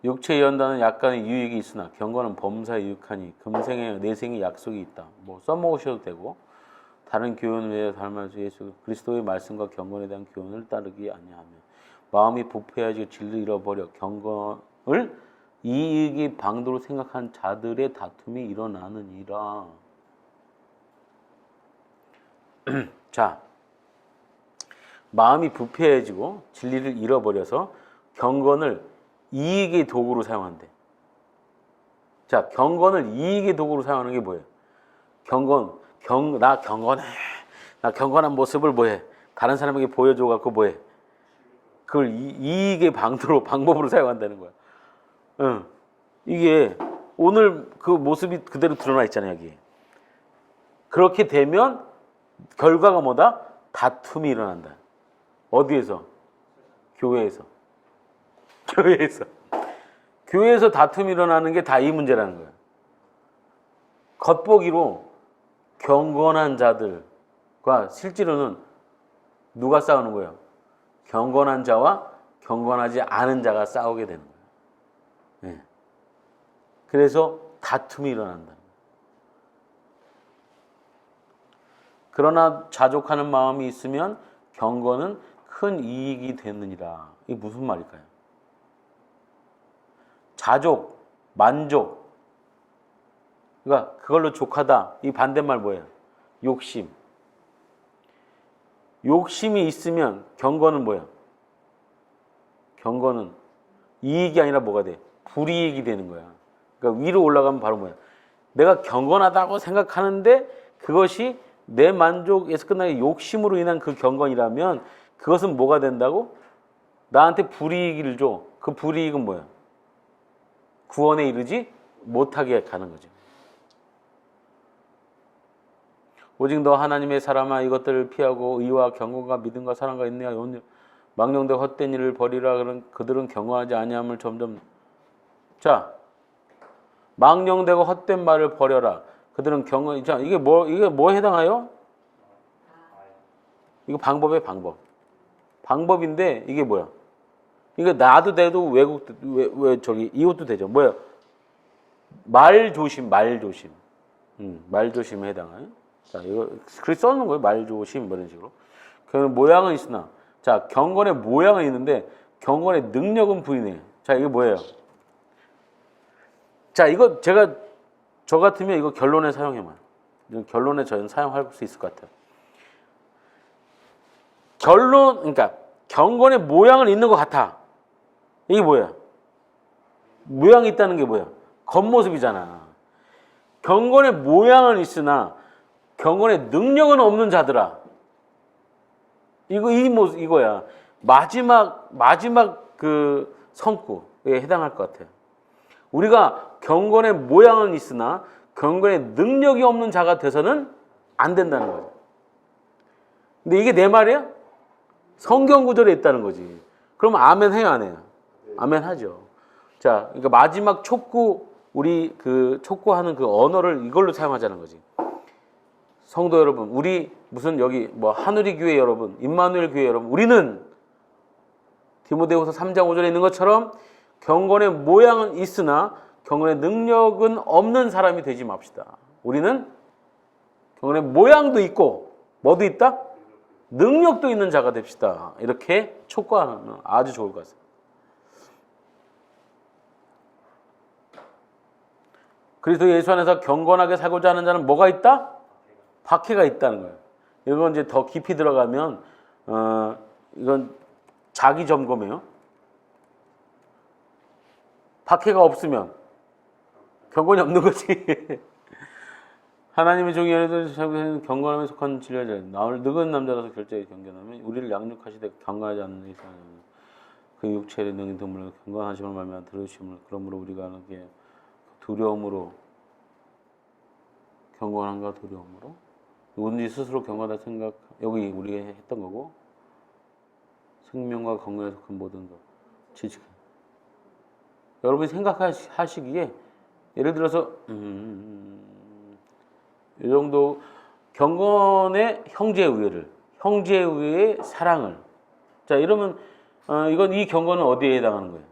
S1: 육체의 연단은 약간의 유익이 있으나 경건은 범사에 유익하니 금생에 내생에 약속이 있다. 뭐 써먹으셔도 되고 다른 교훈 외에 닮아 예수 그리스도의 말씀과 경건에 대한 교훈을 따르기 아니하며 마음이 부패하지 진리를 잃어버려 경건을 이익이 방도로 생각한 자들의 다툼이 일어나느니라. 자, 마음이 부패해지고 진리를 잃어버려서 경건을 이익의 도구로 사용한대. 자, 경건을 이익의 도구로 사용하는 게 뭐예요? 나 경건해. 나 경건한 모습을 뭐해? 다른 사람에게 보여줘 갖고 뭐해? 그걸 이익의 방법으로 사용한다는 거야. 응. 이게 오늘 그 모습이 그대로 드러나 있잖아요, 여기. 그렇게 되면 결과가 뭐다? 다툼이 일어난다. 어디에서? 교회에서. 교회에서 다툼이 일어나는 게 다 이 문제라는 거야. 겉보기로 경건한 자들과 실제로는 누가 싸우는 거예요? 경건한 자와 경건하지 않은 자가 싸우게 되는 거예요. 네. 그래서 다툼이 일어난다. 그러나 자족하는 마음이 있으면 경건은 큰 이익이 되느니라. 이게 무슨 말일까요? 자족, 만족. 그러니까 그걸로 족하다. 이 반대말 뭐예요? 욕심. 욕심이 있으면 경건은 뭐야? 경건은 이익이 아니라 뭐가 돼? 불이익이 되는 거야. 그러니까 위로 올라가면 바로 뭐야? 내가 경건하다고 생각하는데 그것이 내 만족에서 끝나게 욕심으로 인한 그 경건이라면 그것은 뭐가 된다고? 나한테 불이익을 줘. 그 불이익은 뭐야? 구원에 이르지 못하게 가는 거죠. 오직 너 하나님의 사람아 이것들을 피하고 의와 경건과 믿음과 사랑과 인내와 망령되 헛된 일을 버리라. 그들은 경건하지 아니함을 점점. 자, 망령되고 헛된 말을 버려라. 그들은 경건. 자, 이게 뭐에 해당하여? 이거 방법이에요, 방법. 방법인데 이게 뭐야? 이거 나도 돼도 이것도 되죠. 뭐야? 말 조심에 해당해요. 자, 이거 글 써놓은 거예요. 말 조심 뭐 이런 식으로. 그 모양은 있으나, 자, 경건의 모양은 있는데 경건의 능력은 부인해요. 자, 이게 뭐예요? 자, 이거 저 같으면 이거 결론에 사용해봐요. 결론에 저는 사용할 수 있을 것 같아요. 그러니까 경건의 모양은 있는 것 같아. 이게 뭐야? 모양이 있다는 게 뭐야? 겉모습이잖아. 경건의 모양은 있으나 경건의 능력은 없는 자들아. 이거야. 마지막 그 성구에 해당할 것 같아요. 우리가 경건의 모양은 있으나 경건의 능력이 없는 자가 돼서는 안 된다는 거죠. 근데 이게 내 말이야? 성경 구절에 있다는 거지. 그러면 아멘 해요, 안 해요? 아멘 하죠. 자, 그러니까 마지막 촉구, 우리 그 촉구하는 그 언어를 이걸로 사용하자는 거지. 성도 여러분, 우리 무슨 여기 뭐 하누리 교회 여러분, 임마누엘 교회 여러분, 우리는 디모데후서 3장 5절에 있는 것처럼 경건의 모양은 있으나 경건의 능력은 없는 사람이 되지 맙시다. 우리는 경건의 모양도 있고 뭐도 있다? 능력도 있는 자가 됩시다. 이렇게 촉구하면 아주 좋을 것 같습니다. 그리스도 예수 안에서 경건하게 살고자 하는 자는 뭐가 있다? 박해가 있다는 거예요. 이건 이제 더 깊이 들어가면 이건 자기 점검이에요. 박해가 없으면 경건이 없는 거지. 하나님의 종이 아니더라도 경건함에 속한 진리자 나를 늙은 남자라서 결제에 경건하면 우리를 양육하시되 경건하지 않는 이상 그 육체의 능히 드물어 경건하심을 말미암아 들으심을 그러므로 우리가 하는 게 두려움으로 경건함과 두려움으로 누구든지 스스로 경건하다 생각, 여기 우리가 했던 거고, 생명과 건강에 속한 모든 것, 지식. 여러분이 생각하시기에, 예를 들어서, 이 정도 경건의 형제의 사랑을. 자, 이러면, 이건 이 경건은 어디에 해당하는 거예요?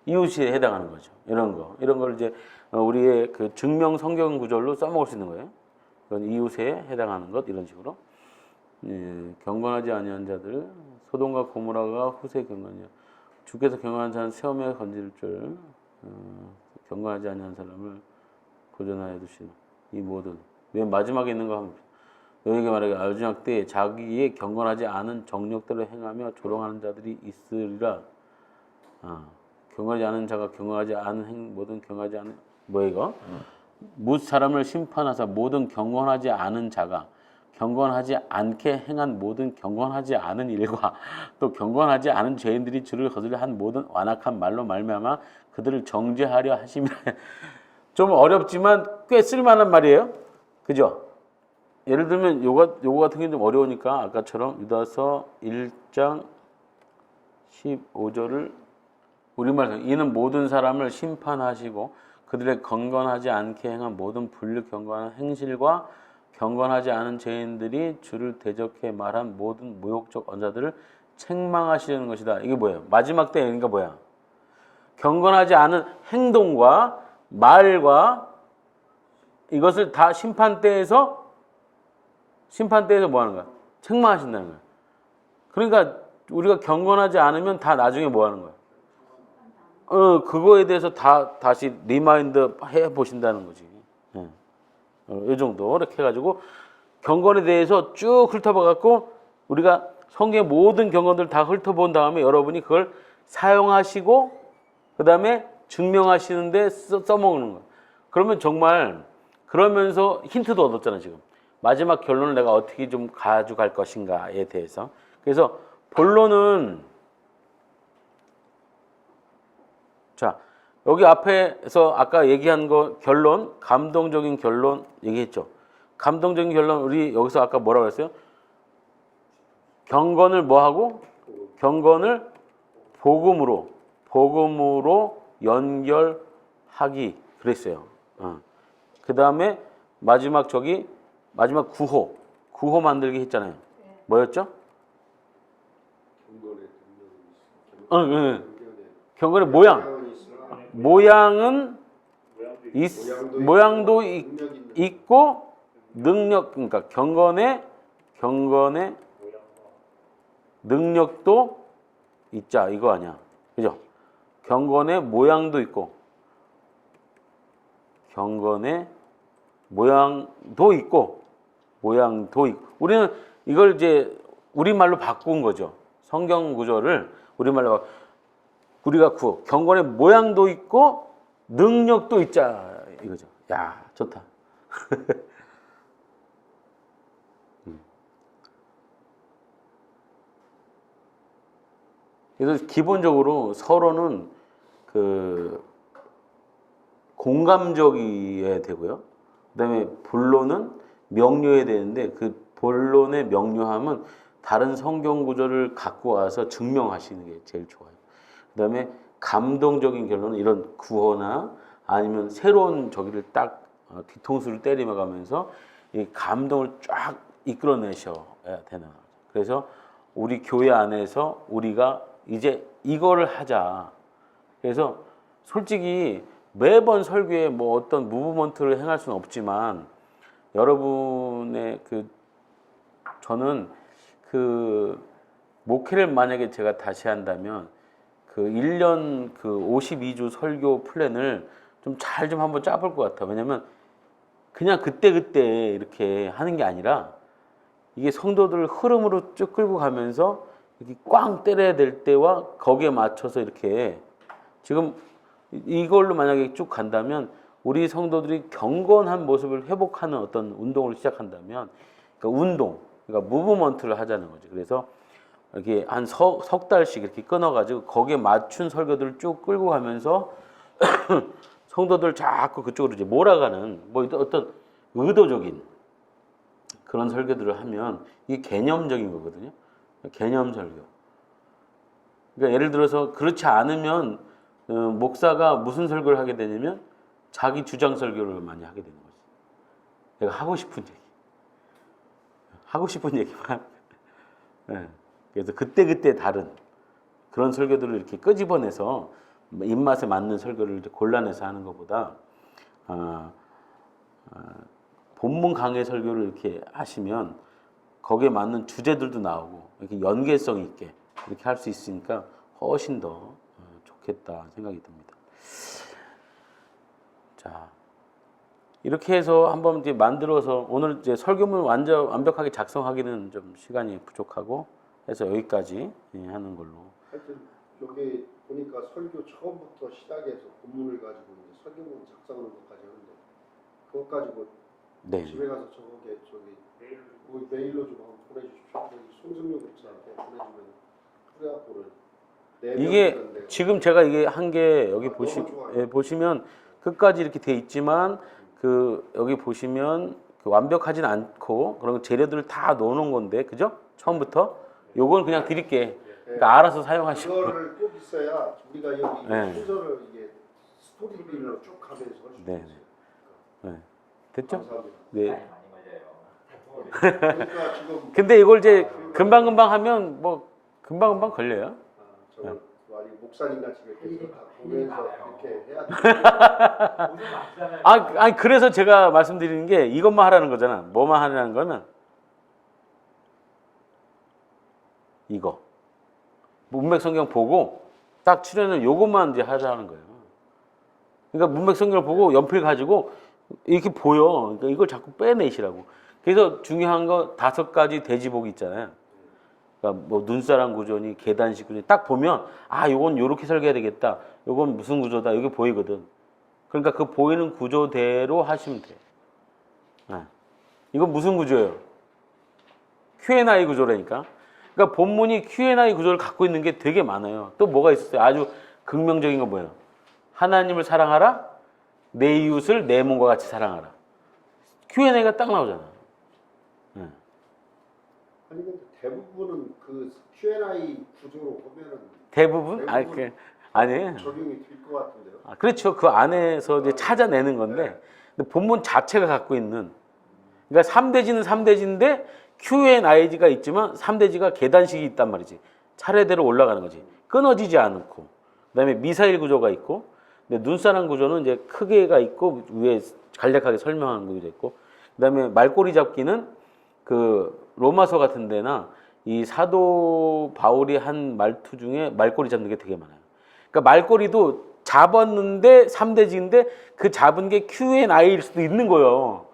S1: 이웃에 해당하는 거죠. 이런 걸 이제 우리의 그 증명 성경 구절로 써먹을 수 있는 거예요. 이건 이웃에 해당하는 것, 이런 식으로. 예, 경건하지 아니한 자들, 소돔과 고모라가 후세 경건이야. 주께서 경건한 자는 시험에 건질 줄, 경건하지 아니한 사람을 고전하여 두시는 이 모든. 맨 마지막에 있는 거 합니다. 너에게 말하기를 아주작 때에 자기의 경건하지 않은 정력대로 행하며 조롱하는 자들이 있으리라. 경건하지 않은 자가 경건하지 않은 모든 경건하지 않은 뭐야 이거? 뭇 사람을 심판하사 모든 경건하지 않은 자가 경건하지 않게 행한 모든 경건하지 않은 일과 또 경건하지 않은 죄인들이 주를 거슬려 한 모든 완악한 말로 말미암아 그들을 정죄하려 하심이라. 좀 어렵지만 꽤 쓸만한 말이에요. 그죠? 예를 들면 요거 같은 게 좀 어려우니까 아까처럼 유다서 1장 15절을 우리말로 이는 모든 사람을 심판하시고 그들의 경건하지 않게 행한 모든 불경건한 행실과 경건하지 않은 죄인들이 주를 대적해 말한 모든 모욕적 언사들을 책망하시는 것이다. 이게 뭐예요? 마지막 때 그러니까 뭐야? 경건하지 않은 행동과 말과 이것을 다 심판대에서 뭐 하는 거야? 책망하신다는 거야. 그러니까 우리가 경건하지 않으면 다 나중에 뭐 하는 거야? 그거에 대해서 다시 리마인드 해 보신다는 거지. 이 정도 이렇게 해가지고 경건에 대해서 쭉 훑어봐 갖고 우리가 성경의 모든 경건들을 다 훑어본 다음에 여러분이 그걸 사용하시고 그 다음에 증명하시는데 써먹는 거예요. 그러면 정말 그러면서 힌트도 얻었잖아 지금. 마지막 결론을 내가 어떻게 좀 가져갈 것인가에 대해서. 그래서 본론은 자 여기 앞에서 아까 얘기한 거 결론, 감동적인 결론 얘기했죠. 감동적인 결론 우리 여기서 아까 뭐라고 했어요? 경건을 뭐하고? 경건을 복음으로 연결하기 그랬어요. 그 다음에 마지막 구호 만들기 했잖아요. 뭐였죠? 경건의 모양은 모양도 있고 능력 그러니까 경건의 능력도 있자 이거 아니야. 그죠? 경건의 모양도 있고 우리는 이걸 이제 우리말로 바꾼 거죠. 성경 구절을 우리말로 우리가 경건의 모양도 있고 능력도 있자 이거죠. 야 좋다. 그래서 기본적으로 서로는 그 공감적이어야 되고요. 그다음에 본론은 명료해야 되는데 그 본론의 명료함은 다른 성경 구절을 갖고 와서 증명하시는 게 제일 좋아요. 그다음에 감동적인 결론은 이런 구호나 아니면 새로운 저기를 딱 뒤통수를 때리며 가면서 이 감동을 쫙 이끌어내셔야 되는 거죠. 그래서 우리 교회 안에서 우리가 이제 이거를 하자. 그래서 솔직히 매번 설교에 뭐 어떤 무브먼트를 행할 수는 없지만 여러분의 저는 목회를 만약에 제가 다시 한다면 1년 52주 설교 플랜을 좀 잘 좀 한번 짜볼 것 같아. 왜냐면 그냥 그때 이렇게 하는 게 아니라 이게 성도들 흐름으로 쭉 끌고 가면서 이렇게 꽝 때려야 될 때와 거기에 맞춰서 이렇게 지금 이걸로 만약에 쭉 간다면 우리 성도들이 경건한 모습을 회복하는 어떤 운동을 시작한다면 그러니까 무브먼트를 하자는 거죠. 그래서 이렇게 한 석 달씩 이렇게 끊어가지고 거기에 맞춘 설교들을 쭉 끌고 가면서 성도들 자꾸 그쪽으로 이제 몰아가는 뭐 어떤 의도적인 그런 설교들을 하면 이게 개념적인 거거든요. 개념 설교. 그러니까 예를 들어서 그렇지 않으면 목사가 무슨 설교를 하게 되냐면 자기 주장 설교를 많이 하게 되는 거지. 내가 하고 싶은 얘기. 하고 싶은 얘기만. 네. 그래서 그때그때 다른 그런 설교들을 이렇게 끄집어내서 입맛에 맞는 설교를 이제 골라내서 하는 것보다 본문 강해 설교를 이렇게 하시면 거기에 맞는 주제들도 나오고 이렇게 연계성 있게 이렇게 할 수 있으니까 훨씬 더 좋겠다 생각이 듭니다. 자, 이렇게 해서 한번 이제 만들어서 오늘 이제 설교문 완벽하게 작성하기는 좀 시간이 부족하고 해서 여기까지 하는 걸로.
S4: 하여튼 여기 보니까 설교 처음부터 시작해서 본문을 가지고 이제 설교문 작성하는 것까지 하는데 그것 가지고
S1: 네.
S4: 집에 가서 저기 메일로 좀 한번 보내주십시오. 송승용 목사한테 보내주면 프레아포를
S1: 이게 지금 제가 이게 한 게 여기 보시면 끝까지 이렇게 돼 있지만 그 여기 보시면 그 완벽하진 않고 그런 재료들을 다 넣어놓은 건데 그죠? 처음부터 요건 그냥 드릴게. 그러니까 알아서 사용하시고.
S4: 그거를 꼭 있어야 우리가 여기
S1: 네.
S4: 순서를 이게 스토리별로 쭉 가면서 할 수
S1: 네.
S4: 있어요.
S1: 네. 됐죠?
S4: 감사합니다.
S1: 네.
S2: 많이 걸려요.
S4: 그러니까 지금
S1: 근데 이걸 이제 금방금방 하면 뭐 금방금방 걸려요.
S4: 저 아니 목사님 같이 이렇게 다 보면서 이렇게 해야 돼.
S2: 무슨 맞잖아요.
S1: 아니 그래서 제가 말씀드리는 게 이것만 하라는 거잖아. 뭐만 하라는 거면 이거 문맥 성경 보고 딱 출연을 요것만 이제 하자는 거예요. 그러니까 문맥 성경을 보고 연필 가지고 이렇게 보여. 그러니까 이걸 자꾸 빼내시라고. 그래서 중요한 거 5가지 대지복이 있잖아요. 그러니까 뭐 눈사람 구조니 계단식 구조니 딱 보면 아 요건 요렇게 설계해야 되겠다. 요건 무슨 구조다. 여기 보이거든. 그러니까 그 보이는 구조대로 하시면 돼요. 네. 이건 무슨 구조예요? Q&A 구조라니까. 그러니까 본문이 Q&A 구조를 갖고 있는 게 되게 많아요. 또 뭐가 있었어요? 아주 극명적인 건 뭐예요? 하나님을 사랑하라. 내 이웃을 내 몸과 같이 사랑하라. Q&A가 딱 나오잖아. 네.
S4: 아니 근데 대부분은 그 Q&A 구조로 보면은
S1: 대부분? 아니.
S4: 적용이 될 것 같은데요.
S1: 그렇죠. 그 안에서 이제 찾아내는 건데 근데 본문 자체가 갖고 있는 그러니까 3대지는 3대지인데 Q&A가 있지만 3대지가 계단식이 있단 말이지. 차례대로 올라가는 거지. 끊어지지 않고. 그다음에 미사일 구조가 있고 근데 눈사람 구조는 이제 크게가 있고 위에 간략하게 설명하는 구조가 있고 그다음에 말꼬리 잡기는 그 로마서 같은 데나 이 사도 바울이 한 말투 중에 말꼬리 잡는 게 되게 많아요. 그러니까 말꼬리도 잡았는데 3대지인데 그 잡은 게 Q&A일 수도 있는 거예요.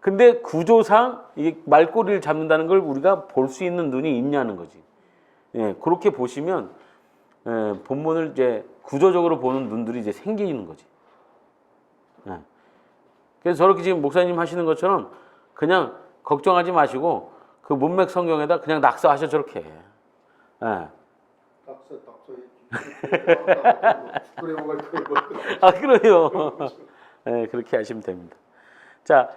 S1: 근데 구조상 이게 말꼬리를 잡는다는 걸 우리가 볼 수 있는 눈이 있냐는 거지. 예, 그렇게 보시면 본문을 이제 구조적으로 보는 눈들이 이제 생기는 거지. 예. 그래서 저렇게 지금 목사님 하시는 것처럼 그냥 걱정하지 마시고 그 문맥 성경에다 그냥 낙서하셔 저렇게. 예.
S4: 그래 먹을
S1: 그래요. 네, 그렇게 하시면 됩니다. 자,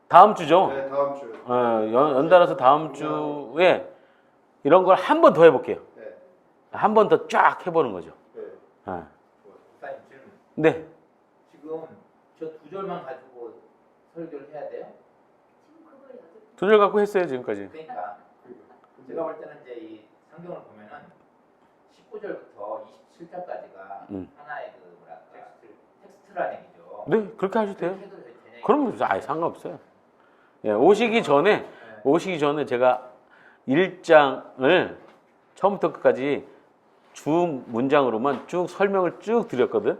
S1: 다음 주죠.
S4: 네, 다음 주에.
S1: 연달아서 다음 주에 이런 걸 한 번 더 해볼게요.
S4: 네.
S1: 한 번 더 쫙 해보는 거죠.
S4: 네.
S2: 목사님 질문.
S1: 네.
S2: 지금 저 2절만 가지고 설교를 해야 돼요?
S1: 두 절 갖고 했어요 지금까지.
S2: 그러니까 제가 볼 때는 이제 이 성경을 보면은 19절부터 27절까지가 하나의 그 뭐랄까 텍스트라는 얘기죠.
S1: 네, 그렇게 하셔도 돼요.
S2: 그렇게 해도 되냐?
S1: 그럼 아예 상관없어요. 예, 오시기 전에 제가 1장을 처음부터 끝까지 주 문장으로만 쭉 설명을 쭉 드렸거든.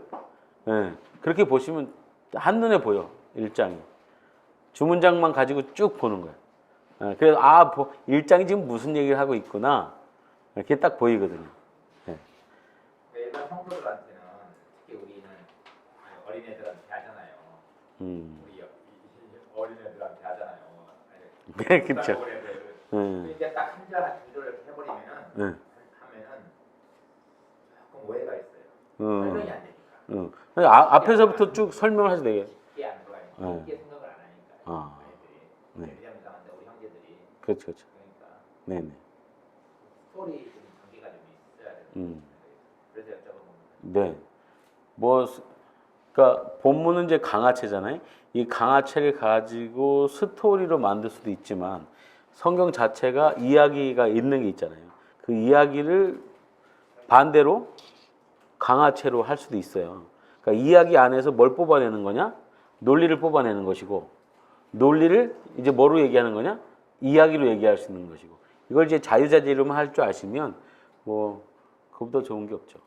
S1: 예, 그렇게 보시면 한눈에 보여 1장이. 주 문장만 가지고 쭉 보는 거야. 예, 그래서 1장이 지금 무슨 얘기를 하고 있구나 이렇게 딱 보이거든요. 예.
S2: 일반 성도들한테는 특히 우리는 어린애들한테 하잖아요. 우리 어린애들한테 하잖아요.
S1: 네, 그렇죠.
S2: 이제 딱 한 절, 두 절을 해버리면은 하면은 조금 오해가 있어요. 설명이 안 되니까.
S1: 앞에서부터 쭉 설명을 하셔도 되게.
S2: 쉽게 안 들어가니까 쉽게 생각을 안 하니까. 애들이.
S1: 네. 그렇죠, 그렇죠.
S2: 그러니까
S1: 네네.
S2: 스토리 좀 관계가 좀 있어야 되는 그래서 여쭤본 겁니다.
S1: 네. 뭐, 그러니까 본문은 이제 강화체잖아요. 이 강화체를 가지고 스토리로 만들 수도 있지만 성경 자체가 이야기가 있는 게 있잖아요. 그 이야기를 반대로 강화체로 할 수도 있어요. 그러니까 이야기 안에서 뭘 뽑아내는 거냐? 논리를 뽑아내는 것이고, 논리를 이제 뭐로 얘기하는 거냐? 이야기로 얘기할 수 있는 것이고, 이걸 이제 자유자재로만 할 줄 아시면 뭐 그보다 좋은 게 없죠.